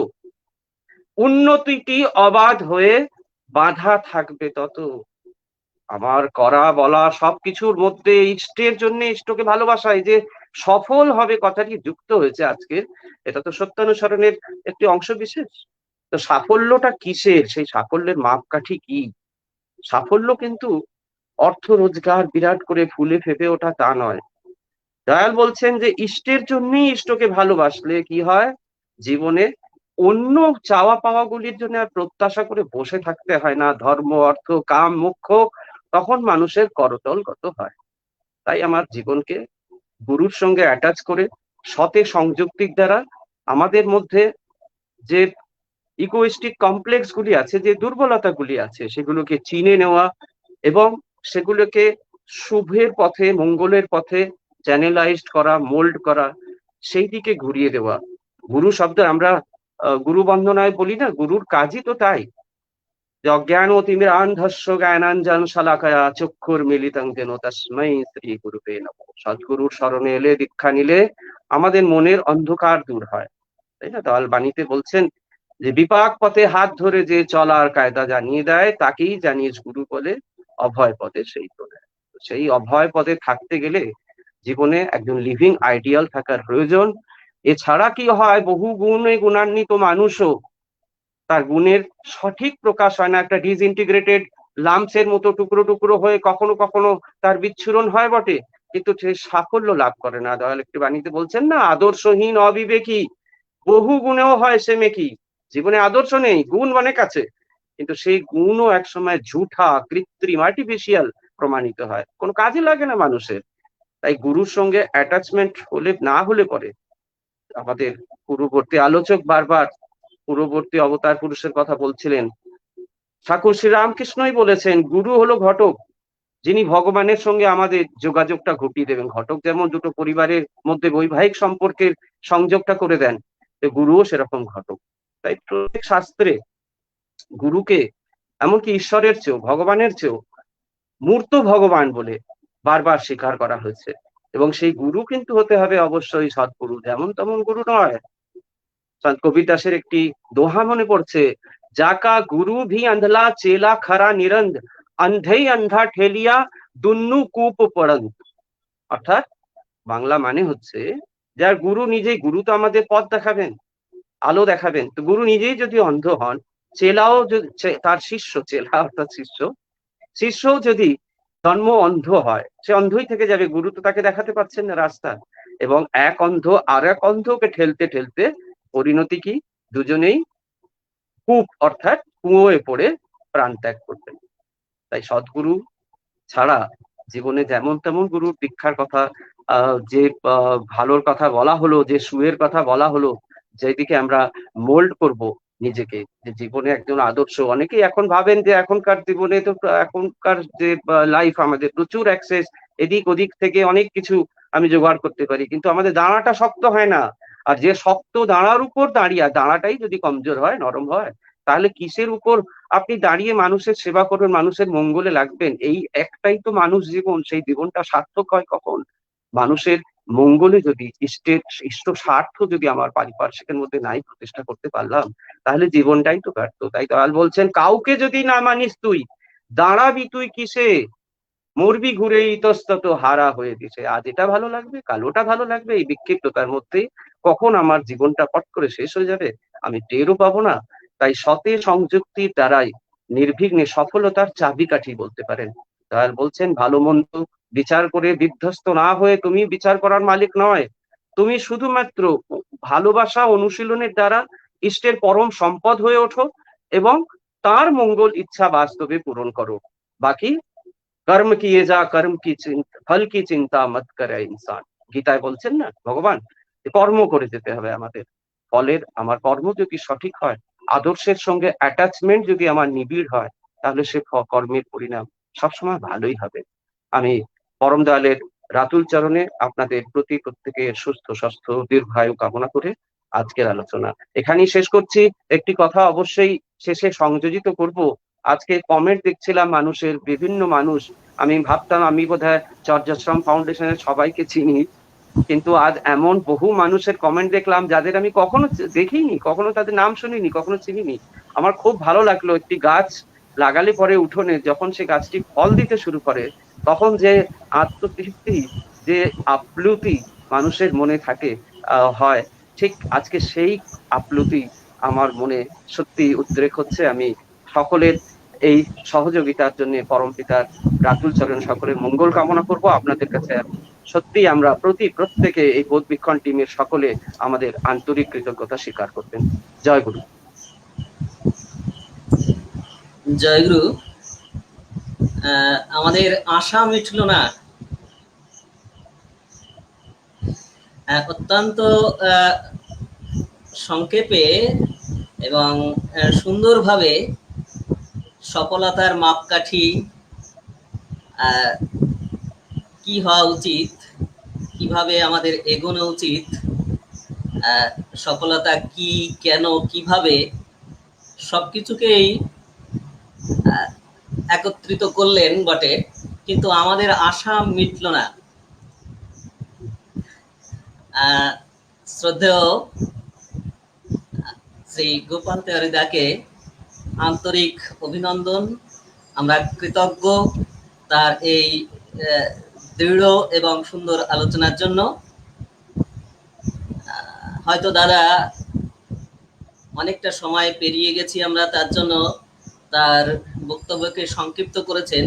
উন্নতিটি অবাধ হয়ে বাধা থাকবে তত। আমার করা বলা সবকিছুর মধ্যে ইষ্টের জন্য, ইষ্টকে ভালোবাসায় যে সফল হবে কথাটি যুক্ত হয়েছে আজকে, এটা তো সত্যানুসরণের একটি অংশ বিশেষ। তো সাফল্যটা কিসের, সেই সাফল্যের মাপকাঠি কি? সাফল্য কিন্তু অর্থ রোজগার বিরাট করে ফুলে ফেপে ওঠা তা নয়। দয়াল বলছেন যে ইষ্টের জন্যই ইষ্টকে ভালোবাসলে কি হয়, জীবনে অন্য চাওয়া পাওয়া গুলির জন্য আর প্রত্যাশা করে বসে থাকতে হয় না। ধর্ম, অর্থ, কাম, মোক্ষ তখন মানুষের করতল গত হয়। তাই আমার জীবনকে গুরুর সঙ্গে অ্যাটাচ করে সতে সংযুক্তির দ্বারা আমাদের মধ্যে যে ইগোইস্টিক কমপ্লেক্স গুলি আছে, যে দুর্বলতা গুলি আছে, সেগুলোকে চিনে নেওয়া এবং সেগুলোকে শুভের পথে, মঙ্গলের পথে চ্যানেলাইজড করা, মোল্ড করা, সেই দিকে ঘুরিয়ে দেওয়া। গুরু শব্দ আমরা গুরু বন্দনায় বলি না, গুরুর কাজই তো তাই। যে অজ্ঞান ও তিমিরান্ধস্য জ্ঞানাঞ্জন শালাকায়া চক্ষুর মিলিতং যেন তস্मै শ্রী গুরুবে নমঃ। সদ্গুরুর শরণে এলে, দীক্ষা নিলে আমাদের মনের অন্ধকার দূর হয়, তাই না? দয়াল বাণীতে বলছেন যে বিপাক পথে হাত ধরে যে চলার কায়দা জানিয়ে দেয়, তাকেই জানিস গুরু বলে, অভয় পদে সেই তোলে। সেই অভয় পদে থাকতে গেলে জীবনে একজন লিভিং আইডিয়াল থাকার প্রয়োজন। এছাড়া কি হয়, বহু গুণে গুণান্বিত মানুষও তার গুণের সঠিক প্রকাশ হয় না, একটা ডিসইন্টিগ্রেটেড লাম্পসের মতো টুকরো টুকরো হয়ে কখনো কখনো তার বিচ্ছুরণ হয় বটে, কিন্তু সে সাফল্য লাভ করে না। দয়াল একটি বাণীতে বলছেন না, আদর্শহীন অবিবেকী বহু গুণেও হয় সে মেকি। জীবনে আদর্শ নেই, গুণ অনেক আছে, কিন্তু সেই গুণও একসময় ঝুঠা, কৃত্রিম, আর্টিফিশিয়াল প্রমাণিত হয়, কোনো কাজে লাগে না মানুষের। তাই গুরুর সঙ্গে অ্যাটাচমেন্ট হলে না হলে পরে, আমাদের পূর্ববর্তী আলোচক বারবার পূর্ববর্তী অবতার পুরুষের কথা বলছিলেন, ঠাকুর শ্রীরামকৃষ্ণই বলেছেন গুরু হলো ঘটক, যিনি ভগবানের সঙ্গে আমাদের যোগাযোগটা ঘটিয়ে দেবেন। ঘটক যেমন দুটো পরিবারের মধ্যে বৈবাহিক সম্পর্কের সংযোগটা করে দেন, তো গুরুও সেরকম ঘটক। তাই প্রত্যেক শাস্ত্রে গুরুকে এমনকি ঈশ্বরের চেয়েও, ভগবানের চেয়েও মূর্ত ভগবান বলে বারবার স্বীকার করা হয়েছে। এবং সেই গুরু কিন্তু হতে হবে অবশ্যই সৎগুরু, যেমন তেমন গুরু নয়। সন্ত কবীর দাসের একটি দোহা মনে পড়ছে, যাকা গুরু ভি আন্ধলা চেলা খরা নিরন্ধ, অন্ধেই অন্ধা ঠেলিয়া দুন্নু কূপ পড়ন্ত। অর্থাৎ বাংলা মানে হচ্ছে, যার গুরু নিজেই, গুরু তো আমাদের পথ দেখাবেন, আলো দেখাবেন, তো গুরু নিজেই যদি অন্ধ হন, চেলাও তার শিষ্য, চেলা অর্থাৎ শিষ্য, শিষ্যও যদি জন্ম অন্ধ হয়, সে অন্ধই থেকে যাবে, গুরু তো তাকে দেখাতে পারছেন না রাস্তা। এবং এক অন্ধ আর এক অন্ধকে ঠেলতে ঠেলতে পরিণতি কি, দুজনেই কূপ অর্থাৎ কুয়োয় পড়ে প্রাণ ত্যাগ করবেন। তাই সদ্গুরু ছাড়া জীবনে যেমন তেমন গুরুর দীক্ষার কথা, যে ভালোর কথা বলা হলো, যে সুয়ের কথা বলা হলো, যেদিকে আমরা মোল্ড করব নিজেকে, যে জীবনে একজন আদর্শ। অনেকেই এখন ভাবেন যে এখনকার জীবনে তো, এখনকার যে লাইফ, আমাদের প্রচুর অ্যাক্সেস, এদিক ওদিক থেকে অনেক কিছু আমি জোগাড় করতে পারি, কিন্তু আমাদের দাঁড়াটা শক্ত হয় না। আর যে শক্ত দাঁড়ার উপর দাঁড়িয়ে, দাঁড়াটাই যদি কমজোর হয়, নরম হয়, তাহলে কিসের উপর আপনি দাঁড়িয়ে মানুষের সেবা করবেন, মানুষের মঙ্গলে লাগবেন? এই একটাই তো মানুষ জীবন, সেই জীবনটা সার্থক হয় কখন? মানুষের মঙ্গলে যদি, ইষ্ট স্বার্থ যদি আমার পারিপার্শ্বিকের মধ্যে নাই প্রতিষ্ঠা করতে পারলাম, তাহলে জীবনটাই তো ব্যর্থ। তাই দয়াল বলছেন, কাউকে যদি না মানিস তুই, দাঁড়াবি তুই কিসে, মরবি ঘুরে ইতস্তত হারা হয়ে দিছে। আজ এটা ভালো লাগবে, কাল ওটা ভালো লাগবে, এই বিক্ষিপ্ততার মধ্যে কখন আমার জীবনটা পট করে শেষ হয়ে যাবে আমি টেরও পাবো না। তাই সতের সংযুক্তির দ্বারাই নির্বিঘ্নে সফলতার চাবিকাঠি বলতে পারেন। দয়াল বলছেন, ভালো মন্দ বিচার করে বিধ্বস্ত না হয়ে তুমি বিচার করার মালিক নয়, তুমি শুধুমাত্র ভালোবাসা অনুশীলনের দ্বারা ইষ্টের পরম সম্পদ হয়ে ওঠো এবং তার মঙ্গল ইচ্ছা বাস্তবে পূরণ করো। বাকি কর্ম কিয়ে যা, কর্ম কি ফল কি চিন্তা মত করে ইনসান। গীতায় বলছেন না ভগবান, কর্ম করে যেতে হবে আমাদের। ফলের, আমার কর্ম যদি সঠিক হয়, আদর্শের সঙ্গে অ্যাটাচমেন্ট যদি আমার নিবিড় হয়, তাহলে সে কর্মের পরিণাম সবসময় ভালোই হবে। আমি পরম দয়ালের রাতুল চরণে আপনাদের প্রতি প্রত্যেকের সুস্থ স্বাস্থ্য দীর্ঘায়ু কামনা করে আজকের আলোচনা এখানেই শেষ করছি। একটি কথা অবশ্যই শেষে সংযোজিত করব। আজকে কমেন্ট দেখছিলাম মানুষের, বিভিন্ন মানুষ, আমি ভাবতাম আমি বোধহয় চর্যাশ্রম ফাউন্ডেশনের সবাইকে চিনি, কিন্তু আজ এমন বহু মানুষের কমেন্ট দেখলাম যাদের আমি কখনো দেখিনি, কখনো তাদের নাম শুনিনি, কখনো চিনিনি। আমার খুব ভালো লাগলো। একটি গাছ লাগালে পরে উঠোনে যখন সে গাছটি ফল দিতে শুরু করে, তখন যে আত্মতৃপ্তি, যে আপ্লুতি মানুষের মনে থাকে, হয়, ঠিক আজকে সেই আপ্লুতি আমার মনে সত্যি উদ্রেক হচ্ছে। আমি সকলের এই সহযোগিতার জন্য পরম পিতার রাতুল চরণ সকলের মঙ্গল কামনা করব। আপনাদের কাছে সত্যি আমরা প্রত্যেকে এই বোধবীক্ষণ টিমের সকলে আমাদের আন্তরিক কৃতজ্ঞতা স্বীকার করবেন। জয় গুরু। জয় গুরু। আমাদের আশা মিটল না। অত্যন্ত সংক্ষেপে এবং সুন্দরভাবে সফলতার মাপকাঠি কি হওয়া উচিত, কিভাবে আমাদের এগোনো উচিত, সফলতা কি, কেন, কিভাবে, সবকিছুকেই একত্রিত করলেন বটে, কিন্তু আমাদের আশা মিটল না। শ্রদ্ধেয় শ্রী গোপাল তেওয়ারিদাকে আন্তরিক অভিনন্দন। আমরা কৃতজ্ঞ তার এই দৃঢ় এবং সুন্দর আলোচনার জন্য। হয়তো দাদা অনেকটা সময় পেরিয়ে গেছি আমরা, তার জন্য তার বক্তব্যকে সংক্ষিপ্ত করেছেন,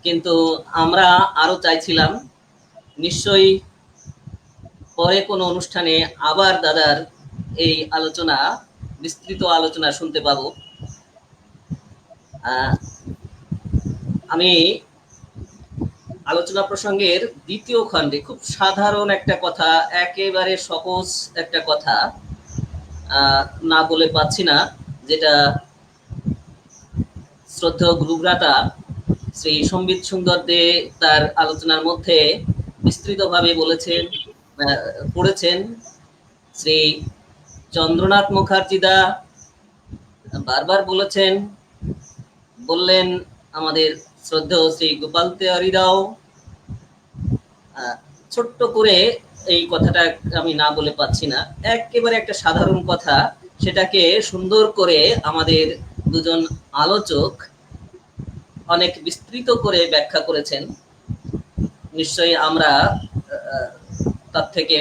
কিন্তু আমরা আরো চাইছিলাম নিশ্চয়ই পরে কোনো অনুষ্ঠানে আবার দাদার এই আলোচনা, বিস্তৃত আলোচনা শুনতে পাবো। আমি আলোচনা প্রসঙ্গের দ্বিতীয় খণ্ডে খুব সাধারণ একটা কথা, একেবারে সহজ একটা কথা না বলে পাচ্ছি না, যেটা শ্রদ্ধেয় গুরুভ্রাতা শ্রী সম্বিত সুন্দর দে তার আলোচনার মধ্যে বিস্তৃতভাবে বলেছেন, পড়েছেন। শ্রী চন্দ্রনাথ মুখার্জি দা বারবার বললেন আমাদের শ্রদ্ধেয় শ্রী গোপাল তেওয়ারি দাও। ছোট্ট করে এই কথাটা আমি না বলে পাচ্ছি না, একেবারে একটা সাধারণ কথা, সেটাকে সুন্দর করে আমাদের দুজন আলোচক অনেক বিস্তৃত করে ব্যাখ্যা করেছেন। নিশ্চয়ই আমরা তার থেকে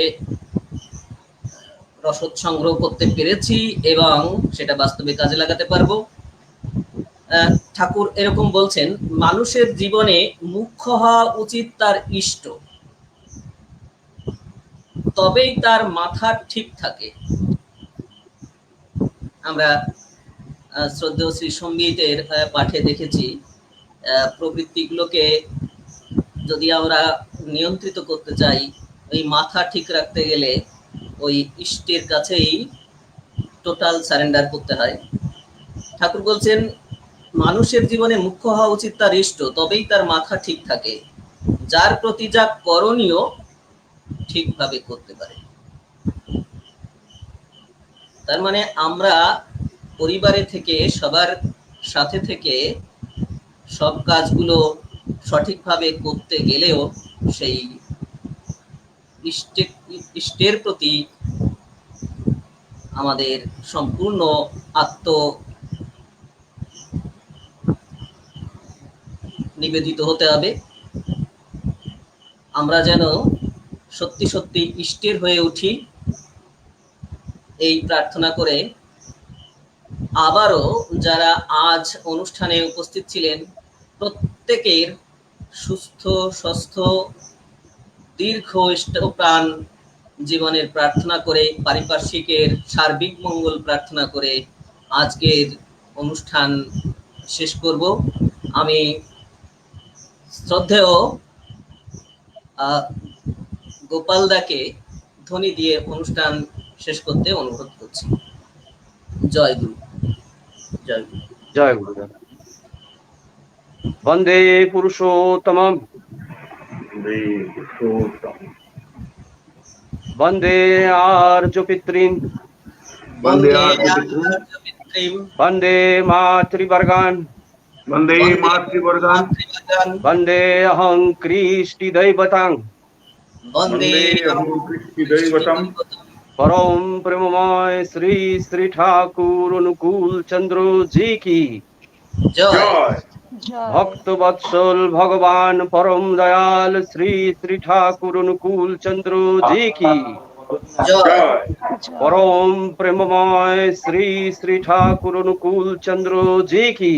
রসদ সংগ্রহ করতে পেরেছি এবং সেটা বাস্তবে কাজে লাগাতে পারবো। ঠাকুর এরকম বলছেন, মানুষের জীবনে মুখ্য হওয়া উচিত তার ইষ্ট, তবেই তার মাথা ঠিক থাকে। আমরা শ্রদ্ধেয় শ্রী সম্বিতের পাঠে দেখেছি, প্রবৃত্তিগুলোকে যদি আমরা নিয়ন্ত্রিত করতে চাই, ওই মাথা ঠিক রাখতে গেলে ওই ইষ্টের কাছেই টোটাল সারেন্ডার করতে হয়। ঠাকুর বলছেন মানুষের জীবনে মুখ্য হওয়া উচিত তার ইষ্ট, তবেই তার মাথা ঠিক থাকে, যার প্রতি যা করণীয় ঠিকভাবে করতে পারে। তার মানে আমরা পরিবারে থেকে, সবার সাথে থেকে সব কাজগুলো সঠিকভাবে করতে গেলেও সেই ইষ্টের প্রতি আমাদের সম্পূর্ণ নিবেদিত হতে হবে। আমরা যেন সত্যি সত্যি ইষ্টের হয়ে উঠি, এই প্রার্থনা করে আবারও যারা আজ অনুষ্ঠানে উপস্থিত ছিলেন প্রত্যেকের সুস্থ স্বাস্থ্য দীর্ঘ প্রাণ জীবনের প্রার্থনা করে, পারিপার্শ্বিকের সার্বিক মঙ্গল প্রার্থনা করে আজকের অনুষ্ঠান শেষ করব। আমি শ্রদ্ধেয় গোপাল দাকে ধ্বনি দিয়ে অনুষ্ঠান শেষ করতে অনুরোধ করছি। জয় গুরু। জয় গুরু। জয় গুরু। বন্দে পুরুষোত্তমম, বন্দে আর্য পিতৃন, বন্দে মাতৃবর্গান, বন্দে অহং কৃষ্টি দৈবতাং, परम प्रेममय श्री श्री ठाकुर अनुकूल चंद्र जी की जय। भक्त वत्सल भगवान परम दयाल श्री श्री ठाकुर अनुकूल चंद्र जी की जय। परम प्रेममय श्री श्री ठाकुर अनुकूल चंद्र जी की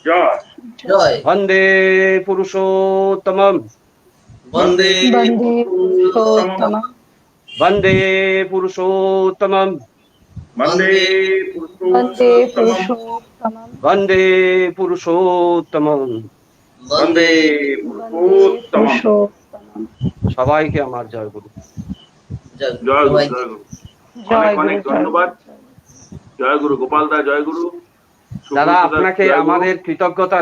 जय। वंदे पुरुषोत्तमम, वंदे पुरुषोत्तमम्, वंदे पुरुषोत्तमम, वंदे वन्दे पुरुषोत्तमम्, वंदे पुरुषोत्तमम, वंदे पुरुषोत्तमम्। সবাইকে আমার জয় গুরু। जय। জয় গুরু, জয় গুরু। জয় অনেক গুরু, ধন্যবাদ। জয় গুরু গোপাল দা, জয় গুরু। দাদা আপনাকে আমাদের কৃতজ্ঞতা